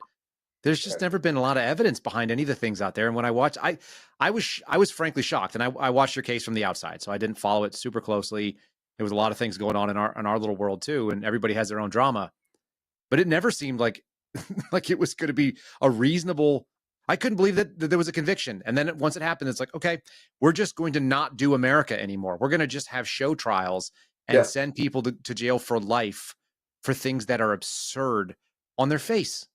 there's just Right. never been a lot of evidence behind any of the things out there. And when I watched, I was frankly shocked. And I watched your case from the outside, so I didn't follow it super closely. There was a lot of things going on in our little world too, and everybody has their own drama. But it never seemed like like it was going to be a reasonable. I couldn't believe that there was a conviction. And then once it happened, it's like, okay, we're just going to not do America anymore. We're going to just have show trials. and Yeah. send people to jail for life for things that are absurd on their face.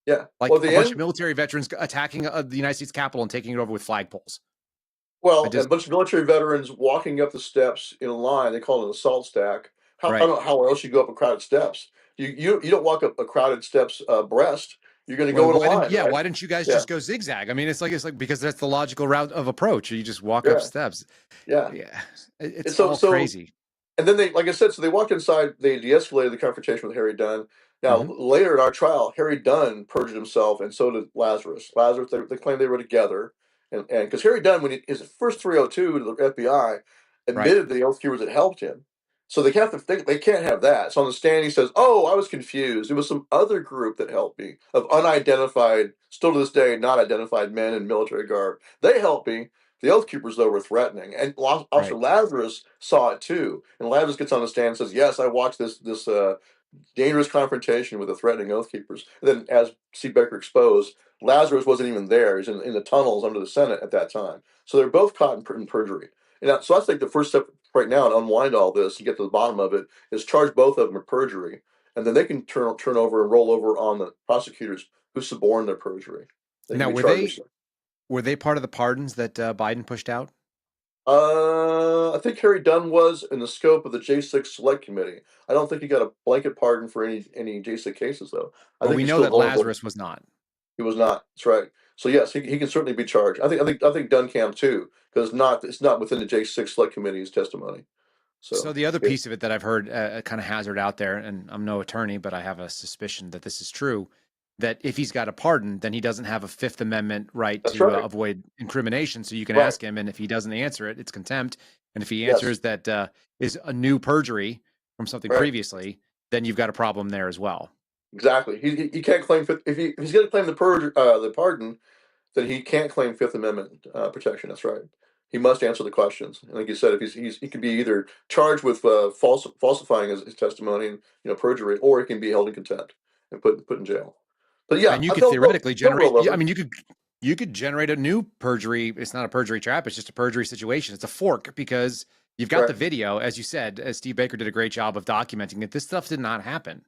Yeah. Well, Like at a the bunch of end, military veterans attacking the United States Capitol and taking it over with flagpoles. I well, a just, bunch of military veterans walking up the steps in a line. They call it an assault stack. I right. don't know how else you go up a crowded steps. You don't walk up a crowded steps abreast. You're going to go in a line, right? Why didn't you guys Yeah. just go zigzag? I mean, it's like because that's the logical route of approach. You just walk up Yeah. steps. Yeah. Yeah, it's And so all so crazy. And then they, like I said, so they walked inside. They de-escalated the confrontation with Harry Dunn. Now, Hmm. later in our trial, Harry Dunn perjured himself, and so did Lazarus. Lazarus, they claimed they were together, and because Harry Dunn, when his first 302 to the FBI, Right, admitted the Oath Keepers had helped him. So they can't have that. So on the stand, he says, "Oh, I was confused. It was some other group that helped me of unidentified, still to this day, not identified men in military garb. They helped me. The Oath Keepers, though, were threatening." And Officer right. Lazarus saw it too. And Lazarus gets on the stand and says, "Yes, I watched this dangerous confrontation with the threatening Oath Keepers." And then, as C. Becker exposed, Lazarus wasn't even there. He's in the tunnels under the Senate at that time. So they're both caught in perjury. And so I think the first step right now to unwind all this and get to the bottom of it is charge both of them with perjury. And then they can turn over and roll over on the prosecutors who suborned their perjury. They can Now, be charged. were they part of the pardons that Biden pushed out? I think Harry Dunn was in the scope of the J6 Select Committee. I don't think he got a blanket pardon for any J6 cases, though. I But think we he's know still that vulnerable. Lazarus was not. He was not. That's right. So yes, he can certainly be charged. I think Dunn can too, because it's not within the J6 Select Committee's testimony. So So the other yeah, piece of it that I've heard kind of hazard out there, and I'm no attorney, but I have a suspicion that this is true, that if he's got a pardon, then he doesn't have a Fifth Amendment right that's to right. avoid incrimination. So you can Right. ask him, and if he doesn't answer it, it's contempt. And if he Yes. answers that is a new perjury from something Right. previously, then you've got a problem there as well. Exactly. He can't claim if he's going to claim the pardon, then he can't claim Fifth Amendment protection. That's right. He must answer the questions. And like you said, if he can be either charged with falsifying his testimony and perjury, or he can be held in contempt and put in jail. But yeah, And you could they'll theoretically they'll generate. roll Yeah, I over. mean, you could generate a new perjury. It's not a perjury trap. It's just a perjury situation. It's a fork because you've got the Right. video, as you said, as Steve Baker did a great job of documenting that this stuff did not happen.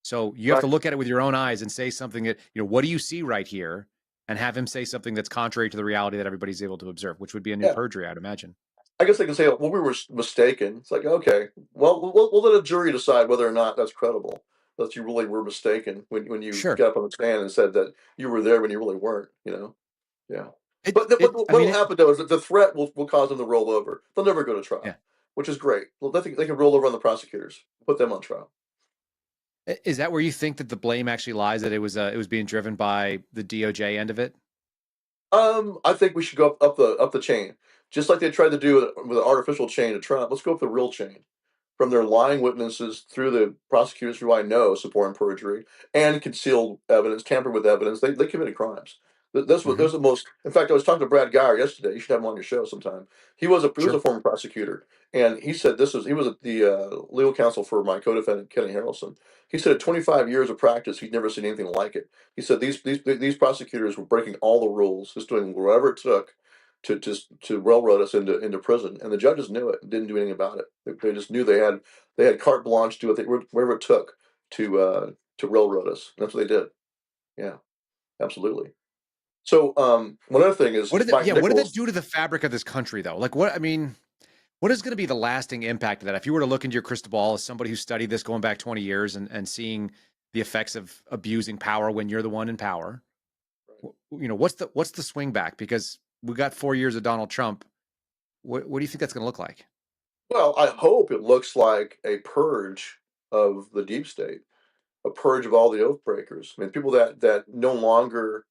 So you have to Right. look at it with your own eyes and say something that, what do you see right here? And have him say something that's contrary to the reality that everybody's able to observe, which would be a new Yeah. perjury, I'd imagine. I guess they can say, well, we were mistaken. It's like, okay, well, we'll let a jury decide whether or not that's credible. That you really were mistaken when you Sure. got up on the stand and said that you were there when you really weren't. Yeah. It, But it, I what'll mean, happen though is that the threat will cause them to roll over. They'll never go to yeah. trial, which is great. Well, they can roll over on the prosecutors, put them on trial. Is that where you think that the blame actually lies? That it was being driven by the DOJ end of it? I think we should go up the chain, just like they tried to do with the artificial chain to Trump. Let's go up the real chain, from their lying witnesses through the prosecutors who I know support perjury and concealed evidence, tampered with evidence. They committed crimes. Hmm. Those are the most. In fact, I was talking to Brad Geyer yesterday. You should have him on your show sometime. He was a Sure. former prosecutor, and he said he was the legal counsel for my co-defendant Kenny Harrelson. He said, at 25 years of practice, he'd never seen anything like it. He said these prosecutors were breaking all the rules, just doing whatever it took to railroad us into prison, and the judges knew it and didn't do anything about it. They just knew they had carte blanche to do whatever it took to railroad us. And that's what they did. Yeah, absolutely. So one other thing is Mike What did that Nichols. do to the fabric of this country, though? Like, what I mean, what is going to be the lasting impact of that? If you were to look into your crystal ball as somebody who studied this going back 20 years and seeing the effects of abusing power when you're the one in power, what's the swing back? Because we got 4 years of Donald Trump. What do you think that's going to look like? Well, I hope it looks like a purge of the deep state, a purge of all the oath breakers. I mean, people that no longer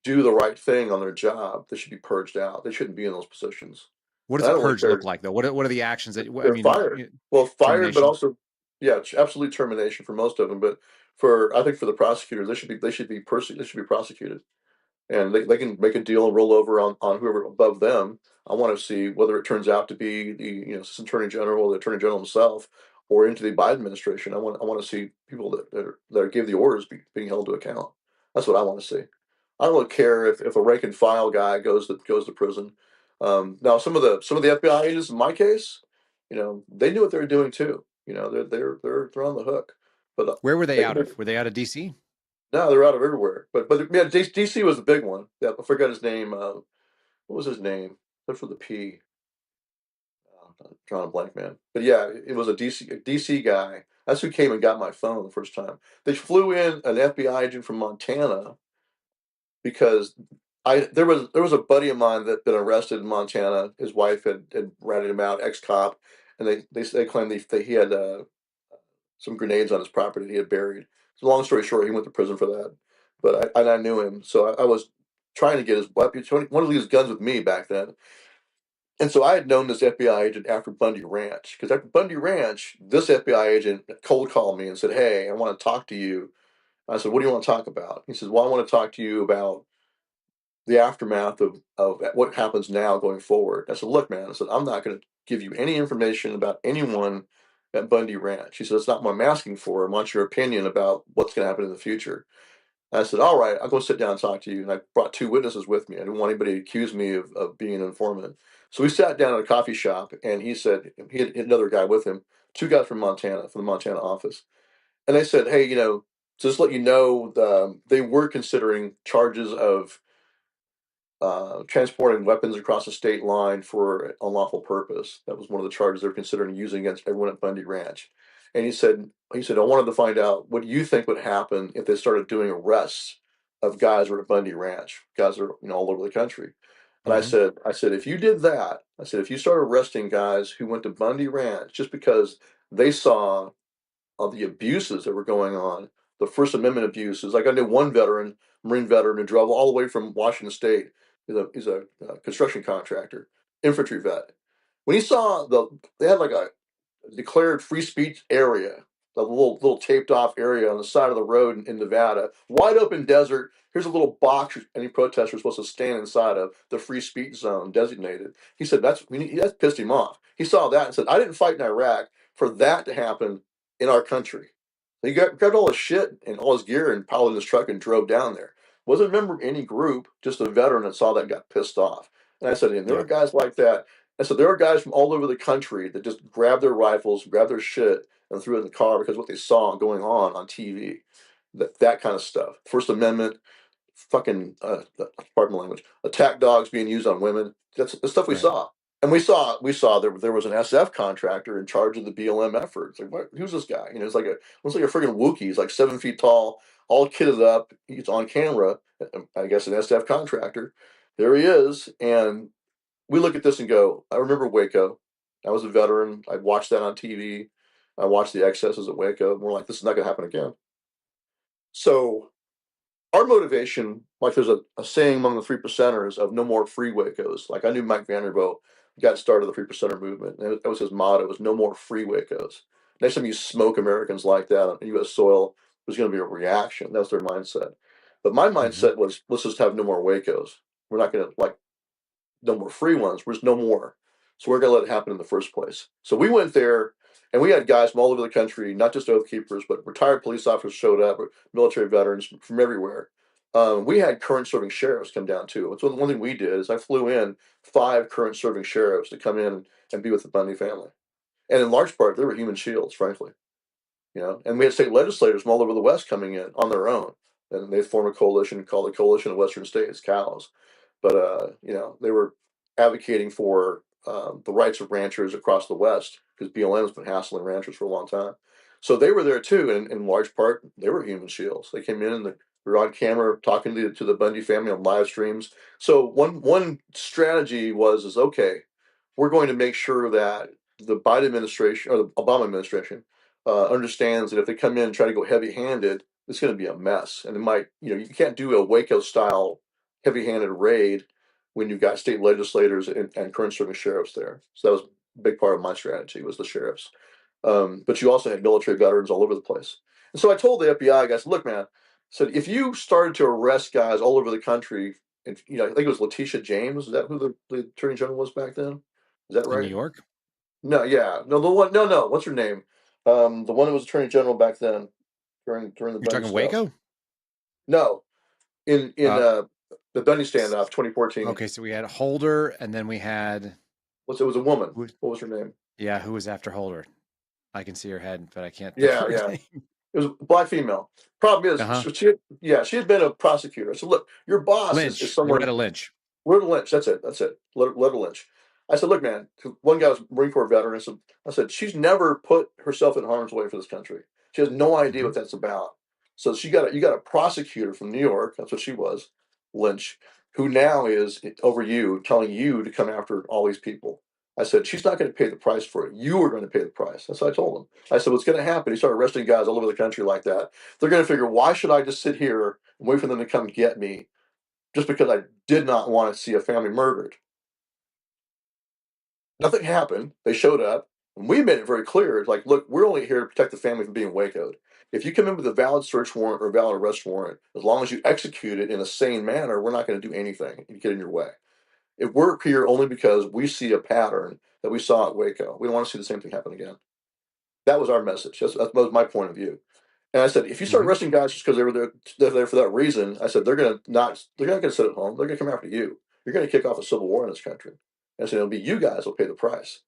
do the right thing on their job, they should be purged out. They shouldn't be in those positions. What And does I a don't really purge look care. like, though? What are the actions that I They're mean? fired. Well, fired, but Termination. also, yeah, absolute termination for most of them. But I think for the prosecutors, they should be prosecuted, and they can make a deal and roll over on whoever above them. I want to see whether it turns out to be the assistant attorney general or the attorney general himself, or into the Biden administration. I want to see people that gave the orders being held to account. That's what I want to see. I don't really care if a rank and file guy goes to prison. Now some of the FBI agents in my case, they knew what they were doing too. They're on the hook. But where were they out of? Were they out of DC? no, they're out of everywhere. But yeah, DC was the big one. Yeah, I forgot his name. What was his name? That's with the P. Drawing a blank, man. But yeah, it was a DC guy. That's who came and got my phone the first time. They flew in an FBI agent from Montana because there was a buddy of mine that been arrested in Montana. His wife had ratted him out, ex-cop, and they claimed he had some grenades on his property that he had buried. So long story short, he went to prison for that. But I knew him, so I was trying to get his weapon. He wanted to leave his guns with me back then. And so I had known this FBI agent after Bundy Ranch, because after Bundy Ranch, this FBI agent cold called me and said, "Hey, I want to talk to you." I said, "What do you want to talk about?" He says, "Well, I want to talk to you about the aftermath of what happens now going forward." I said, "Look, man," I said, "I'm not going to give you any information about anyone at Bundy Ranch." He said, "It's not what I'm asking for. I want your opinion about what's going to happen in the future." I said, "All right, I'll go sit down and talk to you." And I brought two witnesses with me. I didn't want anybody to accuse me of being an informant. So we sat down at a coffee shop, and he said he had another guy with him, two guys from Montana, from the Montana office. And they said, "Hey, just let you know, they were considering charges of transporting weapons across the state line for unlawful purpose. That was one of the charges they were considering using against everyone at Bundy Ranch." And he said, "I wanted to find out what you think would happen if they started doing arrests of guys who are at Bundy Ranch, guys that are all over the country." And I said, "If you did that, I said, if you started arresting guys who went to Bundy Ranch just because they saw of the abuses that were going on, the First Amendment abuses. Like I knew one veteran, Marine veteran, who drove all the way from Washington State. He's a construction contractor, infantry vet. When he saw they had like a declared free speech area, a little taped off area on the side of the road in Nevada, wide open desert. Here's a little box any protester is supposed to stand inside of the free speech zone designated. He said that pissed him off. He saw that and said, "I didn't fight in Iraq for that to happen in our country." He grabbed all his shit and all his gear and piled in his truck and drove down there. Wasn't a member of any group, just a veteran that saw that and got pissed off. And I said, and there are guys like that. And so there are guys from all over the country that just grab their rifles, grab their shit, and threw it in the car because what they saw going on TV. That kind of stuff. First Amendment, fucking, pardon my language, attack dogs being used on women. That's the stuff we Right. saw. And we saw there was an SF contractor in charge of the BLM effort. It's like, who's this guy? It's like looks like a friggin' Wookiee. He's like 7 feet tall, all kitted up. He's on camera. I guess an SF contractor. There he is, and we look at this and go, I remember Waco. I was a veteran. I watched that on TV. I watched the excesses at Waco. And we're like, this is not going to happen again. So our motivation, like there's a saying among the three percenters of no more free Wacos. Like I knew Mike Vanderbilt got started the three percenter movement. And that was his motto, was no more free Wacos. Next time you smoke Americans like that on U.S. soil, there's going to be a reaction. That was their mindset. But my mindset was, let's just have no more Wacos. We're not going to no more free ones. There's no more. So we're going to let it happen in the first place. So we went there, and we had guys from all over the country, not just oath keepers, but retired police officers showed up, military veterans from everywhere. We had current serving sheriffs come down too. So one thing we did is I flew in 5 current serving sheriffs to come in and be with the Bundy family. And in large part, they were human shields, frankly. And we had state legislators from all over the West coming in on their own. And they formed a coalition called the Coalition of Western States, COWS. But they were advocating for the rights of ranchers across the West because BLM has been hassling ranchers for a long time. So they were there too, and in large part, they were human shields. They came in and they were on camera talking to the Bundy family on live streams. So one strategy is okay, we're going to make sure that the Biden administration or the Obama administration understands that if they come in and try to go heavy-handed, it's going to be a mess, and it might you can't do a Waco style heavy-handed raid when you've got state legislators and current serving sheriffs there. So that was a big part of my strategy was the sheriffs. But you also had military veterans all over the place. And so I told the FBI guys, look, man, I said, if you started to arrest guys all over the country, and I think it was Letitia James, is that who the attorney general was back then? Is that In New right? York? No, yeah. No, no, what's her name? The one that was attorney general back then during the You're Bundy talking stuff. Waco? No, in Uh, the Bundy standoff, 2014. okay, so we had Holder, and then we had It was a woman. What was her name? Yeah, who was after Holder? I can see her head, but I can't think of Yeah, her yeah. name. It was a black female. Problem is, Uh-huh. she had been a prosecutor. So look, your boss is Lynch, someone. Loretta Lynch. Loretta Lynch. That's it. That's it. Loretta Lynch. I said, look, man. One guy was a Marine Corps veteran. I said, she's never put herself in harm's way for this country. She has no idea Mhm. what that's about. So you got a prosecutor from New York. That's what she was, Lynch, who now is over you, telling you to come after all these people. I said, she's not going to pay the price for it. You are going to pay the price. That's what I told him. I said, what's going to happen? He started arresting guys all over the country like that. They're going to figure, why should I just sit here and wait for them to come get me just because I did not want to see a family murdered? Nothing happened. They showed up, and we made it very clear. It's like, look, we're only here to protect the family from being wacoed. If you come in with a valid search warrant or a valid arrest warrant, as long as you execute it in a sane manner, we're not going to do anything and get in your way. If we're here only because we see a pattern that we saw at Waco, we don't want to see the same thing happen again. That was our message. That was my point of view. And I said, if you start Mhm. arresting guys just because they're there for that reason, I said they're not going to sit at home. They're going to come after you. You're going to kick off a civil war in this country. And I said, it'll be you guys will pay the price.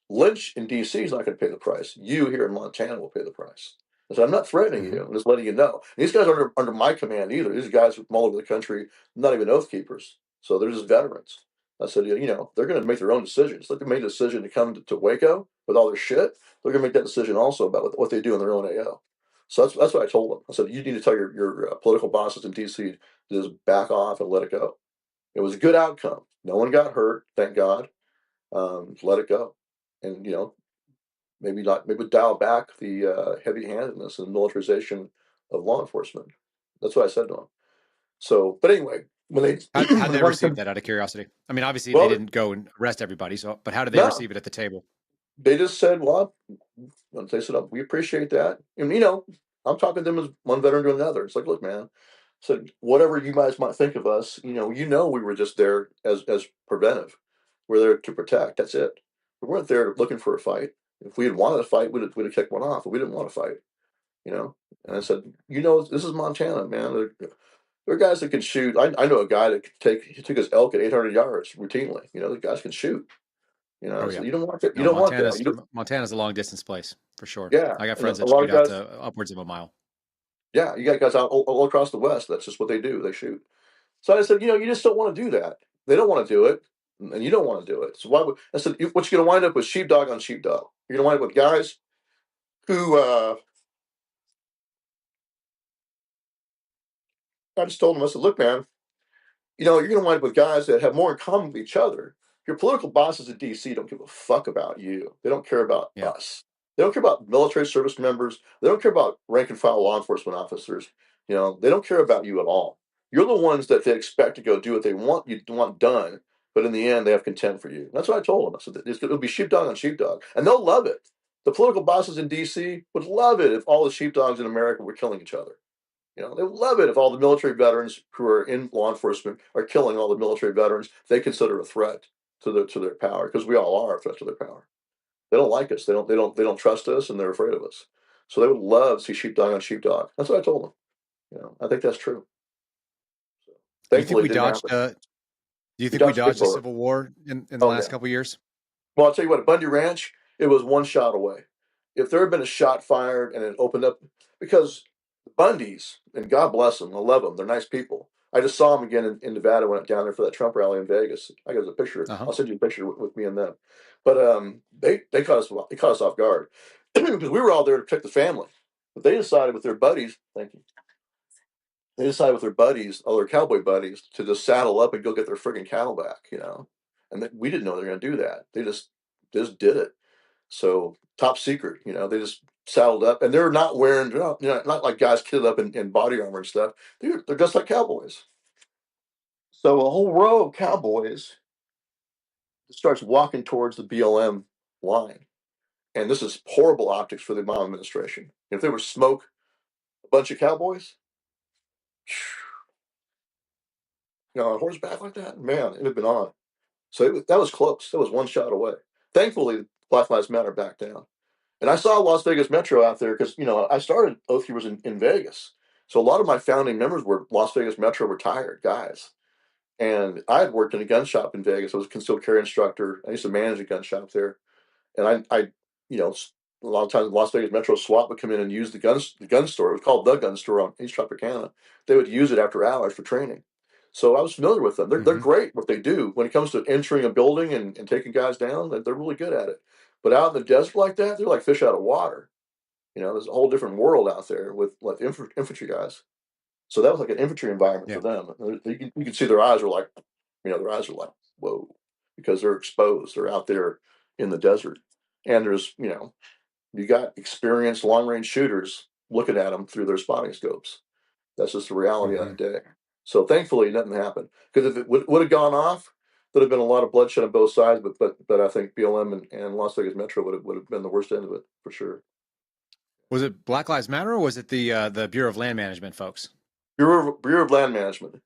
Lynch in D.C. is not going to pay the price. You here in Montana will pay the price. I said, I'm not threatening you. Mhm. I'm just letting you know. And these guys aren't under my command either. These guys from all over the country, not even oath keepers. So they're just veterans. I said, they're going to make their own decisions. Like they made a decision to come to Waco with all their shit. They're going to make that decision also about what they do in their own AO. So that's what I told them. I said, you need to tell your political bosses in D.C. to just back off and let it go. It was a good outcome. No one got hurt, thank God. Let it go. And, maybe dial back the heavy-handedness and militarization of law enforcement. That's what I said to them. So, but anyway, when they How when did they they want to receive come, that out of curiosity? I mean, obviously they well, didn't go and arrest everybody, but how did they no, receive it at the table? they just said, well, they said, we appreciate that. And, I'm talking to them as one veteran to another. It's like, look, man, so whatever you guys might think of us, we were just there as preventive. We're there to protect. That's it. We weren't there looking for a fight. If we had wanted a fight, we'd have kicked one off, but we didn't want to fight. you know. And I Mhm. said, this is Montana, man. There are guys that can shoot. I know a guy that he took his elk at 800 yards routinely. The guys can shoot. Oh So yeah. you don't want that. You No, don't want that. Montana's a long distance place for sure. Yeah, I got and friends a that lot shoot of out guys. to upwards of a mile. Yeah, you got guys out all across the West. That's just what they do. They shoot. So I said, you just don't want to do that. They don't want to do it, and you don't want to do it. So why would I said, what you're going to wind up with sheepdog on sheepdog. You're going to wind up with guys who I just told them. I said, look, man, you're going to wind up with guys that have more in common with each other. Your political bosses in D.C. don't give a fuck about you. They don't care about Yeah. us. They don't care about military service members. They don't care about rank and file law enforcement officers. They don't care about you at all. You're the ones that they expect to go do what they want you want done, but in the end, they have contempt for you. That's what I told them. I said, it'll be sheepdog on sheepdog, and they'll love it. The political bosses in D.C. would love it if all the sheepdogs in America were killing each other. They love it if all the military veterans who are in law enforcement are killing all the military veterans they consider a threat to their power, because we all are a threat to their power. They don't like us. They don't trust us, and they're afraid of us. So they would love to see sheepdog on sheepdog. That's what I told them. I think that's true. So, Do you think thankfully, we it didn't dodged happen. do you We think we dodged a big dodged a bullet. civil war in the Oh last yeah. couple of years? Well, I'll tell you what. At Bundy Ranch, it was one shot away. If there had been a shot fired and it opened up, because the Bundys, and God bless them, I love them. They're nice people. I just saw them again in Nevada when I went down there for that Trump rally in Vegas. I got a picture. Uh-huh. I'll send you a picture with me and them. But they caught us. They caught us off guard because we were all there to protect the family. But they decided with their buddies. Thank you. They decided with their buddies, all their cowboy buddies, to just saddle up and go get their friggin' cattle back. And we didn't know they were going to do that. They just did it. So top secret, they just saddled up, and they're not wearing, not like guys kitted up in body armor and stuff. They're just like cowboys. So a whole row of cowboys starts walking towards the BLM line, and this is horrible optics for the Obama administration. If there was smoke, a bunch of cowboys, on horseback like that, man, it'd have been on. So that was close. That was one shot away. Thankfully, Black Lives Matter backed down. And I saw Las Vegas Metro out there because, I started Oath Keepers in Vegas. So a lot of my founding members were Las Vegas Metro retired guys. And I had worked in a gun shop in Vegas. I was a concealed carry instructor. I used to manage a gun shop there. And you know, a lot of times Las Vegas Metro SWAT would come in and use the gun store. It was called the gun store on East Tropicana. They would use it after hours for training. So I was familiar with them. They're Hmm. great what they do when it comes to entering a building and taking guys down. They're really good at it. But out in the desert like that, they're like fish out of water. There's a whole different world out there with like infantry guys. So that was like an infantry environment Yeah. for them. You can see their eyes were like, their eyes are like, whoa, because they're exposed. They're out there in the desert, and you got experienced long range shooters looking at them through their spotting scopes. That's just the reality of Hmm. that day. So thankfully, nothing happened. Because if it would have gone off, there'd have been a lot of bloodshed on both sides. But I think BLM and Las Vegas Metro would have been the worst end of it for sure. Was it Black Lives Matter or was it the Bureau of Land Management folks? Bureau of Land Management.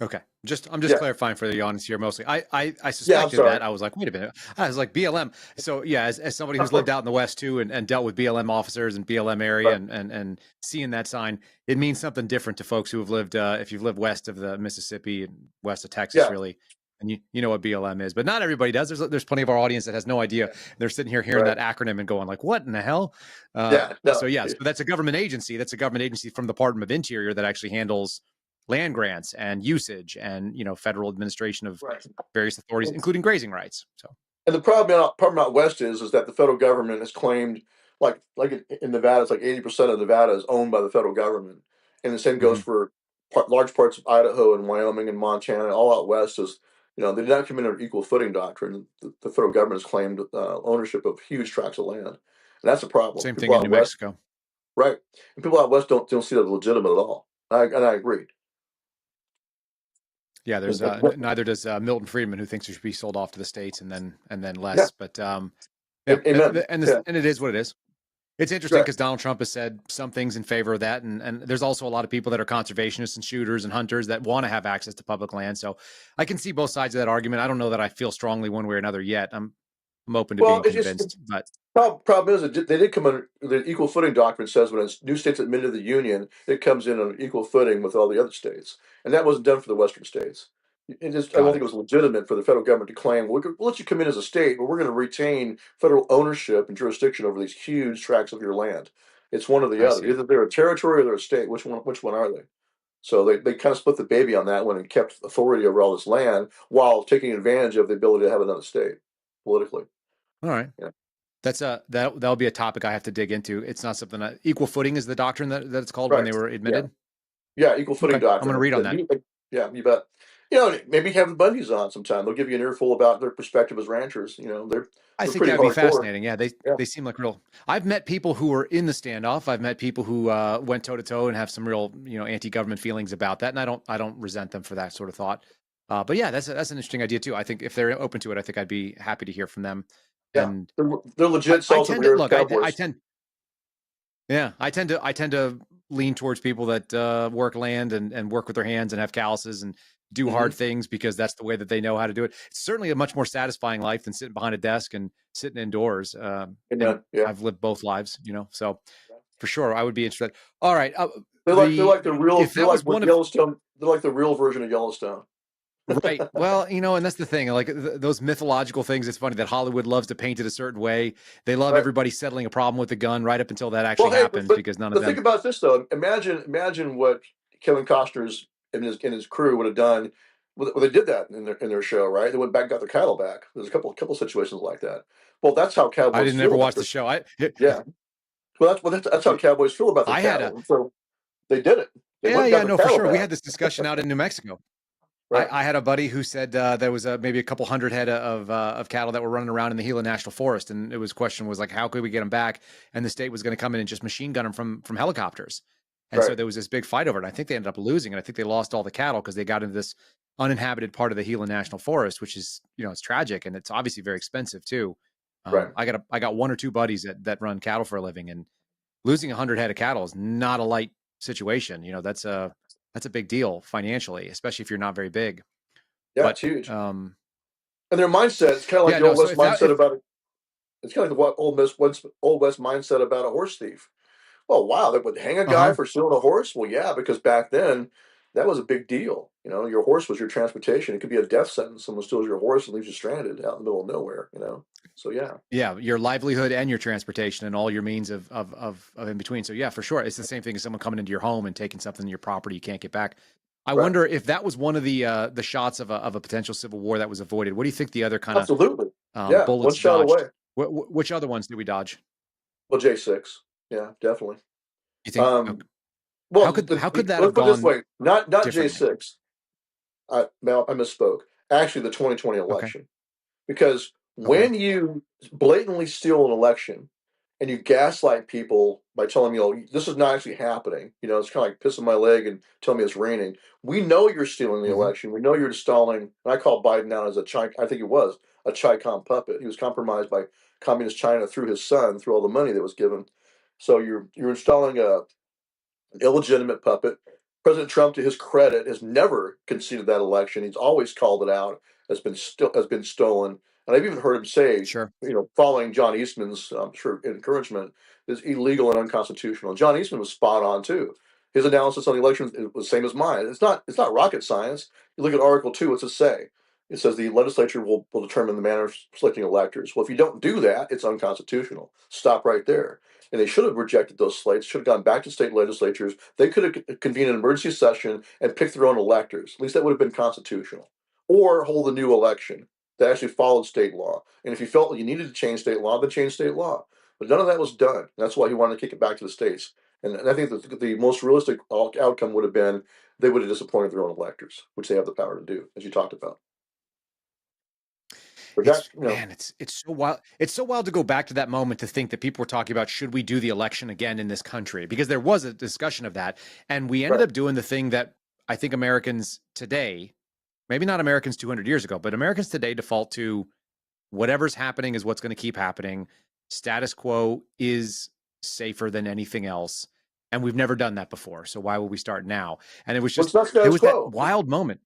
Okay. I'm just Yeah, clarifying for the audience here mostly. I yeah. I'm suspected sorry. that. I was like, wait a minute. I was like BLM. So yeah, as somebody who's lived out in the West too and dealt with BLM officers and BLM area Right. and seeing that sign, it means something different to folks who have lived if you've lived west of the Mississippi and west of Texas Yeah. really. And you know what BLM is, but not everybody does. There's plenty of our audience that has no idea. They're sitting here hearing Right. that acronym and going like, what in the hell? Yeah. No. So that's a government agency. That's a government agency from the Department of Interior that actually handles land grants and usage and federal administration of Right. various authorities, including grazing rights. So And the problem out west is that the federal government has claimed, like in Nevada, it's like 80% of Nevada is owned by the federal government, and the same goes mhm. for large parts of Idaho and Wyoming and Montana. All out west is, they did not come in under equal footing doctrine. The federal government has claimed ownership of huge tracts of land, and that's a problem. Same thing People in out New west, Mexico. right? And people out west don't see that as legitimate at all. And I agree. Yeah, there's And- neither does Milton Friedman, who thinks it should be sold off to the states and then yeah, less. But yeah, amen. Yeah, and it is what it is. It's interesting right. because Donald Trump has said some things in favor of that, and there's also a lot of people that are conservationists and shooters and hunters that want to have access to public land. So I can see both sides of that argument. I don't know that I feel strongly one way or another yet. I'm open to Well, being it's just convinced, but problem is that they did come under the equal footing doctrine says when a new state's admitted to the union, it comes in on equal footing with all the other states, and that wasn't done for the western states. I don't got think it. it was legitimate for the federal government to claim we'll let you come in as a state, but we're going to retain federal ownership and jurisdiction over these huge tracts of your land. It's one or the I other. see. Either they're a territory or they're a state. Which one are they? So they kind of split the baby on that one and kept authority over all this land while taking advantage of the ability to have another state politically. All right. Yeah. That's that'll be a topic I have to dig into. It's not something equal footing is the doctrine that it's called when they Right. were Yeah. admitted. Yeah, equal Okay, footing I'm going to doctrine. read on that. Yeah, you bet. Maybe have the Bundys on sometime. They'll give you an earful about their perspective as ranchers. I They're think pretty that'd be hardcore. fascinating. Yeah, Yeah, they seem like real. I've met people who were in the standoff. I've met people who went toe to toe and have some real anti-government feelings about that, and I don't resent them for that sort of thought. But yeah, that's an interesting idea too. I think if they're open to it, I think I'd be happy to hear from them. yeah. And They're legit I salt of tend the to earth look. I cowboys. tend Yeah, I tend to lean towards people that work land and work with their hands and have calluses and do Hmm. hard things because that's the way that they know how to do it. It's certainly a much more satisfying life than sitting behind a desk and sitting indoors. And Amen. Yeah. I've lived both lives, so for sure I would be interested. All right, They're like the real. if They're that was like what one of Yellowstone. They're like the real version of Yellowstone. right, well, and that's the thing. Like those mythological things. It's funny that Hollywood loves to paint it a certain way. They love Right. everybody settling a problem with a gun right up until that Well, actually hey, happens but because none of the thing them. about this though, imagine what Kevin Costner's and his crew would have done. Well, they did that in their show, right? They went back and got their cattle back. There's a couple situations like that. Well, that's how I cowboys didn't feel ever about watch the this. show. Yeah. That's how cowboys feel about their I had cattle. a And so they did it. They went and got yeah, their no, for cattle sure. We back. had this discussion out in New Mexico. Right. I had a buddy who said there was maybe a couple hundred head of cattle that were running around in the Gila National Forest, and question was like, how could we get them back? And the state was going to come in and just machine gun them from helicopters. And so Right. there was this big fight over it. And I think they ended up losing, and I think they lost all the cattle because they got into this uninhabited part of the Gila National Forest, which is it's tragic and it's obviously very expensive too. Right. I got one or two buddies that run cattle for a living, and losing 100 head of cattle is not a light situation. That's a big deal financially, especially if you're not very big. Yeah, But it's huge. And their mindset, it's kind of like yeah, the no. old So West if that mindset if about it. It's kind of like the old West mindset about a horse thief. Oh wow, they would hang a guy uh-huh. for stealing a horse. Well, yeah, because back then that was a big deal. Your horse was your transportation. It could be a death sentence. Someone steals your horse and leaves you stranded out in the middle of nowhere. So yeah. Yeah, your livelihood and your transportation and all your means of in between. So yeah, for sure, it's the same thing as someone coming into your home and taking something in your property you can't get back. I Right. wonder if that was one of the shots of a potential civil war that was avoided. What do you think the other kind of Absolutely. Yeah. One bullets shot dodged? away. Which other ones did we dodge? Well, J6. Yeah, definitely. You think? Um, How well, could that let's have put it this gone way, not differently? J6. I misspoke. Actually, the 2020 Okay. election. Because Okay. when you blatantly steal an election and you gaslight people by telling me, oh, this is not actually happening, it's kind of like pissing my leg and telling me it's raining. We know you're stealing the Hmm. election. We know you're installing, and I call Biden out as I think he was a Chi-Com puppet. He was compromised by communist China through his son, through all the money that was given. So you're installing an illegitimate puppet. President Trump, to his credit, has never conceded that election. He's always called it out has been stolen. And I've even heard him say, Sure. following John Eastman's, I'm sure, encouragement, is illegal and unconstitutional. John Eastman was spot on too. His analysis on the election was the same as mine. It's not rocket science. You look at Article 2, what's it say? It says the legislature will determine the manner of selecting electors. Well, if you don't do that, it's unconstitutional. Stop right there. And they should have rejected those slates, should have gone back to state legislatures. They could have convened an emergency session and picked their own electors. At least that would have been constitutional. Or hold a new election that actually followed state law. And if you felt you needed to change state law, then change state law. But none of that was done. That's why he wanted to kick it back to the states. And I think that the most realistic outcome would have been they would have disappointed their own electors, which they have the power to do, as you talked about. But that, It's man, it's so wild. It's so wild to go back to that moment to think that people were talking about should we do the election again in this country, because there was a discussion of that, and we ended right. up doing the thing that I think Americans today, maybe not Americans 200 years ago, but Americans today default to whatever's happening is what's going to keep happening. Status quo is safer than anything else, and we've never done that before. So why would we start now? And it was Well, just it's not there status was that quo, wild moment.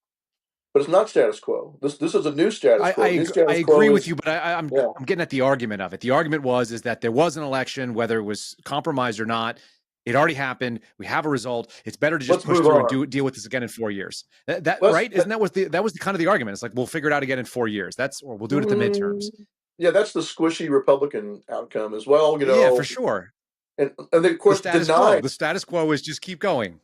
but it's not status quo. This is a new status quo. New I status agree quo with is, you, but yeah, I'm getting at the argument of it. The argument is that there was an election, whether it was compromised or not. It already happened. We have a result. It's better to just let's push move through and on. deal with this again in 4 years. That Let's, right? Isn't that was the kind of the argument? It's like we'll figure it out again in 4 years. Or we'll do it at the Mm, midterms. yeah, that's the squishy Republican outcome as well, Yeah, for sure. and they, of The course, status quo. deny. The status quo is just keep going.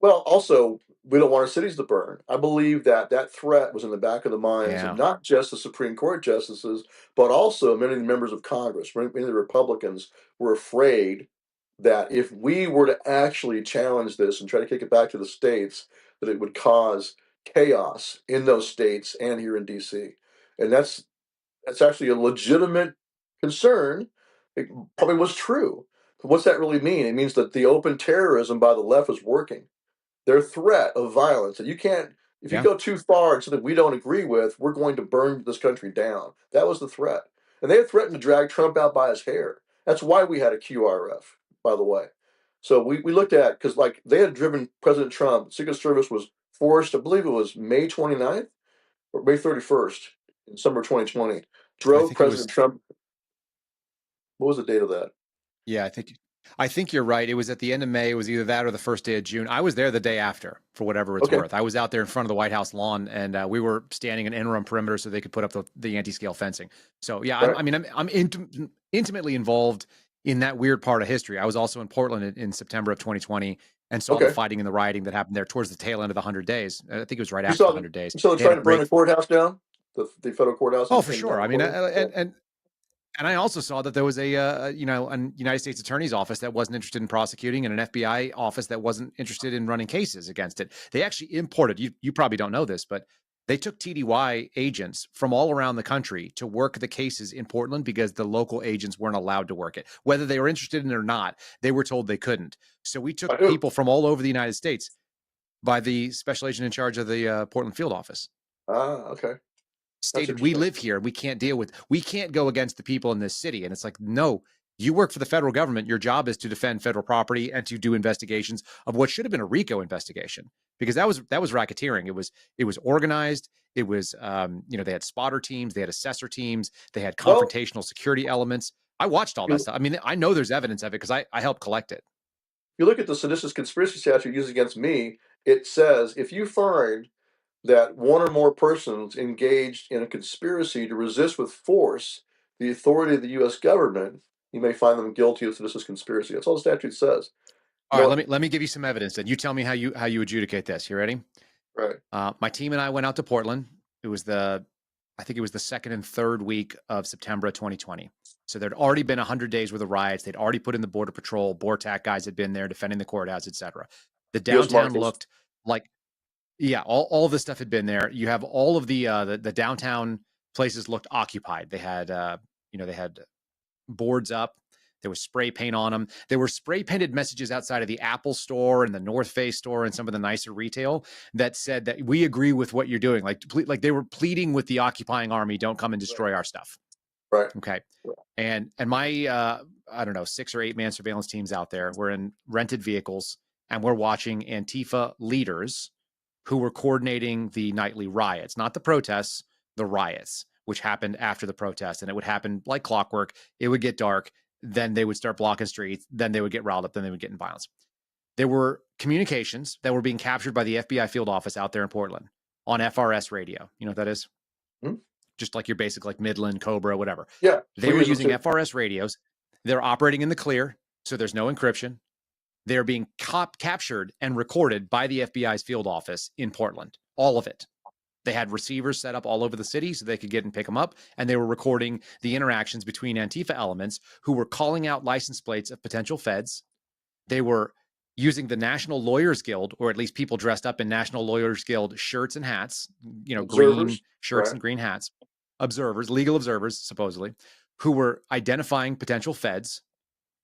Well, also, we don't want our cities to burn. I believe that threat was in the back of the minds of Yeah. not just the Supreme Court justices, but also many of the members of Congress. Many of the Republicans were afraid that if we were to actually challenge this and try to kick it back to the states, that it would cause chaos in those states and here in D.C. And that's actually a legitimate concern. It probably was true. But what's that really mean? It means that the open terrorism by the left is working. Their threat of violence, and you can't, if you Yeah. go too far and something we don't agree with, we're going to burn this country down. That was the threat. And they had threatened to drag Trump out by his hair. That's why we had a QRF, by the way. So we looked at, because like they had driven President Trump, Secret Service was forced, I believe it was May 29th or May 31st in summer 2020, I drove think it was President Trump. What was the date of that? Yeah, I think you're right. It was at the end of May. It was either that or the first day of June. I was there the day after, for whatever it's Okay, worth. I was out there in front of the White House lawn, and we were standing an interim perimeter so they could put up the anti-scale fencing. So yeah, right. I'm intimately involved in that weird part of history. I was also in Portland in September of 2020 and saw the Okay. fighting and the rioting that happened there towards the tail end of the 100 days. I think it was right You after the saw 100 days. you saw them They had trying a to burn break. the courthouse down, the federal courthouse Oh, for in sure. I mean, Portland. Yeah. and I also saw that there was a United States Attorney's office that wasn't interested in prosecuting, and an FBI office that wasn't interested in running cases against it. They actually imported. You probably don't know this, but they took TDY agents from all around the country to work the cases in Portland because the local agents weren't allowed to work it, whether they were interested in it or not. They were told they couldn't. So we took By who? people from all over the United States by the special agent in charge of the Portland field office. Okay. That's Stated we interesting. live here, we can't go against the people in this city. And it's like, no, you work for the federal government. Your job is to defend federal property and to do investigations of what should have been a RICO investigation, because that was racketeering. It was organized. It was they had spotter teams, they had assessor teams, they had Well, confrontational security elements. I watched all that you stuff. I mean, I know there's evidence of it because I helped collect it. you look at the seditious conspiracy statute used against me, it says if you find that one or more persons engaged in a conspiracy to resist with force the authority of the U.S. government, you may find them guilty of seditious conspiracy. That's all the statute says. All right, let me give you some evidence, and you tell me how you adjudicate this. You ready? Right. My team and I went out to Portland. I think it was the second and third week of September of 2020. So there'd already been 100 days worth of riots. They'd already put in the border patrol, BORTAC guys had been there defending the courthouse, etc. The downtown looked like, yeah, all this stuff had been there. You have all of the downtown places looked occupied. They had they had boards up. There was spray paint on them. There were spray painted messages outside of the Apple store and the North Face store and some of the nicer retail that said that we agree with what you're doing. Like they were pleading with the occupying army, don't come and destroy our stuff. Right. Okay. And my I don't know, 6 or 8 man surveillance teams out there. We're in rented vehicles and we're watching Antifa leaders who were coordinating the nightly riots, not the protests, the riots, which happened after the protest. And it would happen like clockwork. It would get dark. Then they would start blocking streets. Then they would get riled up. Then they would get in violence. There were communications that were being captured by the FBI field office out there in Portland on FRS radio. You know what that is? Hmm? Just like your basic, like Midland, Cobra, whatever. Yeah. They were using FRS radios. They're operating in the clear, so there's no encryption. They're being captured and recorded by the FBI's field office in Portland. All of it. They had receivers set up all over the city so they could get and pick them up. And they were recording the interactions between Antifa elements who were calling out license plates of potential feds. They were using the National Lawyers Guild, or at least people dressed up in National Lawyers Guild shirts and hats, green shirts and green hats, observers, legal observers, supposedly, who were identifying potential feds.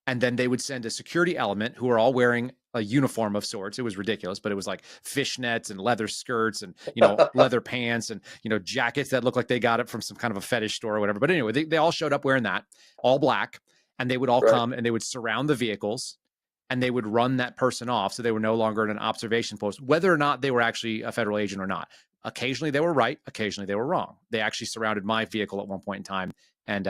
And then they would send a security element who are all wearing a uniform of sorts. It was ridiculous, but it was like fishnets and leather skirts and, leather pants and, jackets that looked like they got it from some kind of a fetish store or whatever. But anyway, they all showed up wearing that, all black, and they would all come and they would surround the vehicles and they would run that person off. So they were no longer in an observation post, whether or not they were actually a federal agent or not. Occasionally they were right. Occasionally they were wrong. They actually surrounded my vehicle at one point in time. And,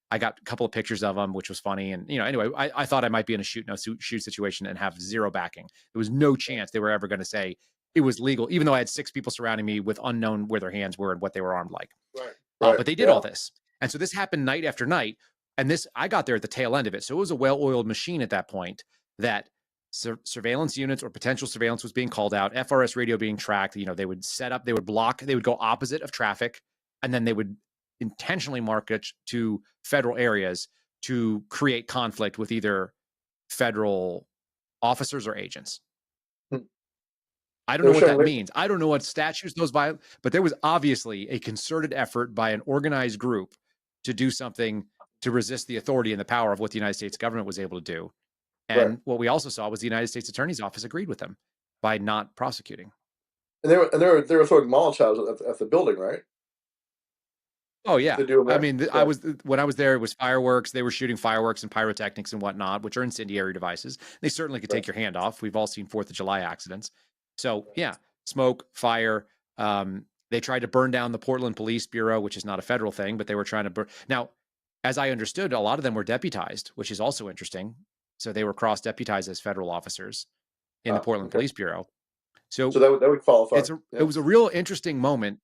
I got a couple of pictures of them, which was funny. And, anyway, I thought I might be in a shoot situation and have zero backing. There was no chance they were ever going to say it was legal, even though I had 6 people surrounding me with unknown where their hands were and what they were armed like. But they did all this. And so this happened night after night. And I got there at the tail end of it. So it was a well-oiled machine at that point that surveillance units or potential surveillance was being called out, FRS radio being tracked. They would set up, they would block, they would go opposite of traffic, and then they would intentionally market to federal areas to create conflict with either federal officers or agents. I don't know what that means. I don't know what statutes those violate, but there was obviously a concerted effort by an organized group to do something to resist the authority and the power of what the United States government was able to do. And what we also saw was the United States Attorney's Office agreed with them by not prosecuting. And they were throwing Molotovs at the building, right? Oh yeah. I mean, when I was there, it was fireworks. They were shooting fireworks and pyrotechnics and whatnot, which are incendiary devices. They certainly could take your hand off. We've all seen 4th of July accidents. So yeah, smoke, fire. They tried to burn down the Portland Police Bureau, which is not a federal thing, but they were trying to burn. Now, as I understood, a lot of them were deputized, which is also interesting. So they were cross-deputized as federal officers in the Portland Police Bureau. So that would qualify. It was a real interesting moment.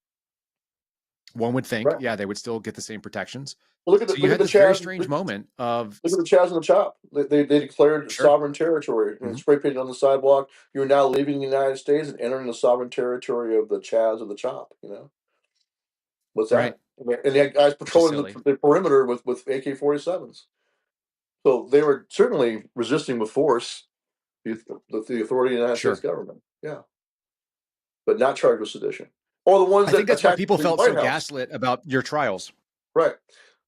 One would think, they would still get the same protections. Well, look at the very strange moment of. Look at the Chaz and the Chop. They declared sovereign territory and spray painted on the sidewalk. You're now leaving the United States and entering the sovereign territory of the Chaz and the Chop. What's that? Right. And they had guys patrolling the perimeter with AK-47s. So they were certainly resisting with force the authority of the United States government. Yeah, but not charged with sedition. Or the ones I think that's why people felt so gaslit about your trials. Right.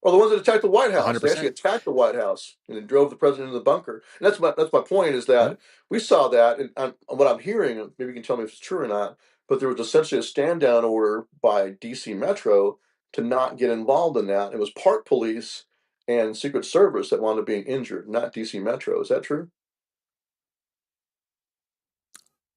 Or the ones that attacked the White House. 100%. They actually attacked the White House and then drove the president into the bunker. And that's my point is that we saw that, and what I'm hearing, maybe you can tell me if it's true or not, but there was essentially a stand-down order by D.C. Metro to not get involved in that. It was Park Police and Secret Service that wound up being injured, not D.C. Metro. Is that true?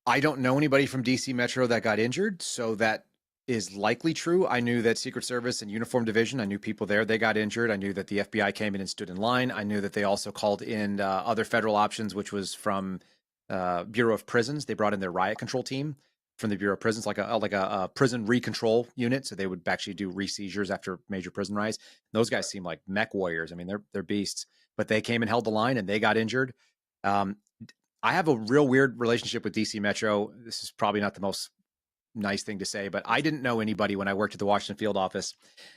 I don't know anybody from DC Metro that got injured, so that is likely true. I knew that Secret Service and Uniform Division, I knew people there, they got injured. I knew that the FBI came in and stood in line. I knew that they also called in other federal options, which was from Bureau of Prisons. They brought in their riot control team from the Bureau of Prisons, like a prison recontrol unit. So they would actually do re-seizures after major prison riots. Those guys seem like mech warriors. I mean, they're beasts. But they came and held the line, and they got injured. I have a real weird relationship with DC Metro. This is probably not the most nice thing to say, but I didn't know anybody when I worked at the Washington field office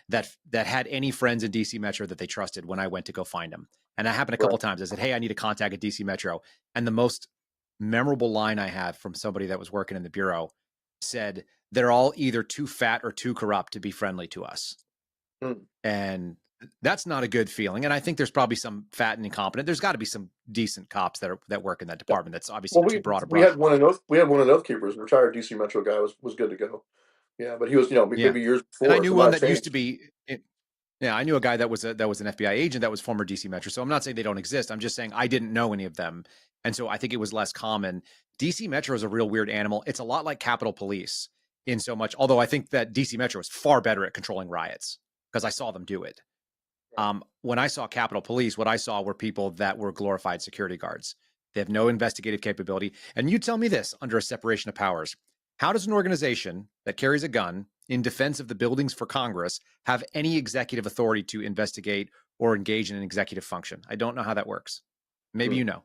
that had any friends in DC Metro that they trusted when I went to go find them. And that happened a couple of times. I said, "Hey, I need a contact at DC Metro." And the most memorable line I have from somebody that was working in the bureau said, "They're all either too fat or too corrupt to be friendly to us." And that's not a good feeling. And I think there's probably some fat and incompetent. There's got to be some decent cops that work in that department. That's obviously too broad a brush. We had one in Oath Keepers, a retired DC Metro guy was good to go. Yeah, but he was, Yeah. maybe years before. And I knew one that used to be. Yeah, I knew a guy that was an FBI agent that was former DC Metro. So I'm not saying they don't exist. I'm just saying I didn't know any of them, and so I think it was less common. DC Metro is a real weird animal. It's a lot like Capitol Police in so much, although I think that DC Metro is far better at controlling riots because I saw them do it. When I saw Capitol Police, what I saw were people that were glorified security guards. They have no investigative capability. And you tell me this under a separation of powers. How does an organization that carries a gun in defense of the buildings for Congress have any executive authority to investigate or engage in an executive function? I don't know how that works. Maybe you know.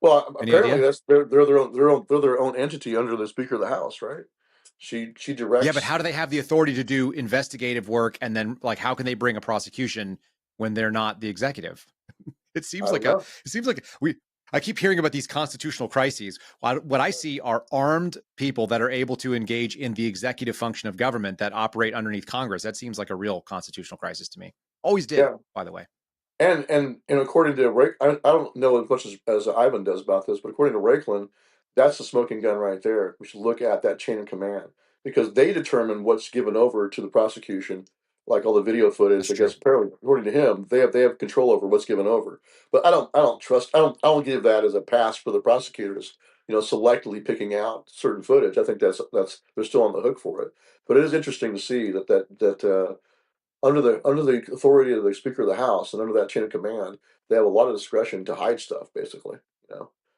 Well, Any apparently idea? they're their own entity under the Speaker of the House, right? She directs. Yeah, but how do they have the authority to do investigative work, and then how can they bring a prosecution when they're not the executive? It seems like I keep hearing about these constitutional crises. What I see are armed people that are able to engage in the executive function of government that operate underneath Congress. That seems like a real constitutional crisis to me. Always did, by the way. And according to I don't know as much as Ivan does about this, but according to Raiklan, that's the smoking gun right there. We should look at that chain of command because they determine what's given over to the prosecution, like all the video footage. That's I true. guess apparently, according to him, they have control over what's given over. But I don't give that as a pass for the prosecutors. Selectively picking out certain footage. I think that's they're still on the hook for it. But it is interesting to see that under the authority of the Speaker of the House and under that chain of command, they have a lot of discretion to hide stuff, basically.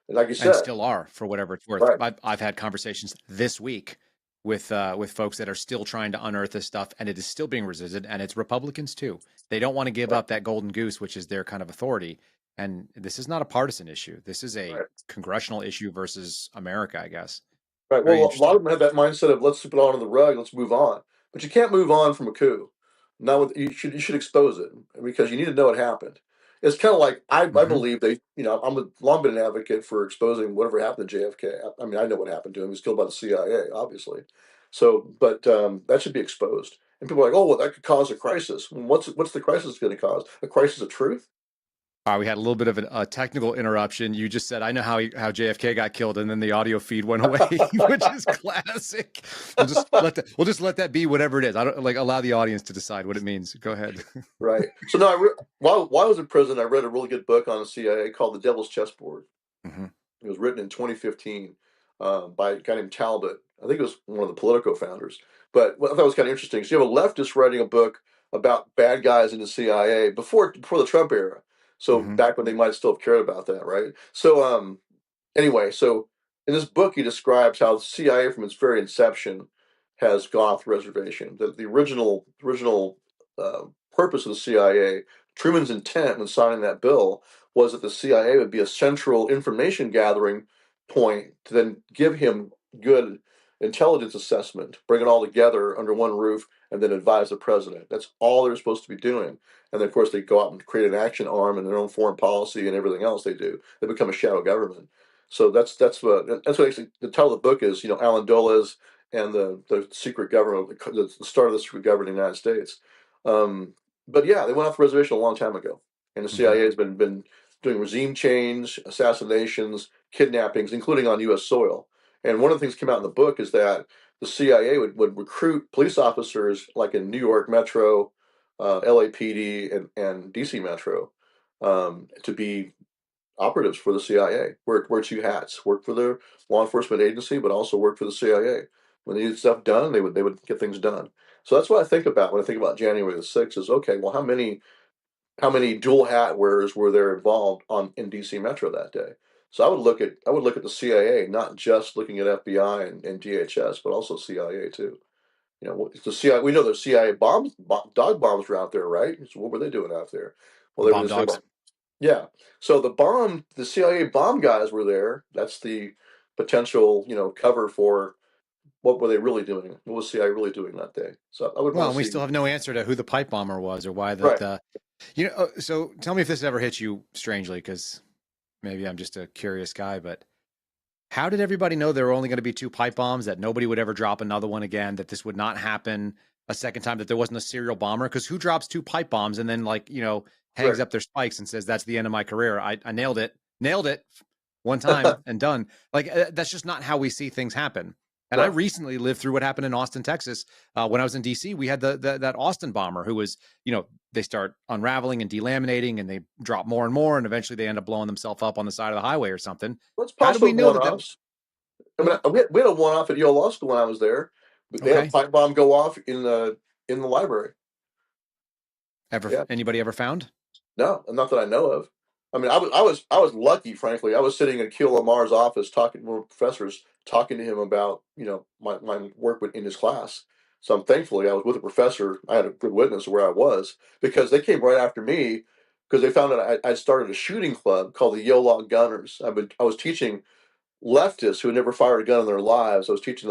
And like you And said, still are, for whatever it's worth. right, I've had conversations this week with folks that are still trying to unearth this stuff, and it is still being resisted. And it's Republicans too. They don't want to give up that golden goose, which is their kind of authority. And this is not a partisan issue. This is a right, congressional issue versus America, I guess. right. Very Well, a lot interesting. of them have that mindset of let's sweep it all under the rug, let's move on. But you can't move on from a coup. Not with you should expose it because you need to know what happened. It's kind of like I Mm-hmm. believe long been an advocate for exposing whatever happened to JFK. I mean, I know what happened to him. He was killed by the CIA, obviously. So, but that should be exposed. And people are like, oh, well, that could cause a crisis. What's the crisis going to cause? A crisis of truth? We had a little bit of a technical interruption. You just said, "I know how JFK got killed," and then the audio feed went away, which is classic. We'll just let that be whatever it is. I don't allow the audience to decide what it means. Go ahead. Right. So no, while I was in prison, I read a really good book on the CIA called The Devil's Chessboard. Mm-hmm. It was written in 2015 by a guy named Talbot. I think it was one of the Politico founders. But what I thought was kind of interesting is you have a leftist writing a book about bad guys in the CIA before the Trump era. So Mm-hmm. back when they might still have cared about that, right? So anyway, so in this book he describes how the CIA from its very inception has gone off the reservation. The original purpose of the CIA, Truman's intent when signing that bill was that the CIA would be a central information gathering point to then give him good intelligence assessment, bring it all together under one roof, and then advise the president. That's all they're supposed to be doing. And then, of course, they go out and create an action arm and their own foreign policy and everything else they do. They become a shadow government. So that's what actually the title of the book is. Alan Dulles and the secret government, the start of the secret government in the United States. But yeah, they went off the reservation a long time ago, and the Mm-hmm. CIA has been doing regime change, assassinations, kidnappings, including on U.S. soil. And one of the things that came out in the book is that the CIA would recruit police officers like in New York Metro, LAPD, and DC Metro to be operatives for the CIA. Wear two hats. Work for the law enforcement agency, but also work for the CIA. When they needed stuff done, they would get things done. So that's what I think about when I think about January the 6th is, okay, well, how many dual hat wearers were there involved in DC Metro that day? So I would look at the CIA, not just looking at FBI and DHS, but also CIA too. You know, the CIA. We know the CIA dog bombs were out there, right? So what were they doing out there? Well, The they were bomb just dogs. yeah. So the CIA bomb guys were there. That's the potential, cover for what were they really doing? What was CIA really doing that day? So I would Well, want and to we see. still have no answer to who the pipe bomber was or why Right. so tell me if this ever hits you strangely, because maybe I'm just a curious guy, but how did everybody know there were only going to be two pipe bombs, that nobody would ever drop another one again, that this would not happen a second time, that there wasn't a serial bomber? Because who drops two pipe bombs and then, hangs Right. up their spikes and says, that's the end of my career? I nailed it one time and done. That's just not how we see things happen. And I No. recently lived through what happened in Austin, Texas. When I was in DC, we had that Austin bomber who was, they start unraveling and delaminating and they drop more and more. And eventually they end up blowing themselves up on the side of the highway or something. Let's How do possibly we know that one-offs. I mean, well, we had a one-off at Yale Law School when I was there. They had a okay. pipe bomb go off in the library. Yeah. Anybody ever found? No, not that I know of. I mean, I was lucky, frankly. I was sitting in Keel Lamar's office talking with professors, talking to him about my work in his class. So thankfully I was with a professor. I had a good witness of where I was because they came right after me because they found out I started a shooting club called the Yale Law Gunners. I was teaching leftists who had never fired a gun in their lives. I was teaching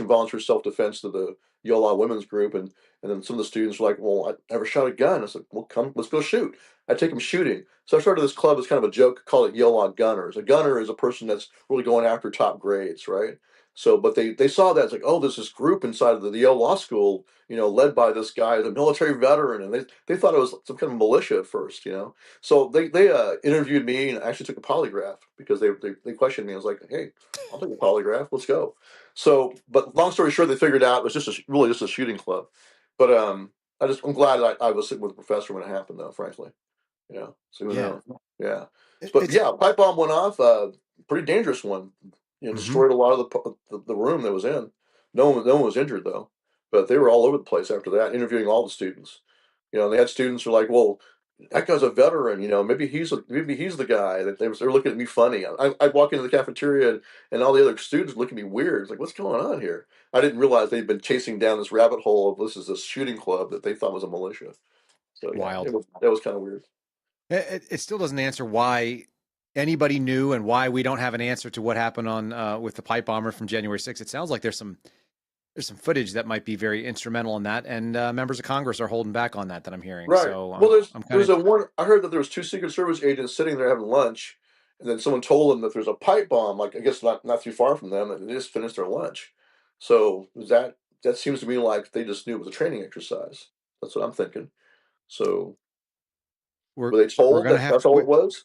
volunteer self-defense to the Yale Law Women's Group, and then some of the students were like, "Well, I never shot a gun." I said, "Well, come, let's go shoot." I take them shooting. So I started this club as kind of a joke, call it Yale Law Gunners. A gunner is a person that's really going after top grades, right? So, but they saw that it's like, oh, there's this group inside of the Yale Law School, led by this guy, the military veteran, and they thought it was some kind of militia at first, So they interviewed me and actually took a polygraph because they questioned me. I was like, hey, I'll take a polygraph. Let's go. So, but long story short, they figured out it was really just a shooting club. But I'm glad I was sitting with a professor when it happened, though. Frankly, So who Yeah. knows? Yeah. But It's yeah, pipe bomb went off. Pretty dangerous one. mhm. Destroyed a lot of the room that was in. No one was injured though, but they were all over the place after that, interviewing all the students. They had students who were like, "Well, that guy's a veteran. Maybe he's the guy." That they were looking at me funny. I'd walk into the cafeteria and all the other students would look at me weird. It's like, what's going on here? I didn't realize they'd been chasing down this rabbit hole of this is a shooting club that they thought was a militia. So yeah, Wild. that was kind of weird. It still doesn't answer why anybody knew and why we don't have an answer to what happened on with the pipe bomber from January 6th. It sounds like there's some footage that might be very instrumental in that, and members of Congress are holding back on that I'm hearing. Right. So Well, I'm kind there's of a one. I heard that there was two Secret Service agents sitting there having lunch, and then someone told them that there's a pipe bomb, like I guess not too far from them, and they just finished their lunch. So that seems to me like they just knew it was a training exercise. That's what I'm thinking. So we're were they we're told gonna that have that's all it was?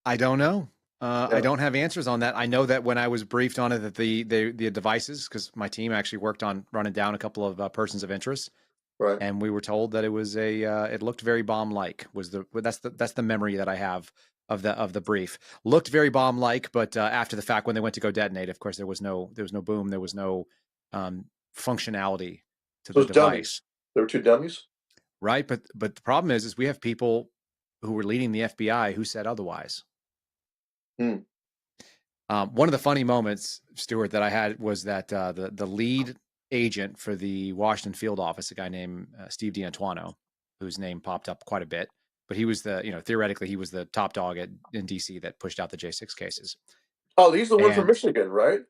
I don't know. I Yeah. don't have answers on that. I know that when I was briefed on it, that the devices, because my team actually worked on running down a couple of persons of interest, Right. and we were told that it was it looked very bomb like. That's the memory that I have of the brief. Looked very bomb like, but after the fact, when they went to go detonate, of course there was no boom, there was no um, functionality to So the it's dummies. device, There were two dummies. right? But the problem is we have people who were leading the FBI who said otherwise. Hmm. One of the funny moments, Stewart, that I had was that the lead agent for the Washington field office, a guy named Steve D'Antuono, whose name popped up quite a bit, but he was theoretically he was the top dog in DC that pushed out the J6 cases. Oh, he's the one from And Michigan, right?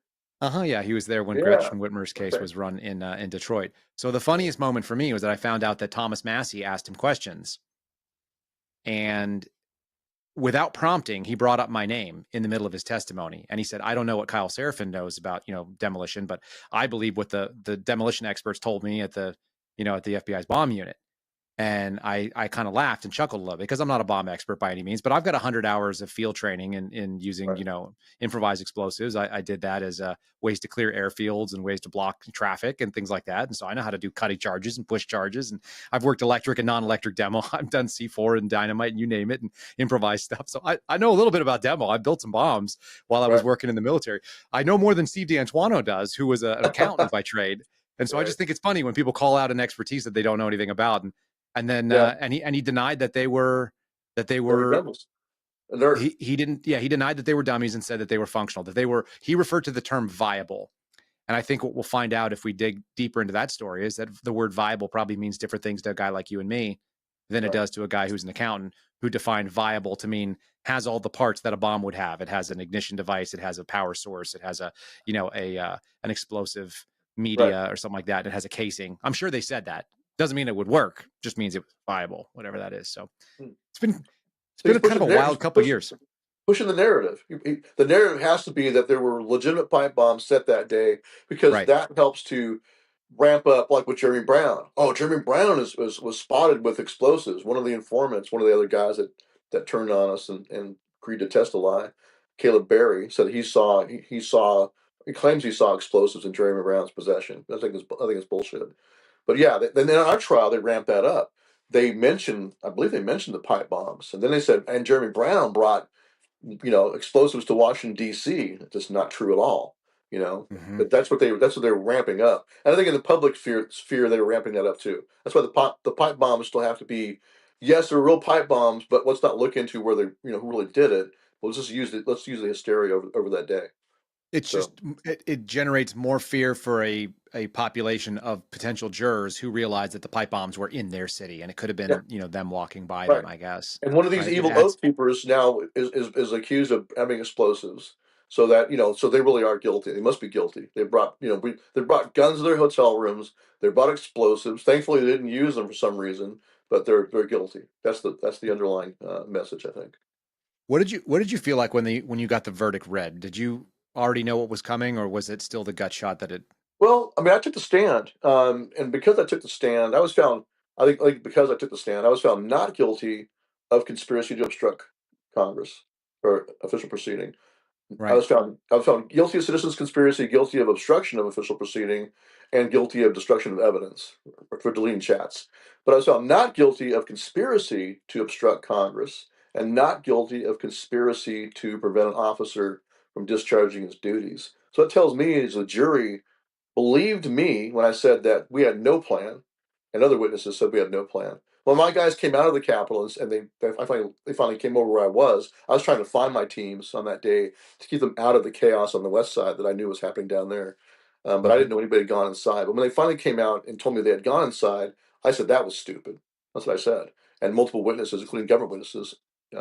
yeah, he was there when Yeah. Gretchen Whitmer's case Okay. was run in Detroit. So the funniest moment for me was that I found out that Thomas Massey asked him questions, and without prompting, he brought up my name in the middle of his testimony. And he said, I don't know what Kyle Seraphin knows about, demolition, but I believe what the demolition experts told me at the FBI's bomb unit. And I kind of laughed and chuckled a little bit because I'm not a bomb expert by any means, but I've got 100 hours of field training in using, Right. improvised explosives. I did that as ways to clear airfields and ways to block traffic and things like that. And so I know how to do cutting charges and push charges. And I've worked electric and non-electric demo. I've done C4 and dynamite and you name it and improvised stuff. So I know a little bit about demo. I built some bombs while I was Right. working in the military. I know more than Steve D'Antuono does, who was an accountant by trade. And so I Right. just think it's funny when people call out an expertise that they don't know anything about. And then Yeah. and he denied that they were They were dummies. They're He didn't. Yeah, he denied that they were dummies and said that they were functional. That they were. He referred to the term viable. And I think what we'll find out if we dig deeper into that story is that the word viable probably means different things to a guy like you and me than it right. does to a guy who's an accountant who defined viable to mean has all the parts that a bomb would have. It has an ignition device. It has a power source. It has a, an explosive Right. media or something like that. It has a casing. I'm sure they said that. Doesn't mean it would work. Just means it was viable, whatever that is. So Hmm. it's been it's So been he's a kind of a wild couple of years. pushing the narrative. The narrative has to be that there were legitimate pipe bombs set that day because Right. that helps to ramp up, like with Jeremy Brown. Oh, Jeremy Brown was spotted with explosives. One of the informants, one of the other guys that turned on us and agreed to test a lie, Caleb Berry, said he claims he saw explosives in Jeremy Brown's possession. I think it's bullshit. But yeah, then in our trial they ramped that up. I believe they mentioned the pipe bombs, and then they said, and Jeremy Brown brought explosives to Washington D.C. That's not true at all. Mm-hmm. But that's what they were ramping up. And I think in the public sphere they were ramping that up too. That's why the pipe bombs still have to be, yes, they're real pipe bombs, but let's not look into where they who really did it. Let's just use it. Let's use the hysteria over that day. It's So just it generates more fear for a population of potential jurors who realize that the pipe bombs were in their city and it could have yeah, been them walking by right. them, I guess. And one of these Right? It evil adds. oath keepers now is accused of having explosives. So that so they really are guilty. They must be guilty. They brought they brought guns to their hotel rooms. They brought explosives. Thankfully, they didn't use them for some reason, but they're guilty. That's the underlying message, I think. What did you feel like when you got the verdict read? Did you already know what was coming, or was it still the gut shot that it? Well, I mean, I took the stand, and because I took the stand, I was found. I think, like, because I took the stand, I was found not guilty of conspiracy to obstruct Congress or official proceeding. Right. I was found guilty of citizens conspiracy, guilty of obstruction of official proceeding, and guilty of destruction of evidence for deleting chats. But I was found not guilty of conspiracy to obstruct Congress and not guilty of conspiracy to prevent an officer from discharging his duties. So it tells me as a jury believed me when I said that we had no plan, and other witnesses said we had no plan. When my guys came out of the Capitol and they finally came over where I was trying to find my teams on that day to keep them out of the chaos on the west side that I knew was happening down there. But I Mm-hmm. didn't know anybody had gone inside. But when they finally came out and told me they had gone inside, I said that was stupid. That's what I said. And multiple witnesses, including government witnesses,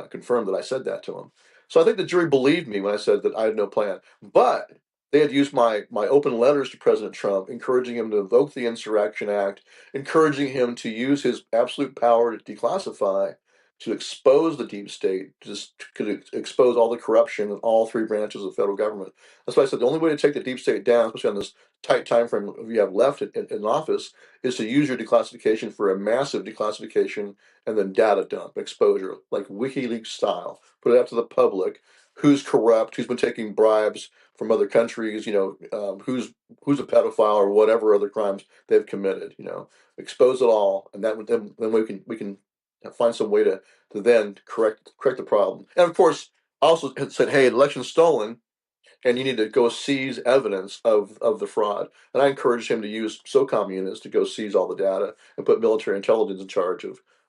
confirmed that I said that to them. So I think the jury believed me when I said that I had no plan. But they had used my open letters to President Trump, encouraging him to invoke the Insurrection Act, encouraging him to use his absolute power to declassify, to expose the deep state, to expose all the corruption in all three branches of the federal government. That's why I said the only way to take the deep state down, especially on this tight time frame you have left in office, is to use your declassification for a massive declassification and then data dump, exposure, like WikiLeaks style. Put it out to the public. Who's corrupt? Who's been taking bribes from other countries? Who's a pedophile or whatever other crimes they've committed? Expose it all, and then we can find some way to then correct the problem. And of course, I also had said, hey, election's stolen, and you need to go seize evidence of the fraud. And I encouraged him to use SOCOM units to go seize all the data and put military intelligence in charge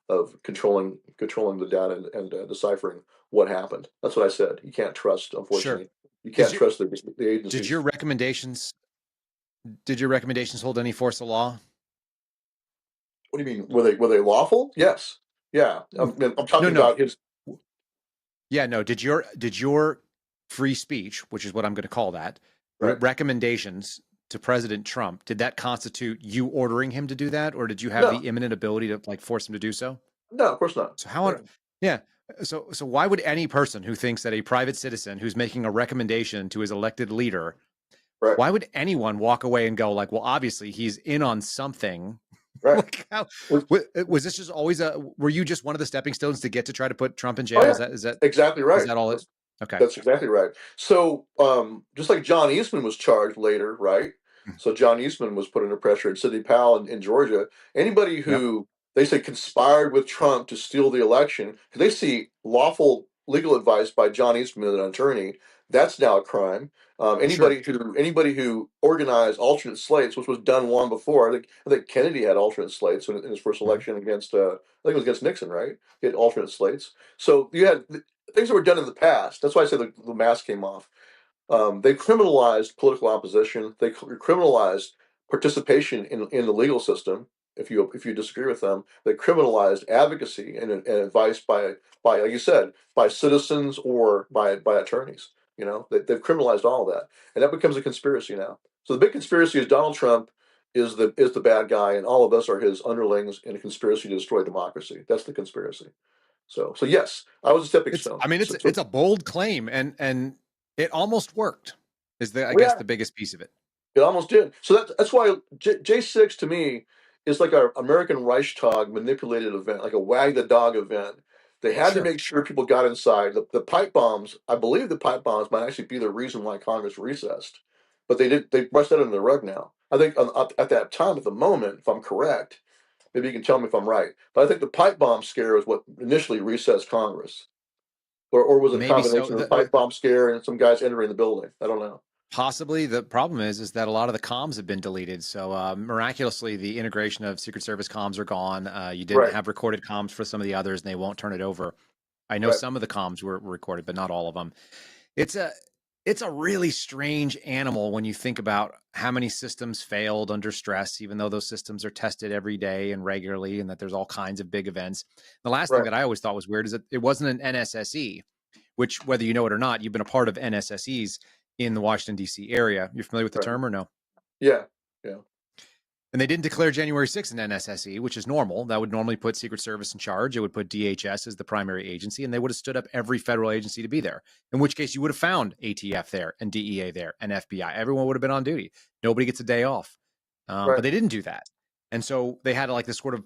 of controlling the data and deciphering what happened. That's what I said. You can't trust, Sure. unfortunately, you Did can't you trust the did agencies. your recommendations did your recommendations hold any force of law? What do you mean? Were they lawful? Yes. Yeah. I'm No, talking no. about his Yeah, no. Did your free speech, which is what I'm going to call that, right. recommendations to President Trump, did that constitute you ordering him to do that, or did you have No, the imminent ability to like force him to do so? no, of course not. So how on Right. yeah. So why would any person who thinks that a private citizen who's making a recommendation to his elected leader, Right. why would anyone walk away and go like, well, obviously he's in on something? Right. Like how Was- was this just always were you just one of the stepping stones to get to try to put Trump in Oh jail? yeah, exactly Is right. that all it? Okay. That's exactly right. So, just like John Eastman was charged later, right? So John Eastman was put under pressure, and Sidney Powell in Georgia. Anybody Yep. who they say conspired with Trump to steal the election, because they see lawful legal advice by John Eastman, an attorney, that's now a crime. Sure. Anybody who organized alternate slates, which was done long before. I think Kennedy had alternate slates in his first Mhm. election against I think it was against Nixon, right? He had alternate slates. So you had things that were done in the past. That's why I say the mask came off. They criminalized political opposition. They criminalized participation in the legal system. If you disagree with them, they criminalized advocacy and advice by like you said, by citizens or by attorneys. They've criminalized all of that, and that becomes a conspiracy now. So the big conspiracy is Donald Trump is the bad guy, and all of us are his underlings in a conspiracy to destroy democracy. That's the conspiracy. So yes, I was a stepping stone. It's a bold claim, and it almost worked. I Yeah, guess the biggest piece of it. it almost did. So that's why J6 to me is like our American Reichstag manipulated event, like a wag the dog event. They had to Sure. make sure people got inside. The pipe bombs, I believe the pipe bombs might actually be the reason why Congress recessed. But they brushed that under the rug now. I think at that time, at the moment, if I'm correct, maybe you can tell me if I'm right, but I think the pipe bomb scare is what initially recessed Congress. Or was it a Maybe so. combination of the pipe bomb scare and some guys entering the building? I don't know. Possibly. The problem is that a lot of the comms have been deleted. So miraculously, the integration of Secret Service comms are gone. You didn't Right, have recorded comms for some of the others, and they won't turn it over. I know right. some of the comms were recorded, but not all of them. It's a it's a really strange animal when you think about how many systems failed under stress, even though those systems are tested every day and regularly, and that there's all kinds of big events. The last thing Right. that I always thought was weird is that it wasn't an NSSE, which, whether you know it or not, you've been a part of NSSEs in the Washington, D.C. area. You're familiar with the Right. term or no? Yeah. Yeah. And they didn't declare January 6th an NSSE, which is normal. That would normally put Secret Service in charge. It would put DHS as the primary agency, and they would have stood up every federal agency to be there, in which case you would have found ATF there and DEA there and FBI. Everyone would have been on duty. Nobody gets a day off. But Right. they didn't do that. And so they had like this sort of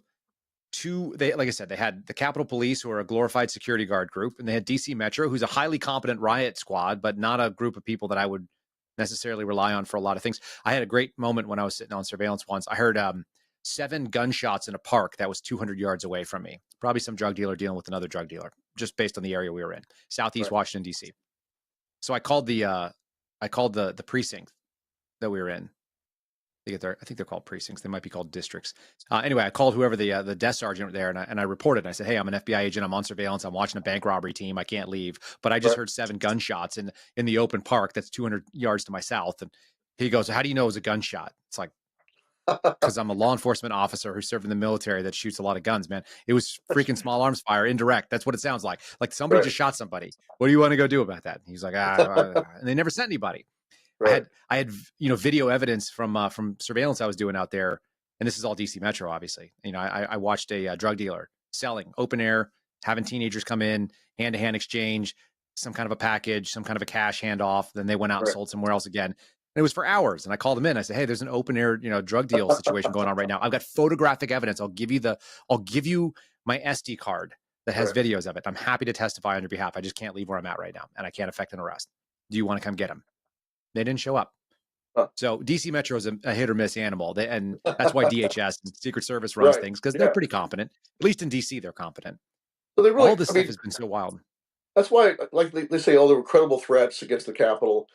like I said, they had the Capitol Police, who are a glorified security guard group, and they had DC Metro, who's a highly competent riot squad, but not a group of people that I would necessarily rely on for a lot of things. I had a great moment when I was sitting on surveillance once. I heard 7 gunshots in a park that was 200 yards away from me. Probably some drug dealer dealing with another drug dealer, just based on the area we were in, Southeast Right. Washington, D.C. So I called the precinct that we were in. I think they're called precincts. They might be called districts. Anyway, I called whoever the desk sergeant there, and I reported. And I said, "Hey, I'm an FBI agent. I'm on surveillance. I'm watching a bank robbery team. I can't leave, but I just Right. heard 7 gunshots in the open park that's 200 yards to my south." And he goes, "How do you know it was a gunshot?" It's like, because I'm a law enforcement officer who served in the military that shoots a lot of guns, man. It was freaking small arms fire, indirect. That's what it sounds like. Like somebody Right. just shot somebody. What do you want to go do about that? And he's like, and they never sent anybody. Right. I had video evidence from surveillance I was doing out there, and this is all DC Metro, obviously. I watched a drug dealer selling open air, having teenagers come in, hand to hand exchange, some kind of a package, some kind of a cash handoff. Then they went out and Right. sold somewhere else again. And it was for hours. And I called them in. I said, "Hey, there's an open air drug deal situation going on right now. I've got photographic evidence. I'll give you my SD card that has Right. videos of it. I'm happy to testify on your behalf. I just can't leave where I'm at right now, and I can't effect an arrest. Do you want to come get him?" They didn't show up. Huh. So DC Metro is a hit or miss animal. And that's why DHS and Secret Service runs Right. things, because they're Yeah. pretty competent. At least in DC, they're competent. So they All really, this I stuff mean, has been so wild. that's why, like they say, oh, there were credible threats against the Capitol.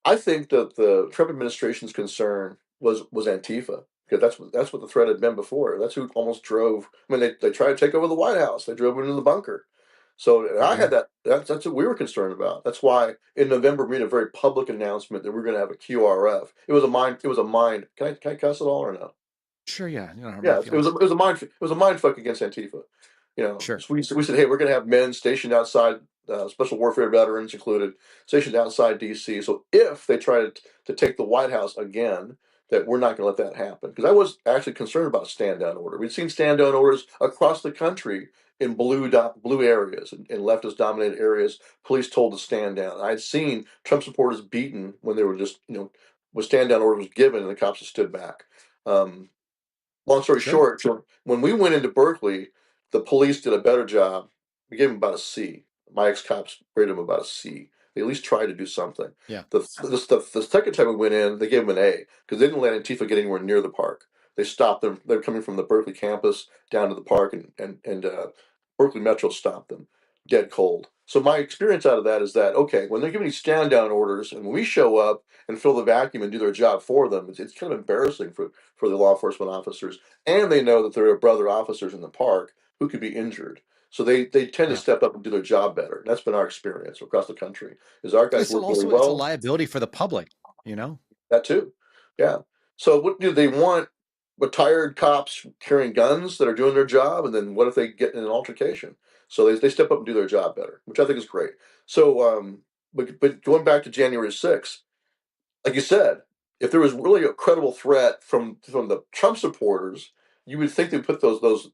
I think that the Trump administration's concern was Antifa, because that's what the threat had been before. That's who almost drove. I mean, they tried to take over the White House. They drove into the bunker. So and I Mm-hmm. had that's what we were concerned about. That's why in November we made a very public announcement that we're going to have a QRF. It was a mind. It was a mind. Can I cuss it all or no? Sure, yeah. You don't hurt my Yeah, feelings. it was a mind fuck against Antifa. Sure. So we said, hey, we're going to have men stationed outside, special warfare veterans included, stationed outside D.C. So if they try to take the White House again, that we're not going to let that happen. Because I was actually concerned about a stand down order. We'd seen stand down orders across the country in blue areas and leftist dominated areas. Police told to stand down. I had seen Trump supporters beaten when they were just when stand down order was given and the cops just stood back. Um, Long story Sure. short, so when we went into Berkeley, the police did a better job. We gave them about a C. My ex-cops rated them about a C. They at least tried to do something. Yeah. The second time we went in, they gave them an A because they didn't let Antifa get anywhere near the park. They stopped them. They were coming from the Berkeley campus down to the park, and Berkeley Metro stopped them, dead cold. So my experience out of that is that, okay, when they're giving you stand down orders, and when we show up and fill the vacuum and do their job for them, it's kind of embarrassing for the law enforcement officers, and they know that there are brother officers in the park who could be injured. So they tend to Yeah. step up and do their job better. That's been our experience across the country. Is our But guys work really it's a well? liability for the public, you know? That too. Yeah. So what do they want? Retired cops carrying guns that are doing their job, and then what if they get in an altercation? So they step up and do their job better, which I think is great. So, but going back to January 6th, like you said, if there was really a credible threat from the Trump supporters, you would think they'd put those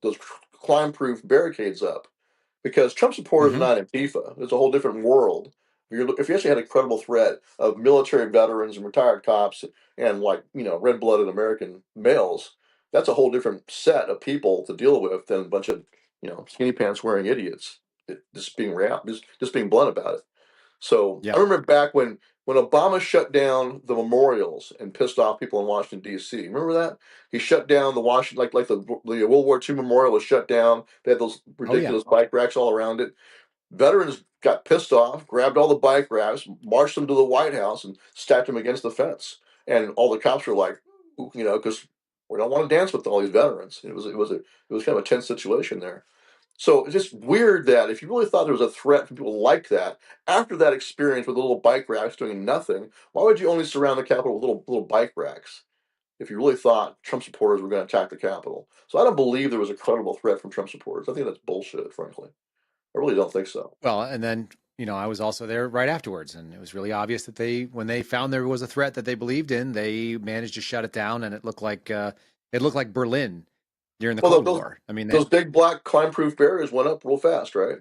climb-proof barricades up, because Trump supporters are Hmm. not Antifa. It's a whole different world. If you actually had a credible threat of military veterans and retired cops and, like, red-blooded American males, that's a whole different set of people to deal with than a bunch of skinny pants wearing idiots. Just being real, just being blunt about it. So I Yeah. remember back when Obama shut down the memorials and pissed off people in Washington D.C. Remember that? He shut down the Washington, like the World War II memorial was shut down. They had those Oh, yeah. ridiculous bike racks all around it. Veterans got pissed off, grabbed all the bike racks, marched them to the White House, and stacked them against the fence. And all the cops were like, because we don't want to dance with all these veterans. It was kind of a tense situation there. So it's just weird that if you really thought there was a threat from people like that, after that experience with the little bike racks doing nothing, why would you only surround the Capitol with little bike racks? If you really thought Trump supporters were going to attack the Capitol. So I don't believe there was a credible threat from Trump supporters. I think that's bullshit, frankly. I really don't think so. Well, and then, I was also there right afterwards, and it was really obvious that when they found there was a threat that they believed in, they managed to shut it down, and it looked like Berlin during the Well, Cold those War. I mean, those big black climb-proof barriers went up real fast, right?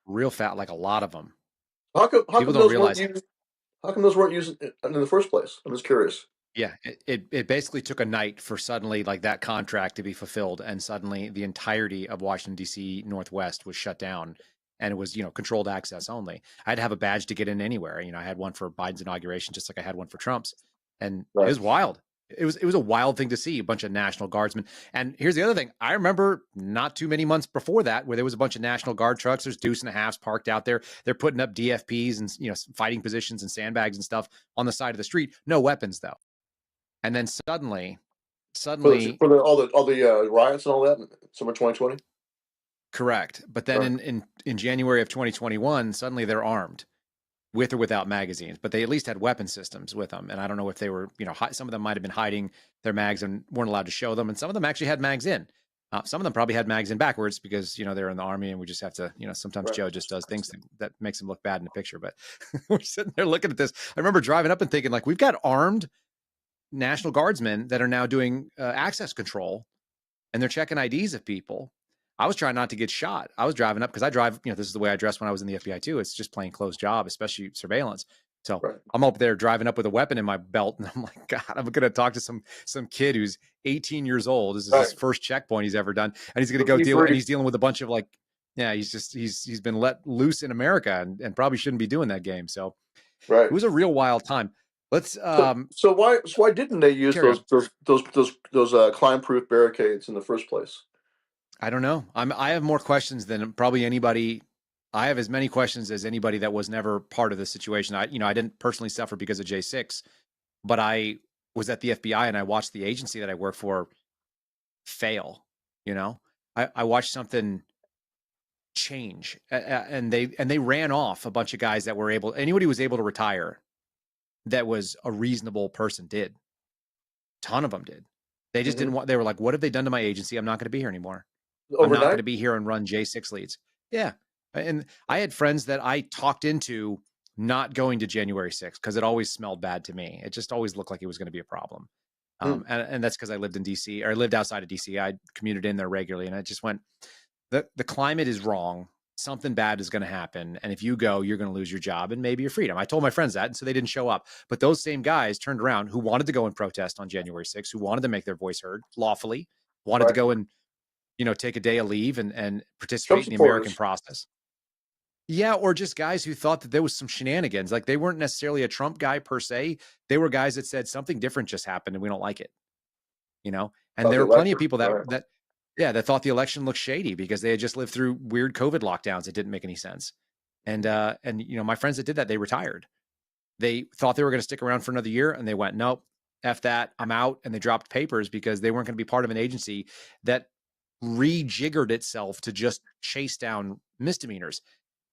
real fat, like a lot of them. How come how People come don't those weren't realize. used? How come those weren't used in the first place? I'm just curious. Yeah, it basically took a night for suddenly like that contract to be fulfilled, and suddenly the entirety of Washington D.C. Northwest was shut down, and it was controlled access only. I had to have a badge to get in anywhere. I had one for Biden's inauguration, just like I had one for Trump's, and it Right. was wild. It was a wild thing to see a bunch of National Guardsmen. And here's the other thing: I remember not too many months before that, where there was a bunch of National Guard trucks. There's deuce and a halves parked out there. They're putting up DFPs and fighting positions and sandbags and stuff on the side of the street. No weapons though. And then suddenly, For all the riots and all that in summer 2020. correct. But then Right. in January of 2021, suddenly they're armed with or without magazines, but they at least had weapon systems with them. And I don't know if they were, some of them might have been hiding their mags and weren't allowed to show them. And some of them actually had mags in. Some of them probably had mags in backwards because, they're in the army and we just have to, sometimes Right. Joe just does things that makes him look bad in the picture. But we're sitting there looking at this. I remember driving up and thinking, like, we've got armed National Guardsmen that are now doing access control, and they're checking IDs of people. I was trying not to get shot. I was driving up because I drive, this is the way I dressed when I was in the FBI too. It's just plain clothes job, especially surveillance. So Right. I'm up there driving up with a weapon in my belt, and I'm like, God, I'm going to talk to some kid who's 18 years old. This is his Right. first checkpoint he's ever done, and he's going to So go he's deal, and already he's dealing with a bunch of like, yeah, he's been let loose in America, and probably shouldn't be doing that game. So it right. was a real wild time. Let's So why didn't they use carry on. those climb-proof barricades in the first place? I don't know. I have more questions than probably anybody. I have as many questions as anybody that was never part of the situation. I didn't personally suffer because of J6, but I was at the FBI and I watched the agency that I work for fail. I watched something change, and they ran off a bunch of guys that were able. Anybody who was able to retire that was a reasonable person did. Ton of them did. They just Hmm. didn't want. They were like, "What have they done to my agency? I'm not going to be here anymore. I'm not going Overnight. to be here and run J6 leads." Yeah. And I had friends that I talked into not going to January 6th because it always smelled bad to me. It just always looked like it was going to be a problem. Hmm. And that's because I lived in DC, or I lived outside of DC. I commuted in there regularly, and I just went, the climate is wrong. Something bad is going to happen. And if you go, you're going to lose your job and maybe your freedom. I told my friends that. And so they didn't show up. But those same guys turned around who wanted to go and protest on January 6th, who wanted to make their voice heard lawfully, wanted to Right. go and, take a day of leave and Trump participate in the American supporters. process. Yeah. Or just guys who thought that there was some shenanigans. Like they weren't necessarily a Trump guy per se. They were guys that said something different just happened and we don't like it, and About there the were plenty of election. people Right. that thought the election looked shady because they had just lived through weird COVID lockdowns that didn't make any sense. And my friends that did that, they retired. They thought they were going to stick around for another year, and they went, nope, F that, I'm out. And they dropped papers because they weren't going to be part of an agency that rejiggered itself to just chase down misdemeanors.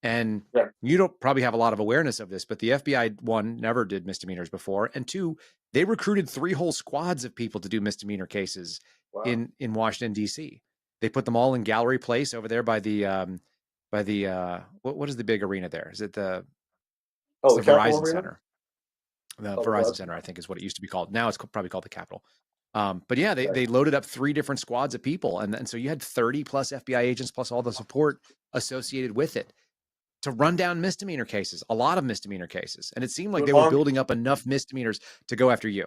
And Yeah. you don't probably have a lot of awareness of this, but the FBI, one, never did misdemeanors before, and two, they recruited 3 whole squads of people to do misdemeanor cases Wow. in Washington, D.C. They put them all in Gallery Place over there by the what is the big arena there? Is it the Oh, the the Capitol Verizon Arena? Center? The Oh, Verizon that's Center, I think, is what it used to be called. Now it's probably called the Capitol. But yeah, right. they loaded up 3 different squads of people, and so you had 30 plus FBI agents plus all the support associated with it to run down misdemeanor cases, a lot of misdemeanor cases, and it seemed like they were building up enough misdemeanors to go after you.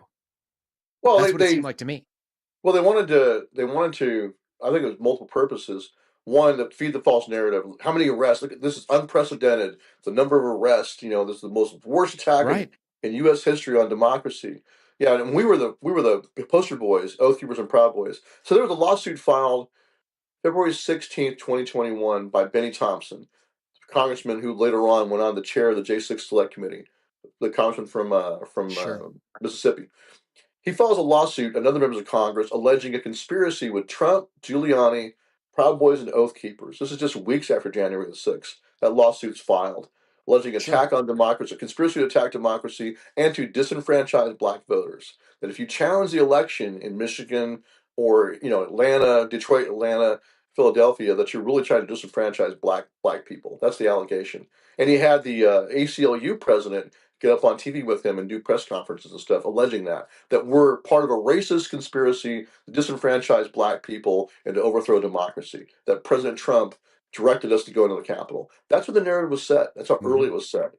Well, That's what it seemed like to me. Well, they wanted to, I think it was multiple purposes. One, to feed the false narrative. How many arrests? Look, this is unprecedented. The number of arrests, this is the most worst attack Right. in U.S. history on democracy. Yeah, and we were the poster boys, Oath Keepers and Proud Boys. So there was a lawsuit filed February 16th, 2021 by Benny Thompson, congressman who later on went on to chair of the J6 Select Committee, the congressman from Sure. Mississippi. He files a lawsuit, another members of Congress, alleging a conspiracy with Trump, Giuliani, Proud Boys, and Oath Keepers. This is just weeks after January the 6th. That lawsuit's filed, alleging Sure. attack on democracy, a conspiracy to attack democracy, and to disenfranchise black voters. That if you challenge the election in Michigan or Atlanta, Detroit, Atlanta, Philadelphia, that you're really trying to disenfranchise black people. That's the allegation. And he had the ACLU president get up on TV with him and do press conferences and stuff, alleging that we're part of a racist conspiracy to disenfranchise black people and to overthrow democracy. That President Trump directed us to go into the Capitol. That's when the narrative was set. That's how early it was set.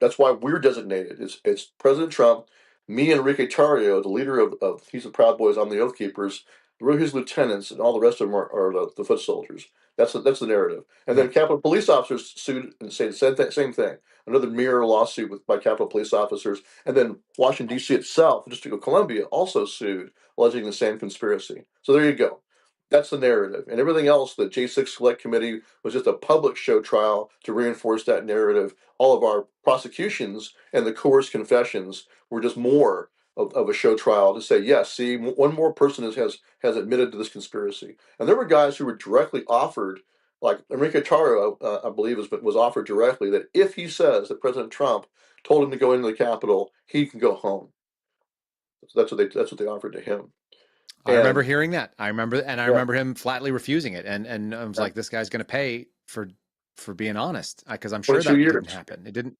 That's why we're designated. It's President Trump, me, Enrique Tarrio, the leader of he's the Proud Boys, I'm the Oath Keepers. We're his lieutenants, and all the rest of them are the foot soldiers. That's the narrative. And then Capitol police officers sued and say the same thing. Another mirror lawsuit by Capitol police officers. And then Washington, D.C. itself, the District of Columbia, also sued, alleging the same conspiracy. So there you go. That's the narrative. And everything else, the J6 Select Committee was just a public show trial to reinforce that narrative. All of our prosecutions and the coerced confessions were just more of a show trial to say, yes, see, one more person has admitted to this conspiracy. And there were guys who were directly offered, like Enrique Tarrio, I believe, was offered directly that if he says that President Trump told him to go into the Capitol, he can go home. So that's what they offered to him. I remember hearing that. I remember him flatly refusing it, and I was like, this guy's going to pay for being honest, because I'm sure that didn't happen. It didn't.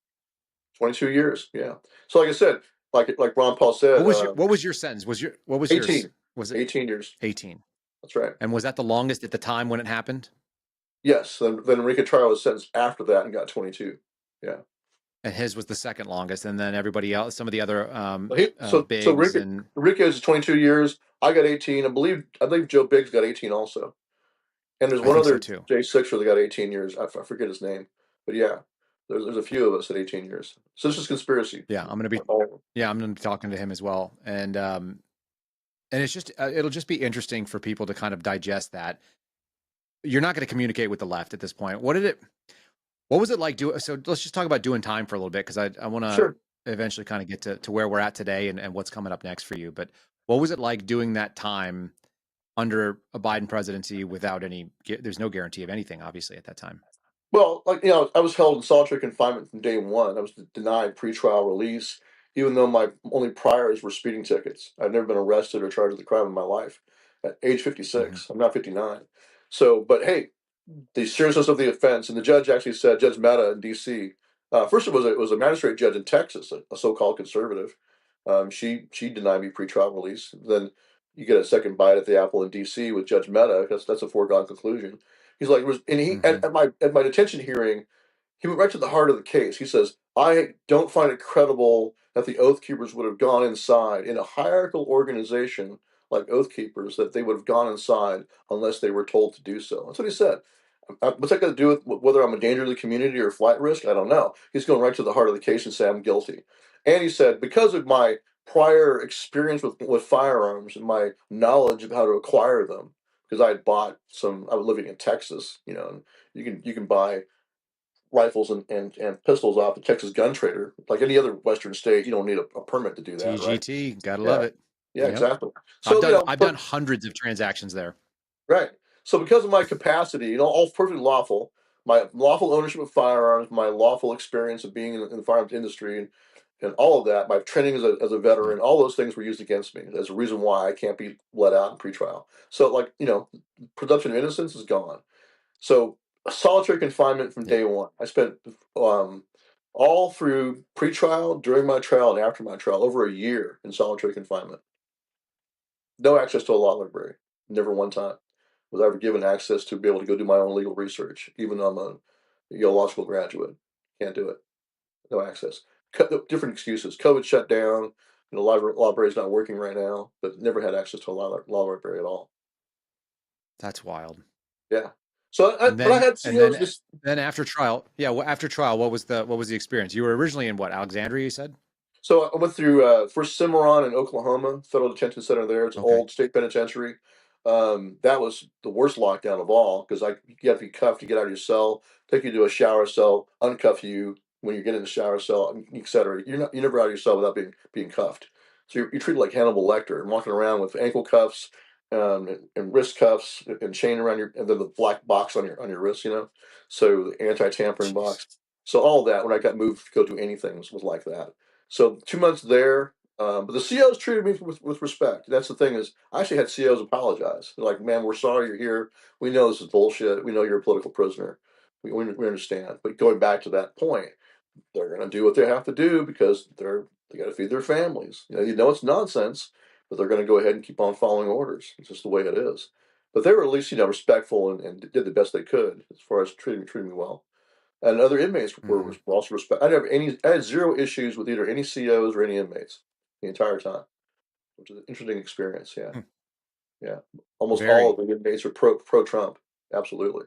22 years, yeah. So like I said, like Ron Paul said, what was your sentence? What was 18? Yours? Was it 18 years? 18. That's right. And was that the longest at the time when it happened? Yes. Then Enrique Tarrio was sentenced after that and got 22. Yeah. And his was the second longest, and then everybody else, some of the other Enrique is 22 years. I got 18. I believe Joe Biggs got 18 also. And there's one other J6 that got 18 years. I forget his name, but yeah, there's a few of us at 18 years. So this is conspiracy. Yeah, I'm gonna be talking to him as well, and it's just it'll just be interesting for people to kind of digest that. You're not going to communicate with the left at this point. What was it like so let's just talk about doing time for a little bit, because I want to eventually kind of get to where we're at today and what's coming up next for you. But what was it like doing that time under a Biden presidency without there's no guarantee of anything, obviously, at that time? Well, I was held in solitary confinement from day one. I was denied pretrial release, even though my only priors were speeding tickets. I've never been arrested or charged with a crime in my life. At age 56, I'm not 59. So, but hey, the seriousness of the offense, and the judge actually said, Judge Mehta in D.C. First, it was a magistrate judge in Texas, a so-called conservative. She denied me pretrial release. Then you get a second bite at the apple in D.C. with Judge Mehta, because that's a foregone conclusion. He's like, at my detention hearing, he went right to the heart of the case. He says, I don't find it credible that the Oath Keepers would have gone inside in a hierarchical organization like Oath Keepers, that they would have gone inside unless they were told to do so. That's what he said. What's that got to do with whether I'm a danger to the community or flight risk? I don't know. He's going right to the heart of the case and say I'm guilty. And he said, because of my prior experience with firearms and my knowledge of how to acquire them, because I had bought some, I was living in Texas, and you can buy rifles and pistols off the Texas Gun Trader. Like any other Western state, you don't need a permit to do that. TGT, right? Gotta love it. Yeah, exactly. So I've done hundreds of transactions there. Right. So because of my capacity, all perfectly lawful, my lawful ownership of firearms, my lawful experience of being in the firearms industry, and all of that, my training as a Mm. veteran, all those things were used against me as a reason why I can't be let out in pretrial. So, like, presumption of innocence is gone. So, solitary confinement from Yeah. day one. I spent um, all through pretrial, during my trial, and after my trial, over a year in solitary confinement. No access to a law library. Never one time was I ever given access to be able to go do my own legal research, even though I'm a Yale Law School graduate. Can't do it. No access. Different excuses. COVID shut down. Library's not working right now, but never had access to a law library at all. That's wild. Yeah. So, And but I then had and CEOs then just then after trial, yeah, well, after trial, what was the experience? You were originally in what, Alexandria, you said? So I went through first Cimarron in Oklahoma, federal detention center there. It's an Okay. old state penitentiary. That was the worst lockdown of all because you have to be cuffed to get out of your cell, take you to a shower cell, uncuff you when you get in the shower cell, etc. You're never out of your cell without being cuffed. So you're treated like Hannibal Lecter and walking around with ankle cuffs and wrist cuffs and chain around your and then the black box on your wrist, So the anti-tampering Jeez. box. So all of that when I got moved to go do anything was like that. So 2 months there, but the COs treated me with respect. That's the thing is, I actually had COs apologize. They're like, "Man, we're sorry you're here. We know this is bullshit. We know you're a political prisoner. We understand." But going back to that point, they're going to do what they have to do because they got to feed their families. It's nonsense, but they're going to go ahead and keep on following orders. It's just the way it is. But they were at least respectful and did the best they could as far as treating me well. And other inmates were Mhm. also respect. I had zero issues with either any COs or any inmates the entire time, which is an interesting experience. Yeah, Hmm. yeah. Almost all of Very. the inmates are pro Trump, absolutely,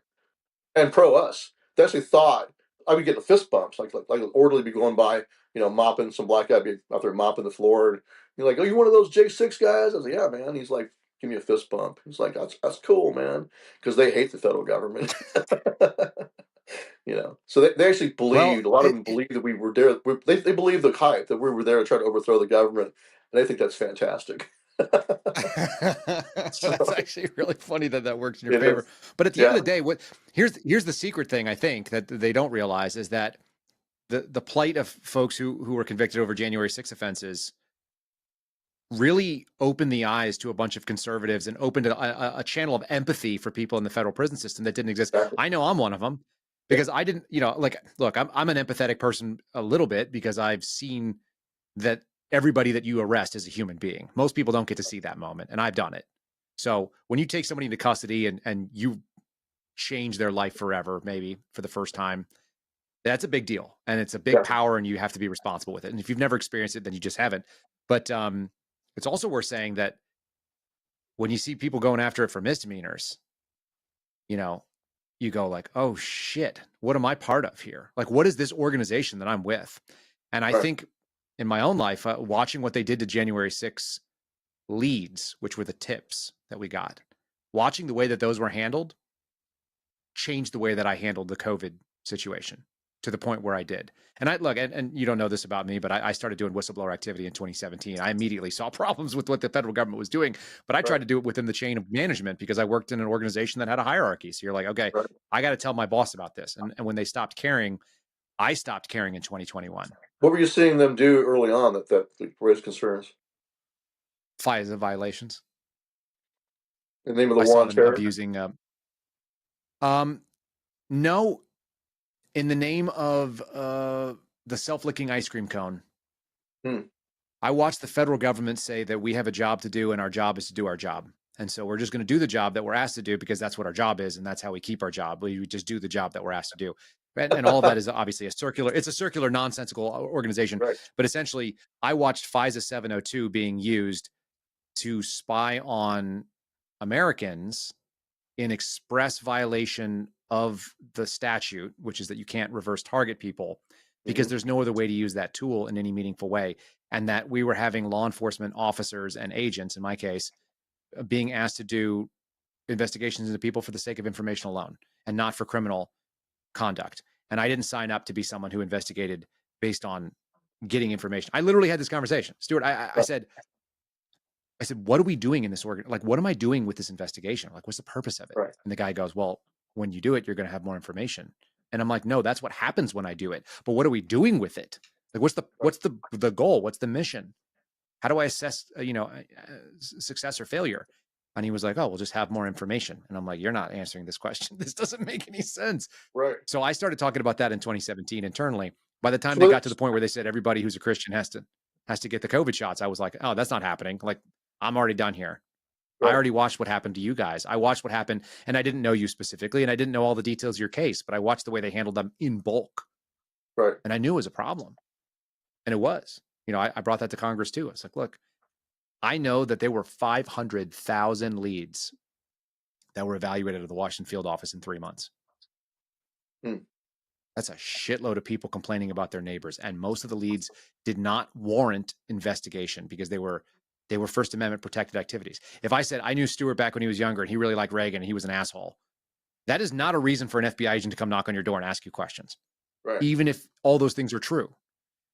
and pro us. They actually thought I would get the fist bumps, like an orderly be going by, mopping some black guy be out there mopping the floor, and you're like, "Oh, you one of those J6 guys?" I was like, "Yeah, man." He's like, "Give me a fist bump." He's like, "That's cool, man," because they hate the federal government. So they actually Well, believed, a lot of them believed that we were there. They believed the hype that we were there to try to overthrow the government. And I think that's fantastic. So, that's actually really funny that that works in your it favor. is. But at the end of Yeah. the day, here's the secret thing I think that they don't realize is that the plight of folks who were convicted over January 6 offenses really opened the eyes to a bunch of conservatives and opened a channel of empathy for people in the federal prison system that didn't exist. Exactly. I know I'm one of them Yeah. because I didn't, like, look, I'm an empathetic person a little bit because I've seen that everybody that you arrest is a human being. Most people don't get to see that moment, and I've done it. So when you take somebody into custody and you change their life forever, maybe for the first time, that's a big deal, and it's a big Yeah. power, and you have to be responsible with it. And if you've never experienced it, then you just haven't. But it's also worth saying that when you see people going after it for misdemeanors, you know, you go like, oh shit, what am I part of here? Like, what is this organization that I'm with? And I Right. think in my own life, watching what they did to January 6 leads, which were the tips that we got, watching the way that those were handled changed the way that I handled the COVID situation to the point where I did. And I look, and you don't know this about me, but I started doing whistleblower activity in 2017. I immediately saw problems with what the federal government was doing, but I tried Right. to do it within the chain of management because I worked in an organization that had a hierarchy. So you're like, okay, Right. I got to tell my boss about this. And when they stopped caring, I stopped caring in 2021. What were you seeing them do early on that raised concerns? FISA violations. In the name of the I war saw on them terror? abusing. Um, no, in the name of the self-licking ice cream cone. Hmm. I watched the federal government say that we have a job to do and our job is to do our job. And so we're just going to do the job that we're asked to do because that's what our job is. And that's how we keep our job. We just do the job that we're asked to do. And all of that is obviously it's a circular, nonsensical organization. Right. But essentially, I watched FISA 702 being used to spy on Americans in express violation of the statute, which is that you can't reverse target people because Hmm. there's no other way to use that tool in any meaningful way. And that we were having law enforcement officers and agents, in my case, being asked to do investigations into people for the sake of information alone and not for criminal conduct. And I didn't sign up to be someone who investigated based on getting information. I literally had this conversation. Stewart, I Right. said, I said, what are we doing in this organ? Like, what am I doing with this investigation? Like, what's the purpose of it? Right. And the guy goes, well, when you do it, you're going to have more information. And I'm like, no, that's what happens when I do it. But what are we doing with it? Like, what's the goal? What's the mission? How do I assess, success or failure? And he was like, oh, we'll just have more information. And I'm like, you're not answering this question. This doesn't make any sense. Right. So I started talking about that in 2017 internally. By the time So they got let's- to the point where they said everybody who's a Christian has to get the COVID shots, I was like, oh, that's not happening. Like, I'm already done here. I Right. already watched what happened to you guys. I watched what happened, and I didn't know you specifically, and I didn't know all the details of your case, but I watched the way they handled them in bulk. Right. And I knew it was a problem. And it was. I brought that to Congress too. I was like, look, I know that there were 500,000 leads that were evaluated at the Washington field office in 3 months. That's a shitload of people complaining about their neighbors. And most of the leads did not warrant investigation because they were First Amendment protected activities. If I said I knew Stewart back when he was younger and he really liked Reagan and he was an asshole, that is not a reason for an FBI agent to come knock on your door and ask you questions. Right. Even if all those things are true,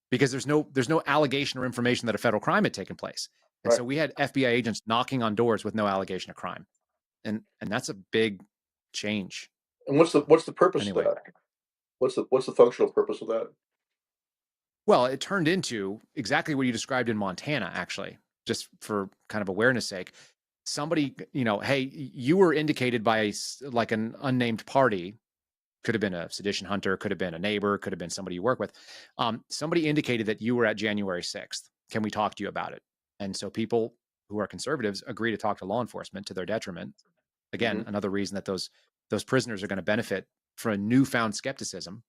because there's no allegation or information that a federal crime had taken place. And so we had FBI agents knocking on doors with no allegation of crime. And that's a big change. And what's the purpose of that? What's the functional purpose of that? Well, it turned into exactly what you described in Montana, actually, just for kind of awareness sake. Somebody, hey, you were indicated by like an unnamed party. Could have been a sedition hunter, could have been a neighbor, could have been somebody you work with. Somebody indicated that you were at January 6th. Can we talk to you about it? And so people who are conservatives agree to talk to law enforcement to their detriment. Again, another reason that those prisoners are going to benefit from a newfound skepticism.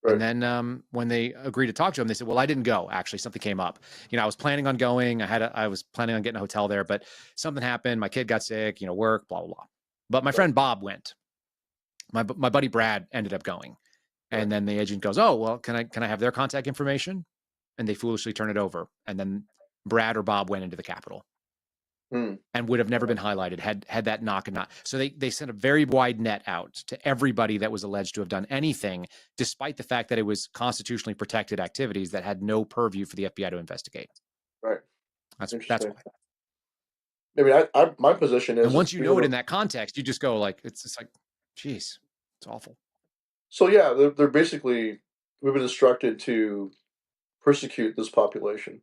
Right. And then when they agreed to talk to him, they said, well, I didn't go. Actually, something came up. I was planning on going. I was planning on getting a hotel there, but something happened. My kid got sick, work, blah, blah, blah. But my friend Bob went. My buddy Brad ended up going. And then the agent goes, oh, well, can I have their contact information? And they foolishly turn it over. And then Brad or Bob went into the Capitol. And would have never been highlighted had that knock and not. So they sent a very wide net out to everybody that was alleged to have done anything, despite the fact that it was constitutionally protected activities that had no purview for the FBI to investigate. Right. That's why. I mean, my position is, and once you know it in that context, you just go like, it's like, geez, it's awful. So yeah, they're basically, we've been instructed to persecute this population.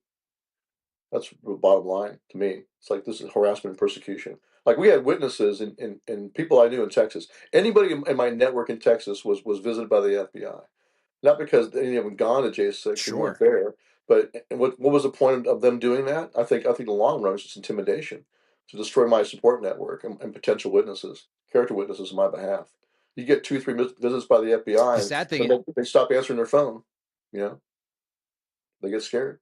That's the bottom line to me. It's like, this is harassment and persecution. Like, we had witnesses and people I knew in Texas. Anybody in my network in Texas was visited by the FBI. Not because any of them gone to J6 and weren't there, but what was the point of them doing that? I think in the long run, it's just intimidation to destroy my support network and potential witnesses, character witnesses on my behalf. You get 2-3 visits by the FBI, the sad thing, they stop answering their phone. They get scared.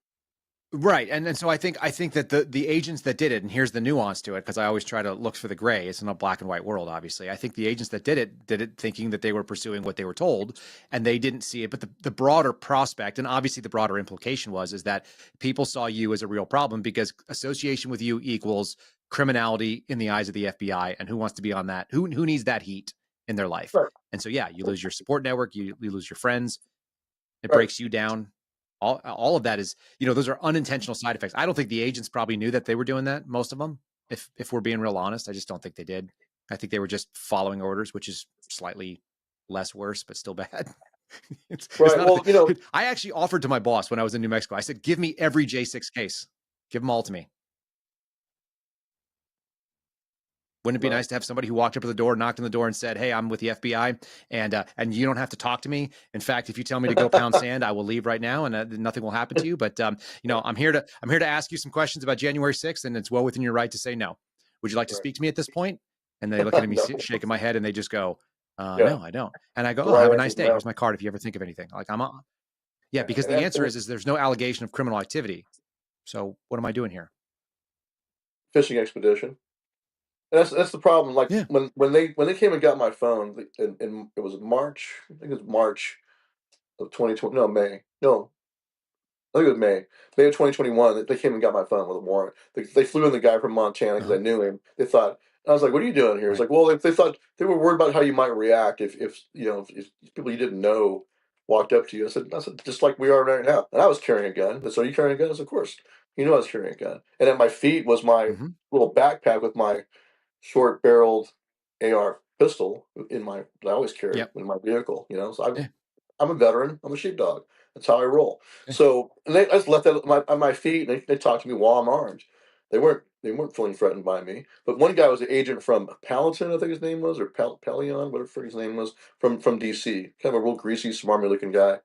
Right. And so I think that the agents that did it, and here's the nuance to it, because I always try to look for the gray. It's not a black and white world, obviously. I think the agents that did it thinking that they were pursuing what they were told, and they didn't see it. But the broader prospect, and obviously the broader implication is that people saw you as a real problem because association with you equals criminality in the eyes of the FBI. And who wants to be on that? Who needs that heat in their life? Right. And so, yeah, you lose your support network, you lose your friends, it breaks you down. All of that is, those are unintentional side effects. I don't think the agents probably knew that they were doing that, most of them, if we're being real honest. I just don't think they did. I think they were just following orders, which is slightly less worse, but still bad. It's not I actually offered to my boss when I was in New Mexico. I said, give me every J6 case. Give them all to me. Wouldn't it be nice to have somebody who walked up to the door, knocked on the door and said, hey, I'm with the FBI and you don't have to talk to me. In fact, if you tell me to go pound sand, I will leave right now and nothing will happen to you. But, I'm here to ask you some questions about January 6th, and it's well within your right to say no. Would you like to speak to me at this point? And they look at me shaking my head and they just go, no, I don't. And I go, oh, have a nice day. Here's my card if you ever think of anything. Like, I'm on. Yeah, because the answer is there's no allegation of criminal activity. So what am I doing here? Fishing expedition. And that's the problem. Like, when they came and got my phone, and it was March. I think it was March of 2020. No, May. No, I think it was May of 2021. They came and got my phone with a warrant. They flew in the guy from Montana because I knew him. They thought, I was like, "What are you doing here?" It's like, well, they thought they were worried about how you might react if people you didn't know walked up to you. I said, just like we are right now. And I was carrying a gun. They said, "Are you carrying a gun?" I said, "Of course." He knew I was carrying a gun. And at my feet was my Hmm. little backpack with my short-barreled AR pistol in my that I always carry Yep. in my vehicle. So Yeah. I'm a veteran. I'm a sheepdog. That's how I roll. Yeah. So and I just left that at my feet, and they talked to me while I'm armed. They weren't feeling threatened by me. But one guy was an agent from Palatine, I think his name was, or Pelion, whatever his name was, from DC. Kind of a real greasy, smarmy looking guy.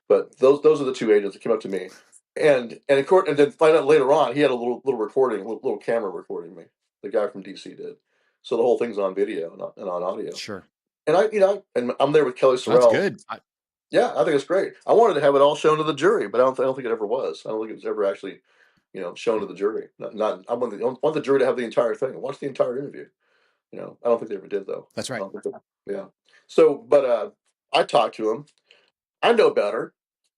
But those are the two agents that came up to me, and then find out later on he had a little recording, little camera recording me. The guy from DC did. So the whole thing's on video and on audio. Sure. And and I'm there with Kelly That's Sorrell. good. Yeah, I think it's great. I wanted to have it all shown to the jury, but I don't think it ever was. I don't think it was ever actually, shown to the jury. I want the jury to have the entire thing. Watch the entire interview. I don't think they ever did though. That's I right. don't think yeah. So, but I talked to him. I know better,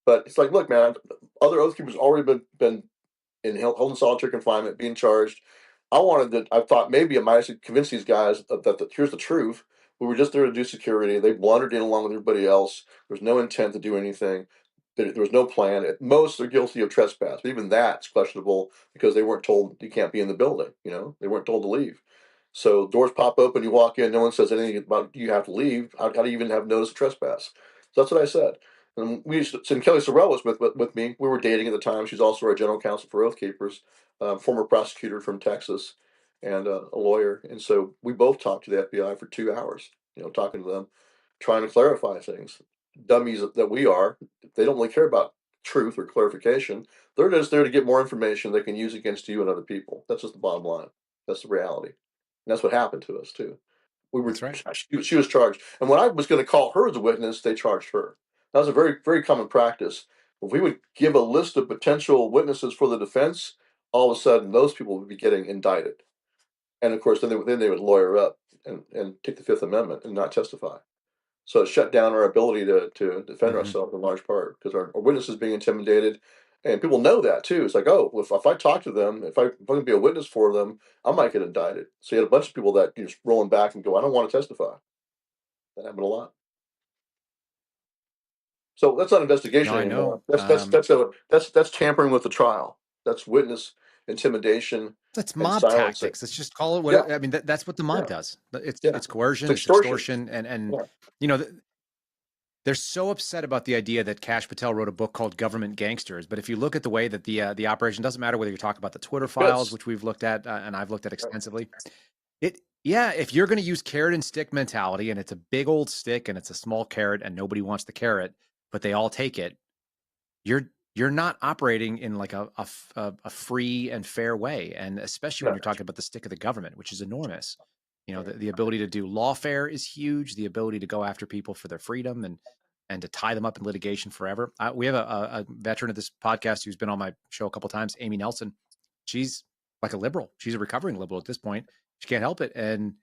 but it's like, look, man, other oath keepers already been held in solitary confinement, being charged. I thought maybe I might have convinced these guys that here's the truth. We were just there to do security. They blundered in along with everybody else. There was no intent to do anything. There was no plan. At most, they're guilty of trespass, but even that's questionable because they weren't told you can't be in the building. They weren't told to leave. So doors pop open, you walk in, no one says anything about you have to leave. How do you even have notice of trespass? So that's what I said. And and Kelly Sorrell was with me. We were dating at the time. She's also our general counsel for Oath Keepers, former prosecutor from Texas, and a lawyer. And so we both talked to the FBI for 2 hours. Talking to them, trying to clarify things. Dummies that we are, they don't really care about truth or clarification. They're just there to get more information they can use against you and other people. That's just the bottom line. That's the reality. And that's what happened to us too. We were That's right. she was charged, and when I was going to call her as a witness, they charged her. That was a very very common practice. If we would give a list of potential witnesses for the defense, all of a sudden those people would be getting indicted, and of course then they would lawyer up and take the Fifth Amendment and not testify. So it shut down our ability to defend Hmm. ourselves in large part because our witnesses being intimidated. And people know that too. It's like, oh, if I talk to them, if I'm going to be a witness for them, I might get indicted. So you had a bunch of people that just rolling back and go, I don't want to testify. That happened a lot. So that's not No, investigation I anymore. know. That's tampering with the trial. That's witness intimidation That's and mob silencing. tactics. Let's just call it Yeah, what I mean. That's what the mob yeah, does. It's yeah. it's It's coercion, it's extortion. extortion, and Yeah, you know they're so upset about the idea that Kash Patel wrote a book called Government Gangsters. But if you look at the way that the operation doesn't matter whether you talk about the Twitter files, fits. which we've looked at and I've looked at Yeah, extensively, if you're going to use carrot and stick mentality, and it's a big old stick and it's a small carrot and nobody wants the carrot, but they all take it, you're you're not operating in like a free and fair way, and especially when yeah, you're talking about the stick of the government, which is enormous. right. The ability to do lawfare is huge. The ability to go after people for their freedom and to tie them up in litigation forever. We have a veteran of this podcast who's been on my show a couple of times, Amy Nelson. She's like a liberal. She's a recovering liberal at this point. She can't help it, and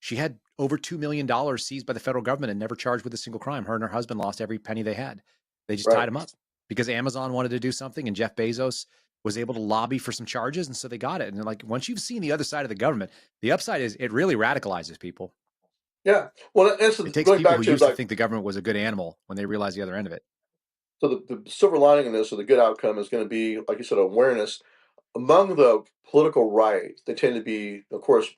she had over $2 million seized by the federal government and never charged with a single crime. Her and her husband lost every penny they had. They just Right. tied them up because Amazon wanted to do something and Jeff Bezos was able to lobby for some charges. And so they got it. And like, once you've seen the other side of the government, the upside is it really radicalizes people. Yeah. Well, that's It takes going people back who to used to like think the government was a good animal when they realize the other end of it. so the silver lining in this, or the good outcome, is going to be, like you said, awareness among the political right. They tend to be, of course,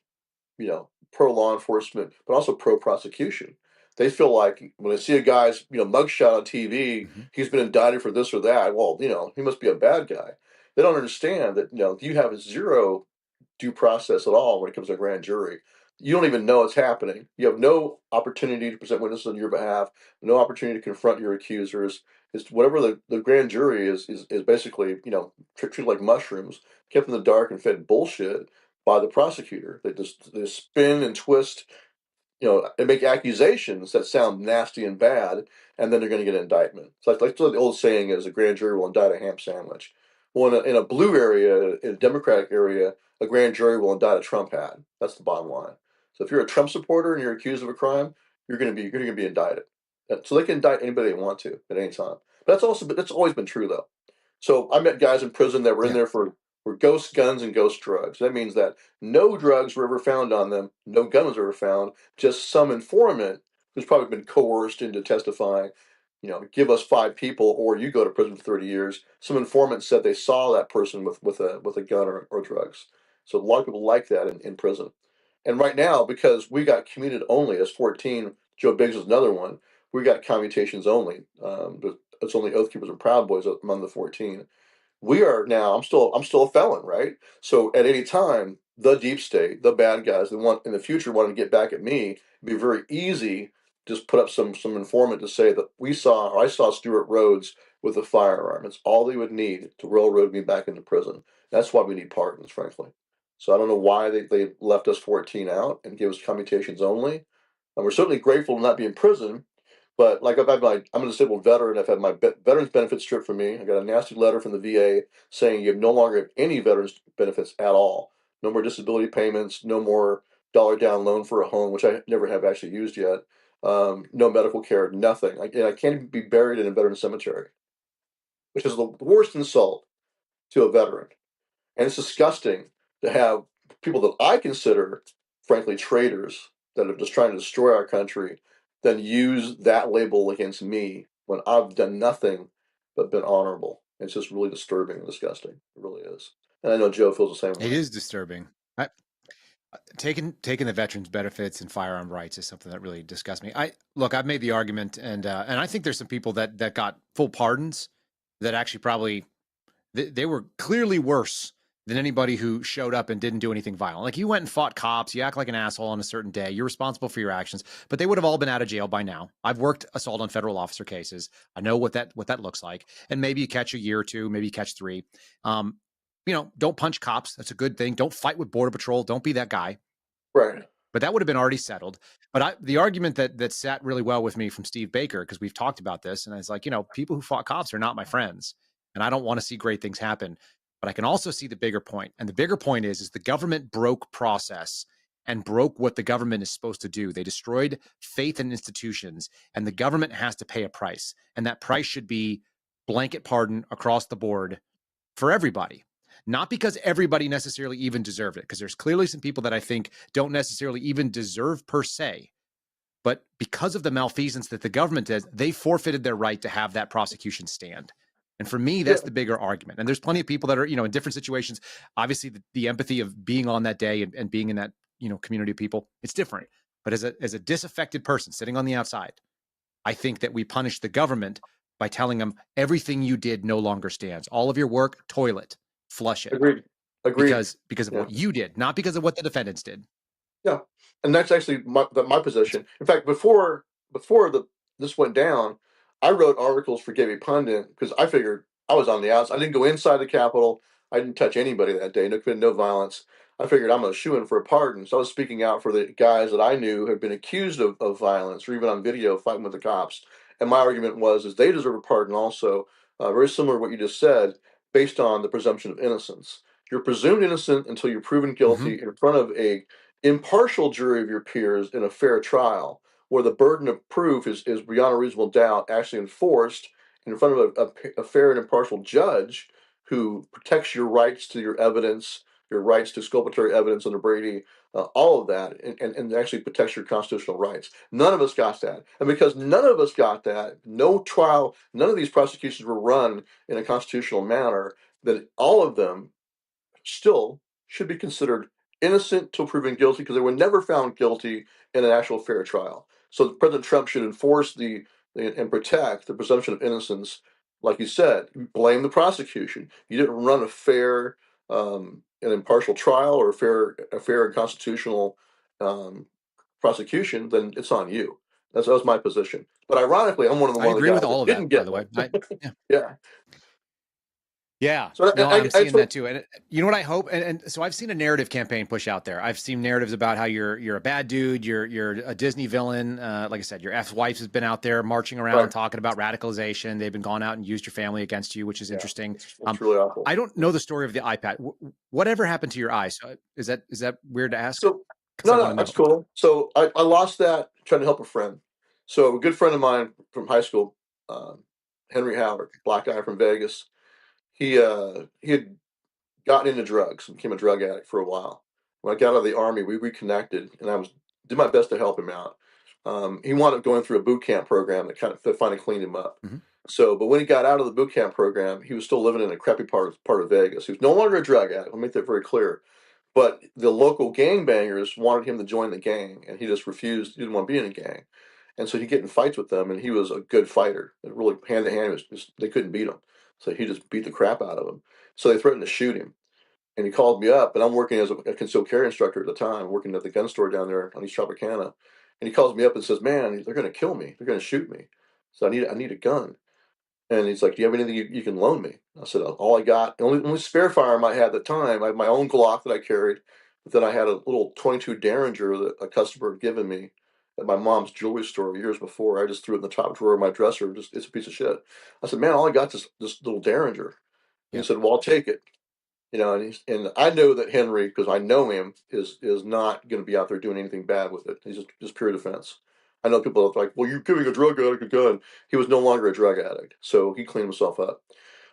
pro law enforcement, but also pro prosecution. They feel like when they see a guy's, mugshot on TV, Mm-hmm. he's been indicted for this or that. Well, he must be a bad guy. They don't understand that, you have zero due process at all when it comes to a grand jury. You don't even know it's happening. You have no opportunity to present witnesses on your behalf, no opportunity to confront your accusers. It's whatever the grand jury is basically, treated like mushrooms, kept in the dark and fed bullshit by the prosecutor. They spin and twist, and make accusations that sound nasty and bad, and then they're going to get an indictment. It's like the old saying is, a grand jury will indict a ham sandwich. Well, in a blue area, in a Democratic area, a grand jury will indict a Trump hat. That's the bottom line. So if you're a Trump supporter and you're accused of a crime, you're going to be indicted. So they can indict anybody they want to at any time. But that's always been true though. So I met guys in prison that were in Yeah. there for ghost guns and ghost drugs. That means that no drugs were ever found on them, no gun was ever found, just some informant who's probably been coerced into testifying give us 5 people or you go to prison for 30 years. Some informants said they saw that person with a gun or drugs. So a lot of people like that in prison. And right now, because we got commuted only as 14, Joe Biggs is another one. We got commutations only. It's only Oath Keepers and Proud Boys among the 14. We are now. I'm still a felon, right? So at any time, the deep state, the bad guys, that want in the future want to get back at me. It'd be very easy. Just put up some informant to say that I saw Stewart Rhodes with a firearm. It's all they would need to railroad me back into prison. That's why we need pardons, frankly. So I don't know why they left us 14 out and gave us commutations only. And we're certainly grateful to not be in prison, but like I'm a disabled veteran. I've had my veterans benefits stripped from me. I got a nasty letter from the VA saying you no longer have any veterans benefits at all. No more disability payments. No more dollar down loan for a home, which I never have actually used yet. No medical care. Nothing. And I can't even be buried in a veteran cemetery, which is the worst insult to a veteran. And it's disgusting to have people that I consider, frankly, traitors that are just trying to destroy our country, then use that label against me when I've done nothing but been honorable. It's just really disturbing and disgusting. It really is. And I know Joe feels the same It way. is disturbing. Taking the veterans benefits and firearm rights is something that really disgusts me. I've made the argument, and I think there's some people that got full pardons that actually probably they were clearly worse than anybody who showed up and didn't do anything violent. Like, you went and fought cops, you act like an asshole on a certain day, you're responsible for your actions, but they would have all been out of jail by now. I've worked assault on federal officer cases. I know what that looks like. And maybe you catch a year or two, maybe you catch 3. Don't punch cops. That's a good thing. Don't fight with Border Patrol. Don't be that guy. Right. But that would have been already settled. But the argument that sat really well with me from Steve Baker, because we've talked about this, and I was like, people who fought cops are not my friends, and I don't want to see great things happen. But I can also see the bigger point. And the bigger point is the government broke process and broke what the government is supposed to do. They destroyed faith in institutions, and the government has to pay a price. And that price should be blanket pardon across the board for everybody. Not because everybody necessarily even deserved it, because there's clearly some people that I think don't necessarily even deserve per se, but because of the malfeasance that the government does, they forfeited their right to have that prosecution stand. And for me, that's the bigger argument. And there's plenty of people that are, in different situations. Obviously, the empathy of being on that day and being in that, community of people, it's different. But as a disaffected person sitting on the outside, I think that we punish the government by telling them everything you did no longer stands. All of your work, toilet, flush it. Agreed. Because of Yeah. what you did, not because of what the defendants did. Yeah, and that's actually my position. In fact, before this went down, I wrote articles for Gabby Pundit because I figured I was on the outs. I didn't go inside the Capitol. I didn't touch anybody that day. No violence. I figured I'm a shoo in for a pardon. So I was speaking out for the guys that I knew had been accused of violence or even on video fighting with the cops. And my argument was they deserve a pardon also, very similar to what you just said, based on the presumption of innocence. You're presumed innocent until you're proven guilty in front of a impartial jury of your peers in a fair trial, where the burden of proof is beyond a reasonable doubt actually enforced in front of a fair and impartial judge who protects your rights to your evidence, your rights to exculpatory evidence under Brady, all of that, and actually protects your constitutional rights. None of us got that. And because none of us got that, no trial, none of these prosecutions were run in a constitutional manner, that all of them still should be considered innocent till proven guilty because they were never found guilty in an actual fair trial. So President Trump should enforce and protect the presumption of innocence. Like you said, blame the prosecution. You didn't run a fair and impartial trial or a fair and constitutional prosecution, then it's on you. That was my position. But ironically, I'm one I of the agree with guys all that of didn't that, by get the one. way. Yeah. Yeah. So No, I'm seeing that too. And you know what I hope? And so I've seen a narrative campaign push out there. I've seen narratives about how you're a bad dude, you're a Disney villain. Like I said, your ex-wife has been out there marching around talking about radicalization. They've been gone out and used your family against you, which is interesting. It's really awful. I don't know the story of the iPad. Whatever happened to your eye? So is that weird to ask? So no, that's cool. So I lost that trying to help a friend. So a good friend of mine from high school, Henry Howard, black guy from Vegas. He had gotten into drugs and became a drug addict for a while. When I got out of the army, we reconnected, and did my best to help him out. He wound up going through a boot camp program that finally cleaned him up. Hmm. So, but when he got out of the boot camp program, he was still living in a crappy part of Vegas. He was no longer a drug addict. I'll make that very clear. But the local gangbangers wanted him to join the gang, and he just refused. He didn't want to be in a gang, and so he'd get in fights with them. And he was a good fighter. And really, hand to hand, they couldn't beat him. So he just beat the crap out of them. So they threatened to shoot him. And he called me up, and I'm working as a concealed carry instructor at the time, working at the gun store down there on East Tropicana. And he calls me up and says, "Man, they're going to kill me. They're going to shoot me. So I need a gun." And he's like, "Do you have anything you can loan me?" I said, "All I got, the only spare firearm I had at the time, I had my own Glock that I carried, but then I had a little 22 Derringer that a customer had given me at my mom's jewelry store years before. I just threw it in the top drawer of my dresser. Just it's a piece of shit." I said, "Man, all I got is this little Derringer." And Yeah. he said, "Well, I'll take it." And I know that Henry, because I know him, is not going to be out there doing anything bad with it. He's just pure defense. I know people are like, "Well, you're giving a drug addict a gun." He was no longer a drug addict, so he cleaned himself up.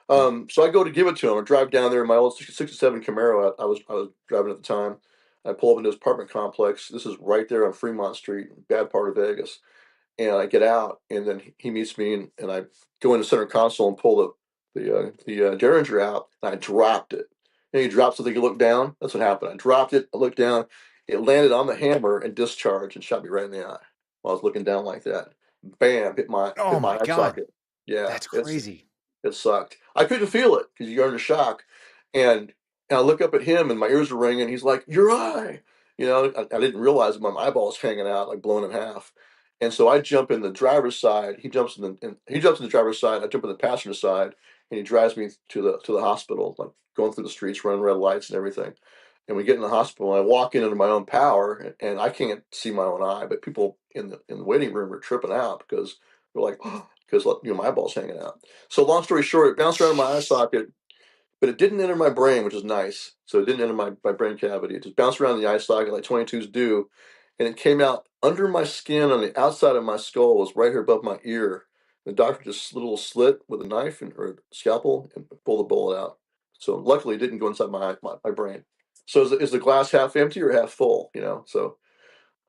Yeah. So I go to give it to him. I drive down there in my old '67 Camaro. I was driving at the time. I pull up into his apartment complex. This is right there on Fremont Street, bad part of Vegas. And I get out, and then he meets me, and I go into center console and pull the Derringer out, and I dropped it. And he drops the thing. You look down. That's what happened. I dropped it. I looked down. It landed on the hammer and discharged and shot me right in the eye while I was looking down like that. Bam! Oh Hit my my eye God. socket. Yeah, That's crazy. it sucked. I couldn't feel it because you're under shock. And I look up at him and my ears are ringing. He's like, "Your eye." I didn't realize that my eyeball's hanging out, like blown in half. And so I jump in the driver's side. He jumps in the driver's side. I jump in the passenger side, and he drives me to the hospital, like going through the streets, running red lights and everything. And we get in the hospital, and I walk in under my own power, and I can't see my own eye, but people in the waiting room are tripping out because they're like, because my eyeball's hanging out. So long story short, it bounced around in my eye Jeez. socket, but it didn't enter my brain, which is nice. So it didn't enter my brain cavity. It just bounced around the eye socket like 22s do, and it came out under my skin on the outside of my skull, was right here above my ear. The doctor just slit a little slit with a knife or a scalpel and pulled the bullet out. So luckily, it didn't go inside my brain. So is the glass half empty or half full?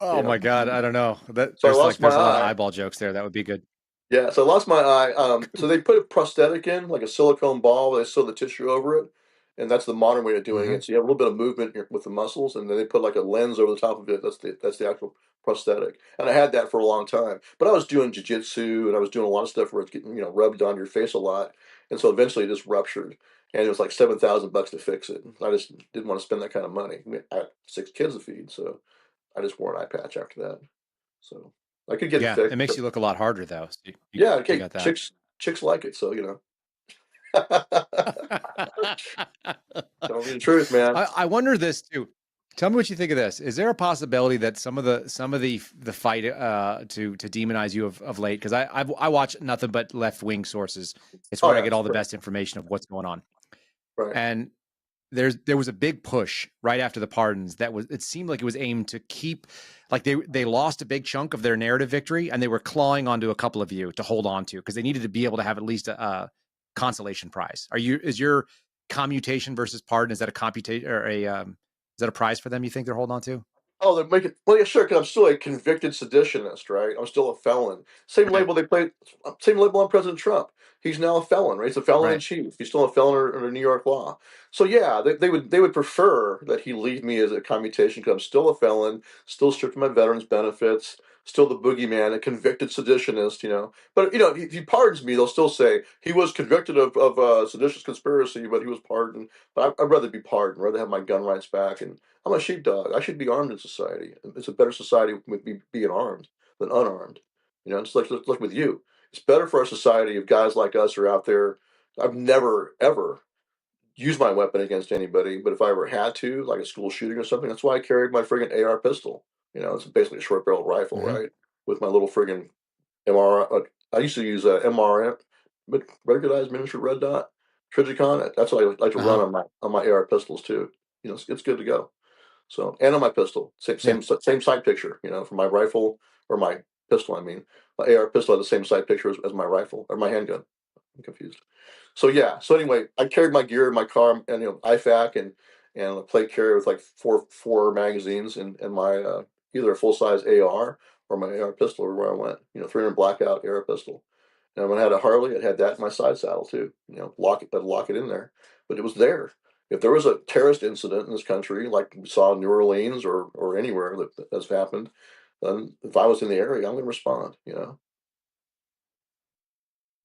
Oh You my know. God. I don't know. That So I there's like lost my there's a lot of eye. eyeball jokes there. That would be good. Yeah, so I lost my eye. So they put a prosthetic in, like a silicone ball, where they sew the tissue over it, and that's the modern way of doing Hmm. it. So you have a little bit of movement with the muscles, and then they put like a lens over the top of it. That's the actual prosthetic. And I had that for a long time, but I was doing jujitsu and I was doing a lot of stuff where it's getting rubbed on your face a lot, and so eventually it just ruptured, and it was like $7,000 to fix it. I just didn't want to spend that kind of money. I had 6 kids to feed, so I just wore an eye patch after that. So I could get it Yeah. It fixed, makes but you look a lot harder though. So yeah, you okay, got that. chicks like it, so Tell me the truth, man. I wonder this too. Tell me what you think of this. Is there a possibility that some of the fight to demonize you of late? Because I watch nothing but left wing sources. It's Oh where I yeah, get all the right, best information of what's going on. right. And there was a big push right after the pardons that was it seemed like it was aimed to keep like they lost a big chunk of their narrative victory and they were clawing onto a couple of you to hold on to because they needed to be able to have at least a consolation prize. Is your commutation versus pardon, is that a computation or is that a prize for them you think they're holding on to? Oh, they're making well, yeah, sure, because 'cause I'm still a convicted seditionist, right? I'm still a felon. Right. Same label on President Trump. He's now a felon, right? He's a felon in Right. chief. He's still a felon under New York law. So yeah, they would prefer that he leave me as a commutation because I'm still a felon, still stripped of my veterans benefits, still the boogeyman, a convicted seditionist. But if he pardons me, they'll still say he was convicted of seditious conspiracy, but he was pardoned. But I'd rather be pardoned, rather have my gun rights back. And I'm a sheepdog. I should be armed in society. It's a better society with me being armed than unarmed. Just like with you. It's better for our society if guys like us are out there. I've never ever used my weapon against anybody, but if I ever had to, like a school shooting or something, that's why I carried my friggin' AR pistol. It's basically a short barreled rifle, Hmm. right? With my little friggin' MR. I used to use a MRM, but recognized miniature red dot Trigicon. That's what I like to run Uh-huh. on my AR pistols too. It's good to go. So, and on my pistol, same Yeah. same same sight picture. For my rifle or my pistol, I mean, my AR pistol had the same sight picture as my rifle or my handgun. I'm confused. So yeah. So anyway, I carried my gear in my car, and IFAK and a plate carrier with like four magazines and my either a full size AR or my AR pistol everywhere I went. 300 blackout AR pistol. And when I had a Harley, it had that in my side saddle too. Lock it in there, but it was there. If there was a terrorist incident in this country, like we saw in New Orleans or anywhere that's happened, then if I was in the area, I'm going to respond.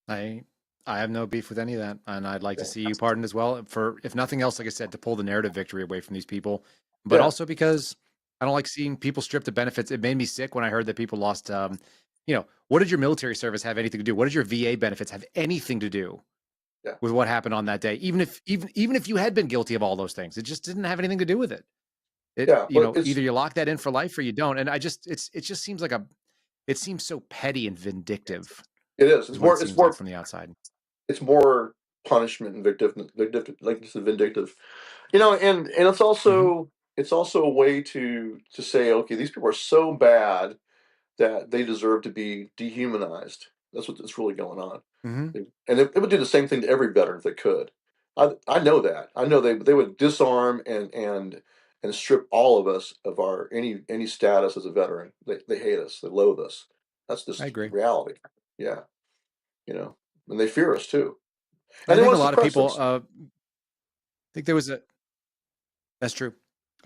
I I have no beef with any of that, and I'd like to Yeah. see you pardoned as well. For if nothing else, like I said, to pull the narrative victory away from these people, but Yeah. also because I don't like seeing people stripped of benefits. It made me sick when I heard that people lost. What did your military service have anything to do? What did your VA benefits have anything to do Yeah. with what happened on that day? Even if you had been guilty of all those things, it just didn't have anything to do with it. Yeah. But Either you lock that in for life or you don't. And it just seems like it seems so petty and vindictive, it is. is It's what it more. It's seems like more. from the outside. It's more punishment and vindictive, like you said, vindictive. And Hmm. it's also a way to say, okay, these people are so bad that they deserve to be dehumanized. That's really going on. Hmm. And they would do the same thing to every veteran if they could. I know that. I know they would disarm and strip all of us of our any status as a veteran. They hate us. They loathe us. That's I just agree. reality. Yeah, you know, and they fear us too, I and they think want a to lot of suppress people us. think there was a that's true.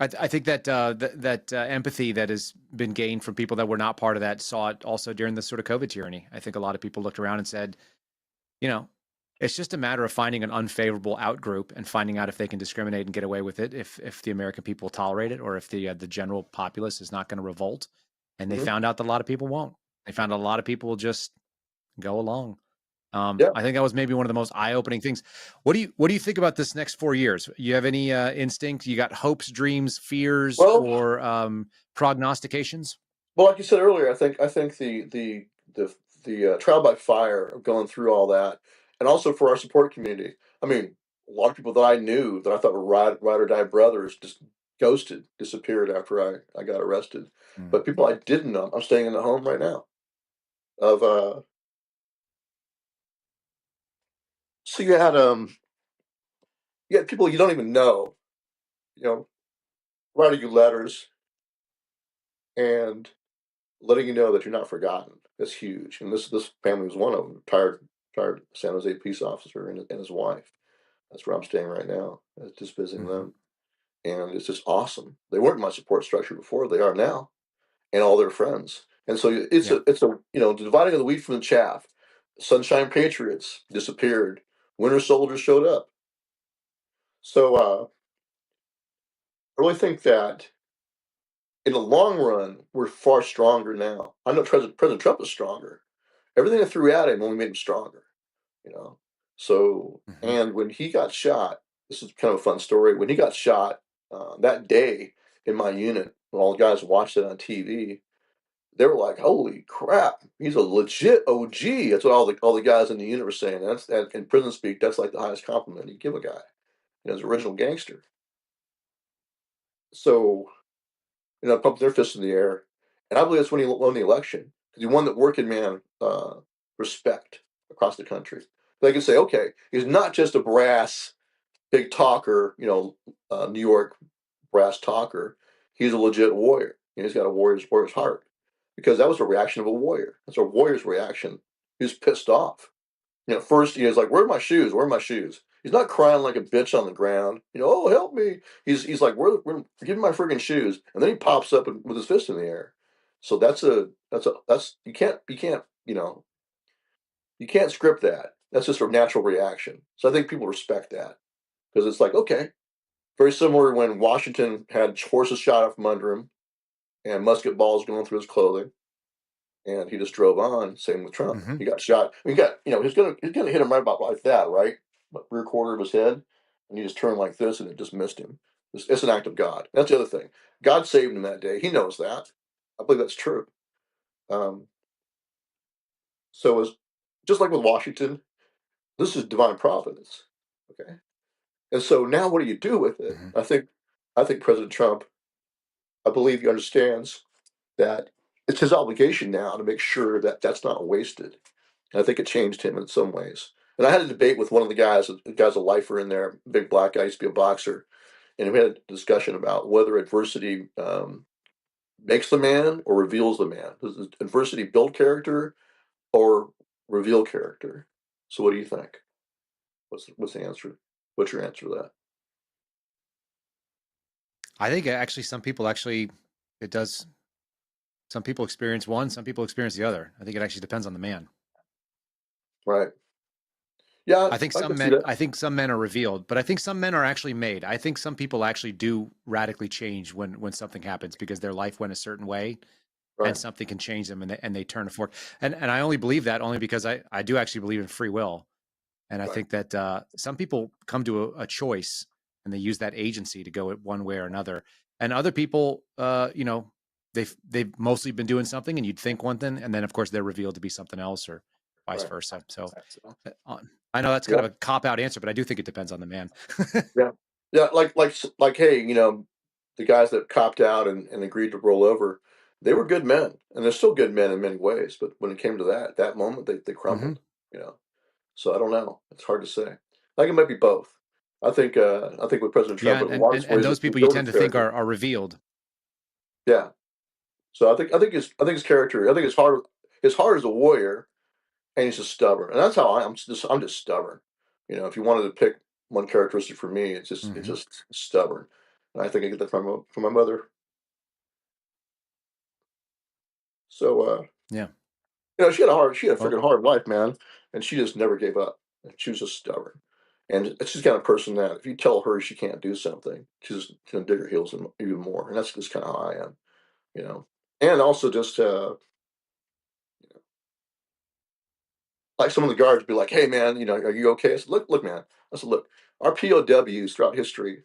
I think that empathy that has been gained from people that were not part of that saw it also during the sort of COVID tyranny. I think a lot of people looked around and said, you know, it's just a matter of finding an unfavorable outgroup and finding out if they can discriminate and get away with it, if the American people tolerate it, or if the general populace is not going to revolt. And they Hmm. found out that a lot of people won't. They found out a lot of people will just go along. Yeah. I think that was maybe one of the most eye-opening things. What do you think about this next 4 years? You have any instinct? You got hopes, dreams, fears, Well, or prognostications? well, like you said earlier, I think the trial by fire of going through all that, and also for our support community. I mean, a lot of people that I knew that I thought were ride or die brothers just ghosted, disappeared after I got arrested. Mm. But people I didn't know, I'm staying in the home right now. Of So you had people you don't even know, you know, writing you letters and letting you know that you're not forgotten. That's huge. And this family was one of them. Retired San Jose peace officer and his wife. That's where I'm staying right now. Just visiting Hmm. them, and it's just awesome. They weren't my support structure before; they are now, and all their friends. And so Yeah. it's a the dividing of the wheat from the chaff. Sunshine Patriots disappeared. Winter Soldiers showed up. So I really think that in the long run, we're far stronger now. I know President Trump is stronger. Everything I threw at him only made him stronger. you know. So, Hmm. and when he got shot, this is kind of a fun story. When he got shot that day in my unit, when all the guys watched it on TV, they were like, "Holy crap, he's a legit OG." That's what all the guys in the unit were saying. That's that in prison speak. That's like the highest compliment you give a guy. He's an original gangster. So, pumped their fists in the air, and I believe that's when he won the election because he won the working man respect across the country. They can say, okay, he's not just a brass big talker, New York brass talker. He's a legit warrior. He's got a warrior's heart because that was the reaction of a warrior. That's a warrior's reaction. He was pissed off. First he was like, "Where are my shoes? Where are my shoes?" He's not crying like a bitch on the ground. "Oh, help me!" He's like, Give me my friggin' shoes!" And then he pops up with his fist in the air. So that's you can't script that. That's just a natural reaction. So I think people respect that because it's like, okay, very similar when Washington had horses shot out from under him and musket balls going through his clothing, and he just drove on. Same with Trump. Hmm. He got shot. He got, he's gonna hit him right about like that, right? Rear quarter of his head, and he just turned like this, and it just missed him. It's an act of God. That's the other thing. God saved him that day. He knows that. I believe that's true. Um, so as just like with Washington, this is divine providence. Okay, and so now what do you do with it? Hmm. I think President Trump, I believe he understands that it's his obligation now to make sure that that's not wasted. And I think it changed him in some ways. And I had a debate with one of the guy's a lifer in there, big black guy, used to be a boxer, and we had a discussion about whether adversity makes the man or reveals the man? Does adversity build character or reveal character? So what do you think? What's the answer? What's your answer to that? I think actually some people actually it does. Some people experience one, some people experience the other. I think it actually depends on the man. Right. Yeah, I can see that. I think some men are revealed, but I think some men are actually made. I think some people actually do radically change when something happens because their life went a certain way and Right. something can change them and they turn a fork. And I only believe that only because I do actually believe in free will. And I Right. think that some people come to a choice and they use that agency to go one way or another. And other people, they've mostly been doing something, and you'd think one thing, and then of course they're revealed to be something else, or vice Right. versa. So So, I know that's kind yeah. of a cop out answer, but I do think it depends on the man. Yeah. Yeah. Like, hey, the guys that copped out and agreed to roll over, they were good men, and they're still good men in many ways. But when it came to that moment, they Hmm. crumbled. You know. So I don't know. It's hard to say. I think it might be both. I think with President Yeah, Trump, in a lot of and ways, those it people you built tend his to think character. are revealed. Yeah. So I think his character. I think his heart is a warrior, and he's just stubborn. And that's how I'm just stubborn. If you wanted to pick one characteristic for me, it's Hmm. just stubborn. And I think I get that from my mother. So Yeah. she had a Well, freaking hard life, man, and she just never gave up. And she was just stubborn. And she's the kind of person that if you tell her she can't do something, she's just gonna dig her heels in even more. And that's just kind of how I am, you know. And also just like some of the guards be like, "Hey, man, are you okay?" I said, "Look, man." I said, "Look, our POWs throughout history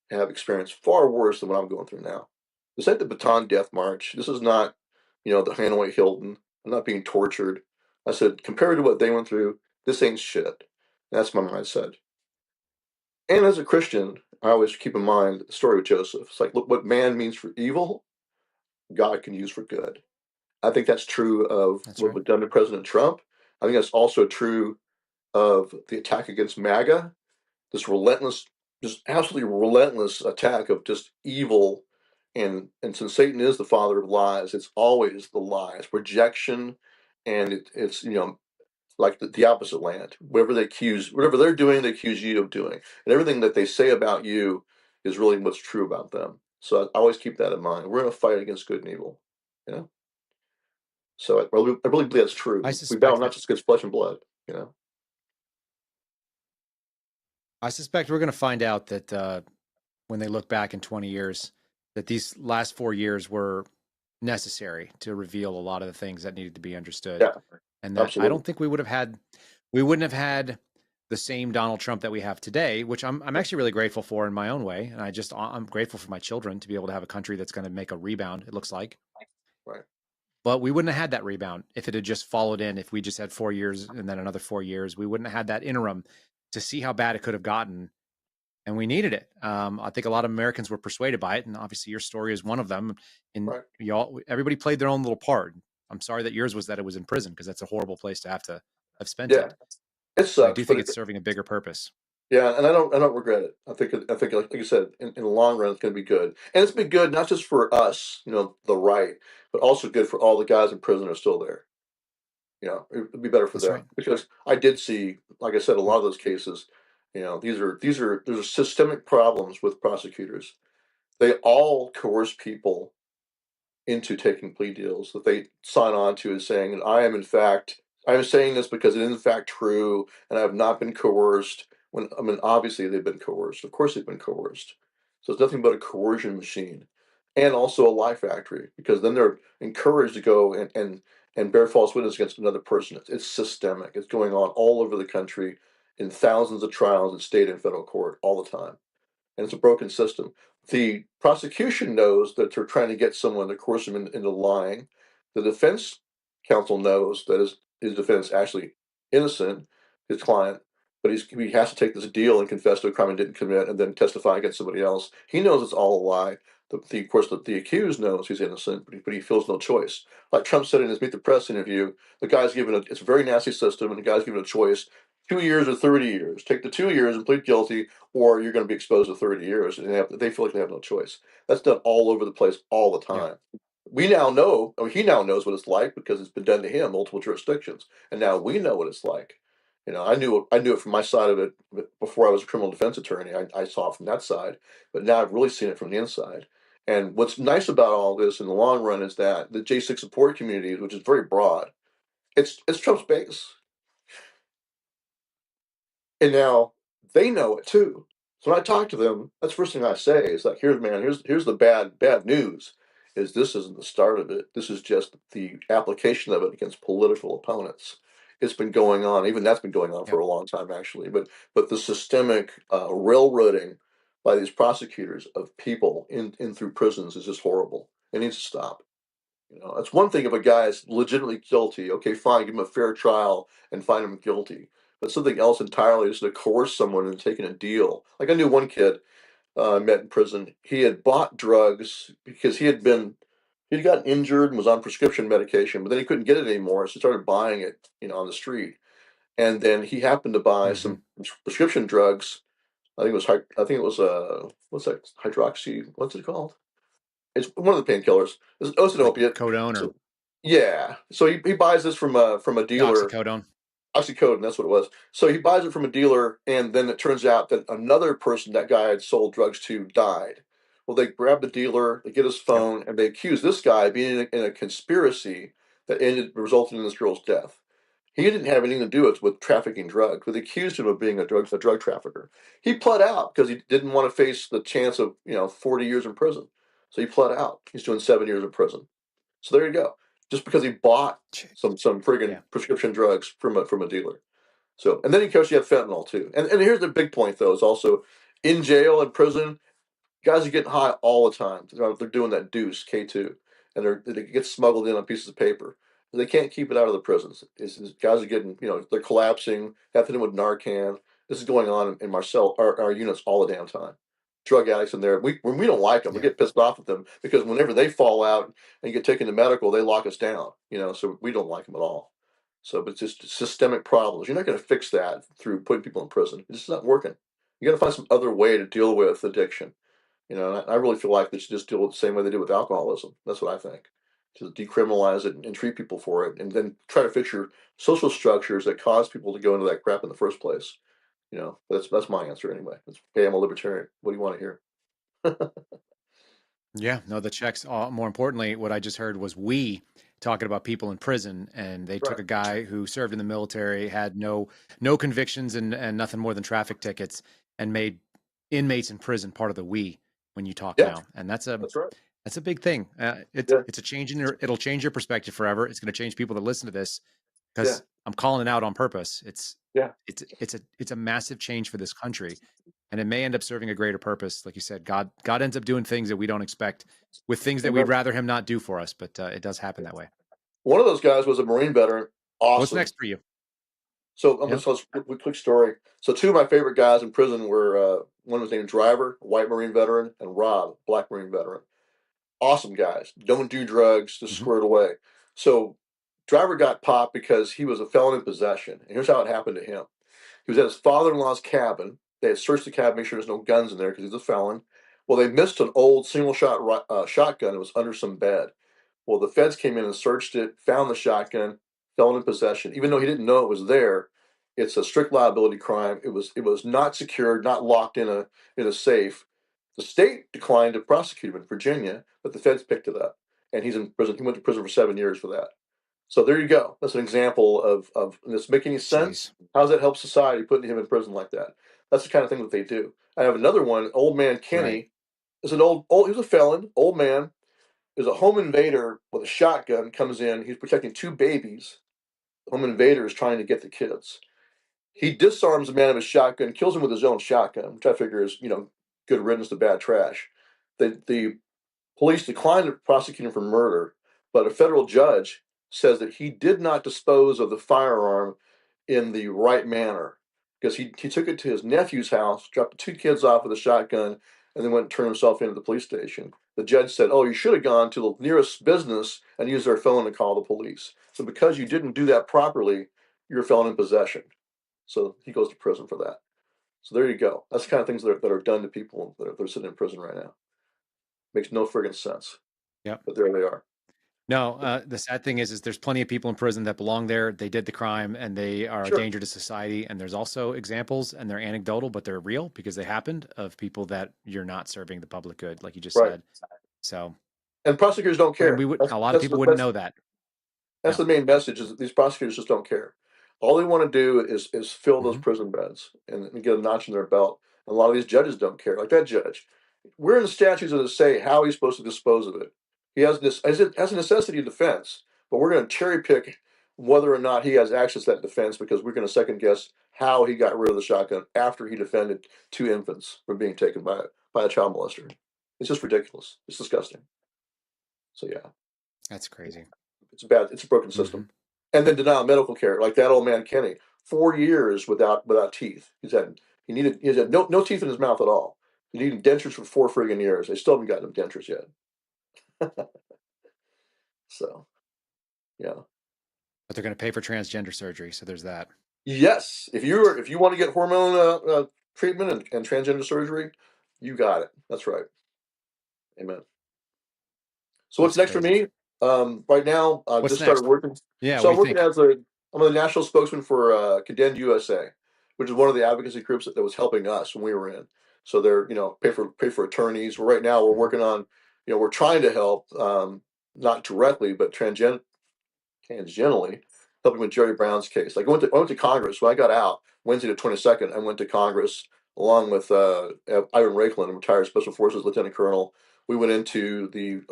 have experienced far worse than what I'm going through now. This ain't the Bataan Death March. This is not, the Hanoi Hilton. I'm not being tortured." I said, compared to what they went through, this ain't shit. And that's my mindset. And as a Christian, I always keep in mind the story of Joseph. It's like, look, what man means for evil, God can use for good. I think that's true of that's what right. was done to President Trump. I think that's also true of the attack against MAGA, this relentless, just absolutely relentless attack of just evil. And since Satan is the father of lies, it's always the lies, rejection, and it's like the opposite land. Whatever they're doing, they accuse you of doing, and everything that they say about you is really what's true about them. So I always keep that in mind. We're in a fight against good and evil, you know. So I really believe that's I true. We battle suspect not that just against flesh and blood, you know. I suspect we're going to find out that when they look back in 20 years, that these last 4 years were necessary to reveal a lot of the things that needed to be understood. Yeah, And that I absolutely. don't think we wouldn't have had the same Donald Trump that we have today, which I'm actually really grateful for in my own way. And I'm grateful for my children to be able to have a country that's going to make a rebound, it looks like. Right. But we wouldn't have had that rebound if it had just followed in. If we just had 4 years and then another 4 years, we wouldn't have had that interim to see how bad it could have gotten, and we needed it. I think a lot of Americans were persuaded by it, and obviously your story is one of them. And Right. y'all, everybody played their own little part. I'm sorry that yours was that it was in prison because that's a horrible place to have spent Yeah, it. it But I sucks, do but think it's serving a bigger purpose. yeah, and I don't regret it. I think like you said, in the long run, it's going to be good, and it's been good not just for us, the right, but also good for all the guys in prison who are still there. It'd be better for That's them right. because I did see, like I said, a lot of those cases. There's systemic problems with prosecutors. They all coerce people into taking plea deals that they sign on to as saying, I am saying this because it is in fact true, and I have not been coerced. When I mean, obviously they've been coerced. Of course they've been coerced. So it's nothing but a coercion machine, and also a lie factory because then they're encouraged to go and bear false witness against another person. It's systemic. It's going on all over the country in thousands of trials in state and federal court all the time, and it's a broken system. The prosecution knows that they're trying to get someone to coerce him into lying. The defense counsel knows that his defense is actually innocent, his client, but he has to take this deal and confess to a crime he didn't commit and then testify against somebody else. He knows it's all a lie. Of course, the accused knows he's innocent, but he feels no choice. Like Trump said in his Meet the Press interview, it's a very nasty system, and the guy's given a choice: 2 years or 30 years. Take the 2 years and plead guilty, or you're going to be exposed to 30 years. And they feel like they have no choice. That's done all over the place all the Yeah. time. We now know, or he now knows what it's like because it's been done to him, multiple jurisdictions, and now we know what it's like. I knew it from my side of it before I was a criminal defense attorney. I saw it from that side, but now I've really seen it from the inside. And what's nice about all this in the long run is that the J6 support community, which is very broad, it's Trump's base. And now they know it too. So when I talk to them, that's the first thing I say is like, here's man, here's the bad news. Is this isn't the start of it. This is just the application of it against political opponents. It's been going on, even that's been going on for Yep. a long time actually. But the systemic railroading by these prosecutors of people in through prisons is just horrible. It needs to stop. It's one thing if a guy is legitimately guilty. Okay, fine, give him a fair trial and find him guilty. But something else entirely is to coerce someone into taking a deal. Like I knew one kid I met in prison. He had bought drugs because he'd gotten injured and was on prescription medication, but then he couldn't get it anymore, so he started buying it, on the street. And then he happened to buy Mm-hmm. some prescription drugs. What's that, hydroxy? What's it called? It's one of the painkillers. It's an Like opiate. codone or So yeah, so he buys this from a dealer. oxycodone. Oxycodone, that's what it was. So he buys it from a dealer, and then it turns out that another person that guy had sold drugs to died. Well, they grab the dealer, they get his Yep. phone, and they accuse this guy of being in a conspiracy that resulted in this girl's death. He didn't have anything to do with trafficking drugs, but they accused him of being a drug trafficker. He pled out because he didn't want to face the chance of 40 years in prison. So he pled out. He's doing 7 years in prison. So there you go. Just because he bought Jeez. some friggin' Yeah. prescription drugs from a dealer. So, and then of course you have fentanyl too. And here's the big point though, is also in jail and prison, guys are getting high all the time. They're doing that deuce K2, and they get smuggled in on pieces of paper. They can't keep it out of the prisons. Guys are getting, they're collapsing, have to do with Narcan. This is going on in our units all the damn time. Drug addicts in there. When we don't like them, we Yeah. get pissed off at them because whenever they fall out and get taken to medical, they lock us down. So we don't like them at all. So, but it's just systemic problems. You're not going to fix that through putting people in prison. It's just not working. You got to find some other way to deal with addiction. And I really feel like they should just deal with the same way they do with alcoholism. That's what I think. To decriminalize it and treat people for it, and then try to fix your social structures that cause people to go into that crap in the first place. That's my answer anyway. Hey, I'm a libertarian. What do you want to hear? Yeah. No, the checks. More importantly, what I just heard was we talking about people in prison, and they took Right. a guy who served in the military, had no convictions and nothing more than traffic tickets, and made inmates in prison part of the we when you talk Yeah, now, and that's a that's right. that's a big thing. Yeah, It's a change in it'll change your perspective forever. It's going to change people that listen to this yeah, because I'm calling it out on purpose. yeah. It's a massive change for this country, and it may end up serving a greater purpose. Like you said, God ends up doing things that we don't expect with things that we'd Amen. rather Him not do for us, but it does happen that way. One of those guys was a Marine veteran. What's Awesome. next for you? So I'm Yeah. just quick story. So two of my favorite guys in prison were one was named Driver, a white Marine veteran, and Rob, black Marine veteran. Awesome guys. Don't do drugs, just Hmm. squared away. So Driver got popped because he was a felon in possession. And here's how it happened to him. He was at his father-in-law's cabin. They had searched the cabin, make sure there's no guns in there because he's a felon. Well, they missed an old single-shot shotgun. It was under some bed. Well, the feds came in and searched it, found the shotgun, felon in possession. Even though he didn't know it was there, it's a strict liability crime. It was not secured, not locked in a safe. The state declined to prosecute him in Virginia, but the feds picked it up, and he's in prison. He went to prison for 7 years for that. So there you go. That's an example of does this make any sense? Jeez. How does that help society putting him in prison like that? That's the kind of thing that they do. I have another one. Old man Right. Kenny is an he was a felon, old man. There's a home invader with a shotgun comes in. He's protecting two babies. The home invader is trying to get the kids. He disarms the man of his shotgun, kills him with his own shotgun, which I figure is, good riddance to bad trash. The police declined to prosecute him for murder, but a federal judge says that he did not dispose of the firearm in the right manner because he took it to his nephew's house, dropped the two kids off with a shotgun, and then went and turned himself into the police station. The judge said, "Oh, you should have gone to the nearest business and used their phone to call the police. So because you didn't do that properly, you're a felon in possession." So he goes to prison for that. So there you go. That's the kind of things that are done to people that are sitting in prison right now. Makes no friggin' sense, Yep. but there they are. No, the sad thing is there's plenty of people in prison that belong there. They did the crime and they are a Sure. danger to society. And there's also examples, and they're anecdotal, but they're real because they happened, of people that you're not serving the public good, like you just Right. said. So, And prosecutors don't and care. a lot of people wouldn't know that. That's No. the main message, is that these prosecutors just don't care. All they want to do is fill those Hmm. prison beds and get a notch in their belt. And a lot of these judges don't care. Like that judge, where in the statutes does it say how he's supposed to dispose of it? He has this as a necessity of defense, but we're going to cherry pick whether or not he has access to that defense, because we're going to second guess how he got rid of the shotgun after he defended two infants from being taken by a child molester. It's just ridiculous. It's disgusting. So yeah. That's crazy. It's a broken Hmm. system. And then denial of medical care, like that old man Kenny, 4 years without teeth. He had no teeth in his mouth at all. He needed dentures for 4 friggin' years. They still haven't gotten him dentures yet. So yeah. But they're going to pay for transgender surgery, so there's that. Yes, if you want to get hormone treatment and transgender surgery, you got it. That's right. Amen. So what's That's next for crazy. me? Right now, I've What's just started next? working. Yeah, So what do I'm you working think? I'm the national spokesman for Condemned USA, which is one of the advocacy groups that was helping us when we were in. So they're pay for attorneys. Right now we're Mhm. working on, we're trying to help, not directly but tangentially, helping with Jerry Brown's case. Like I went to Congress when I got out Wednesday the 22nd. I went to Congress along with Ivan Raiklan, a retired Special Forces Lieutenant Colonel. We went into the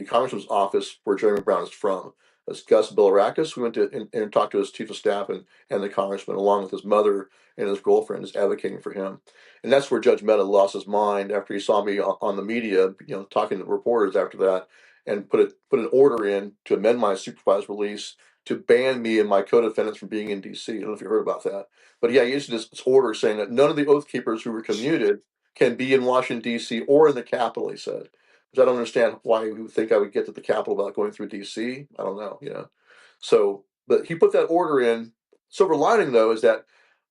Congressman's office where Jeremy Brown is from. That's Gus Bilirakis. We went to and talked to his chief of staff and the congressman, along with his mother and his girlfriend, is advocating for him. And that's where Judge Mehta lost his mind after he saw me on the media, talking to reporters after that, and put an order in to amend my supervised release to ban me and my co-defendants from being in D.C. I don't know if you heard about that, but yeah, he issued this order saying that none of the Oath Keepers who were commuted can be in Washington D.C. or in the Capitol. He said, which I don't understand why he would think I would get to the Capitol without going through D.C. I don't know. So, but he put that order in. Silver lining, though, is that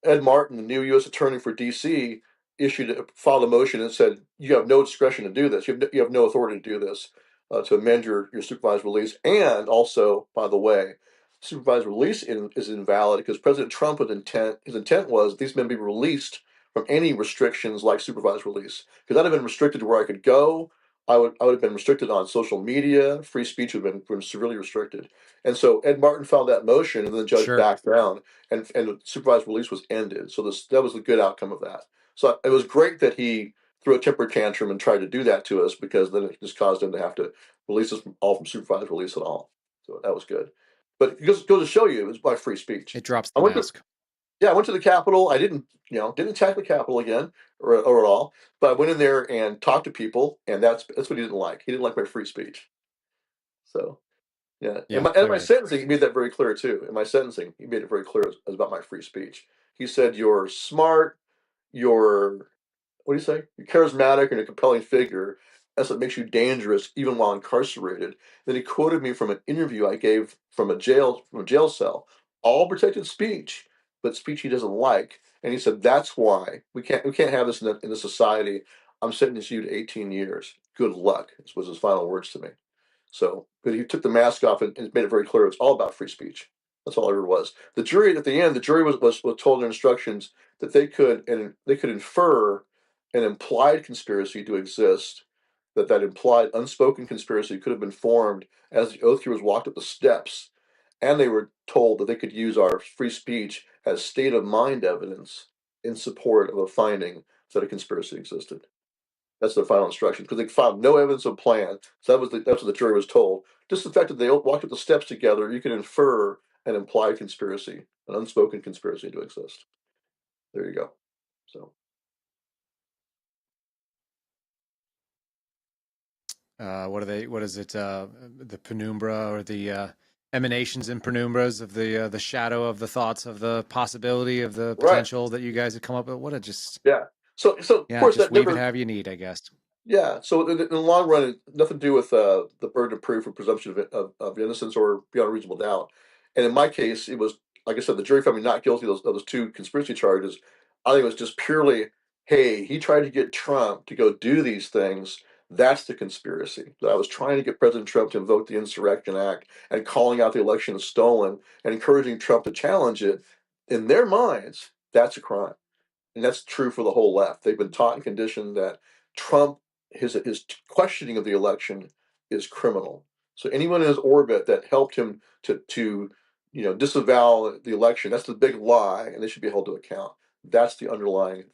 Ed Martin, the new U.S. Attorney for D.C., filed a motion and said you have no discretion to do this. You have no authority to do this, to amend your supervised release. And also, by the way, supervised release is invalid because President Trump his intent was these men be released from any restrictions like supervised release. Because I'd have been restricted to where I could go. I would have been restricted on social media. Free speech would have been severely restricted. And so Ed Martin filed that motion, and then the judge Sure. backed down, and the supervised release was ended. So that was the good outcome of that. So it was great that he threw a temper tantrum and tried to do that to us, because then it just caused him to have to release us from supervised release at all. So that was good. But it goes to show you, it was by free speech. It drops I the went to mask. Yeah, I went to the Capitol. I didn't attack the Capitol again, or at all. But I went in there and talked to people, and that's what he didn't like. He didn't like my free speech. So yeah, and Yeah, my clearly. sentencing, he made that very clear too. In my sentencing, he made it very clear it was about my free speech. He said, "You're smart. You're what do you say? You're charismatic and a compelling figure. That's what makes you dangerous, even while incarcerated." Then he quoted me from an interview I gave from a jail cell, all protected speech, but speech he doesn't like. And he said, "That's why we can't have this in the society. I'm sentencing you to 18 years. Good luck." This was his final words to me. So, but he took the mask off and made it very clear it's all about free speech. That's all it ever was. The jury at the end, the jury was told in instructions that they could infer an implied conspiracy to exist, that implied unspoken conspiracy could have been formed as the oath keepers walked up the steps, and they were told that they could use our free speech as state of mind evidence in support of a finding that a conspiracy existed. That's their final instruction, because they found no evidence of plan. So that's what the jury was told. Just the fact that they walked up the steps together, you can infer an implied conspiracy, an unspoken conspiracy to exist. There you go. So What are they? What is it? The penumbra, or the emanations and penumbras of the shadow of the thoughts of the possibility of the right, potential that you guys have come up with. What a just yeah. So of Yeah, course just that weave it never. however you need, I guess. Yeah. So in the long run, nothing to do with the burden of proof or presumption of innocence or beyond a reasonable doubt. And in my case, it was, like I said, the jury found me not guilty of those two conspiracy charges. I think it was just purely, hey, he tried to get Trump to go do these things. That's the conspiracy. That I was trying to get President Trump to invoke the Insurrection Act and calling out the election as stolen and encouraging Trump to challenge it. In their minds, that's a crime. And that's true for the whole left. They've been taught and conditioned that Trump, his questioning of the election is criminal. So anyone in his orbit that helped him to disavow the election, that's the big lie, and they should be held to account. That's the underlying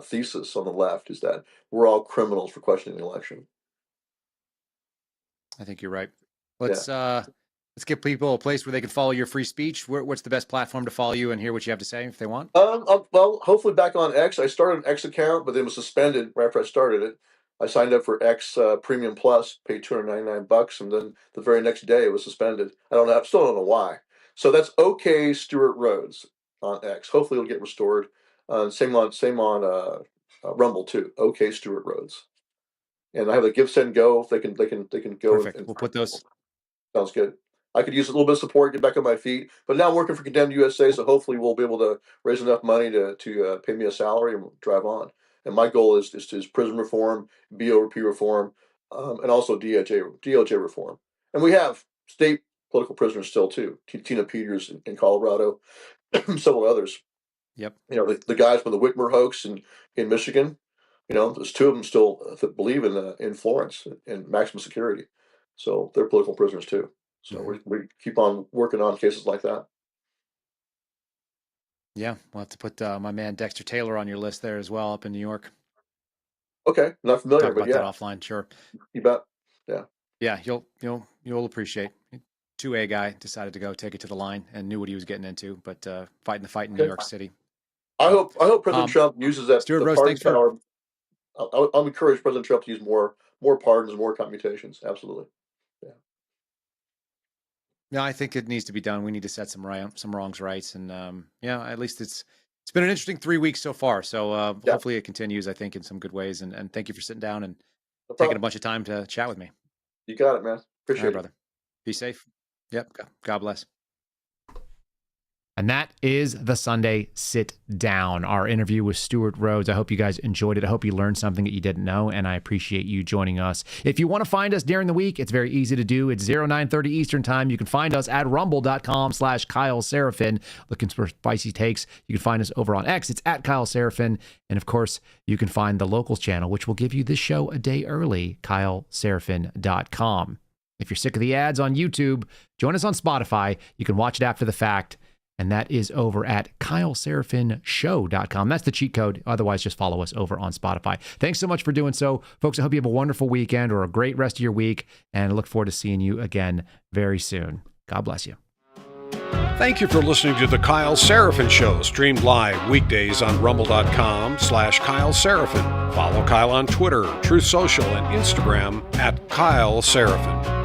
thesis on the left, is that we're all criminals for questioning the election. I think you're right. Let's give people a place where they can follow your free speech. What's the best platform to follow you and hear what you have to say if they want? Well, hopefully back on X. I started an X account, but then was suspended right after I started it. I signed up for X Premium Plus, paid $299, and then the very next day it was suspended. Still don't know why. So that's OK Stewart Rhodes on X. Hopefully it'll get restored. Same on Rumble too. OK Stewart Rhodes. And I have a give, send, go. If they can go. Perfect. We'll put those. Sounds good. I could use a little bit of support, get back on my feet. But now I'm working for Condemned USA, so hopefully we'll be able to raise enough money to pay me a salary and drive on. And my goal is prison reform, BOP reform, and also DOJ reform. And we have state political prisoners still too. Tina Peters in Colorado, several others. Yep. The guys from the Whitmer hoax in Michigan. There's two of them still that believe in Florence and maximum security. So they're political prisoners too. So we keep on working on cases like that. Yeah, we'll have to put my man Dexter Taylor on your list there as well, up in New York. Okay, not familiar, Talk about but yeah, that offline, sure. You bet. Yeah. Yeah, you'll appreciate. 2A guy decided to go take it to the line and knew what he was getting into, but fighting the fight in New York City. I hope President Trump uses that. Stewart Rhodes, thanks power. I'll encourage President Trump to use more pardons, more commutations. Absolutely. Yeah. Yeah, I think it needs to be done. We need to set some wrongs right, and at least it's been an interesting 3 weeks so far. So hopefully it continues. I think in some good ways. And thank you for sitting down and taking a bunch of time to chat with me. You got it, man. Appreciate it, brother. Be safe. Yep. God bless. And that is the Sunday Sit Down, our interview with Stewart Rhodes. I hope you guys enjoyed it. I hope you learned something that you didn't know, and I appreciate you joining us. If you want to find us during the week, it's very easy to do. It's 0930 Eastern Time. You can find us at rumble.com/Kyle Seraphin. Looking for spicy takes. You can find us over on X. It's at Kyle Seraphin. And of course, you can find the locals channel, which will give you this show a day early, KyleSeraphin.com. If you're sick of the ads on YouTube, join us on Spotify. You can watch it after the fact. And that is over at KyleSeraphinShow.com. That's the cheat code. Otherwise, just follow us over on Spotify. Thanks so much for doing so. Folks, I hope you have a wonderful weekend or a great rest of your week. And I look forward to seeing you again very soon. God bless you. Thank you for listening to The Kyle Seraphin Show, streamed live weekdays on rumble.com/Kyle Seraphin. Follow Kyle on Twitter, Truth Social, and Instagram at Kyle Seraphin.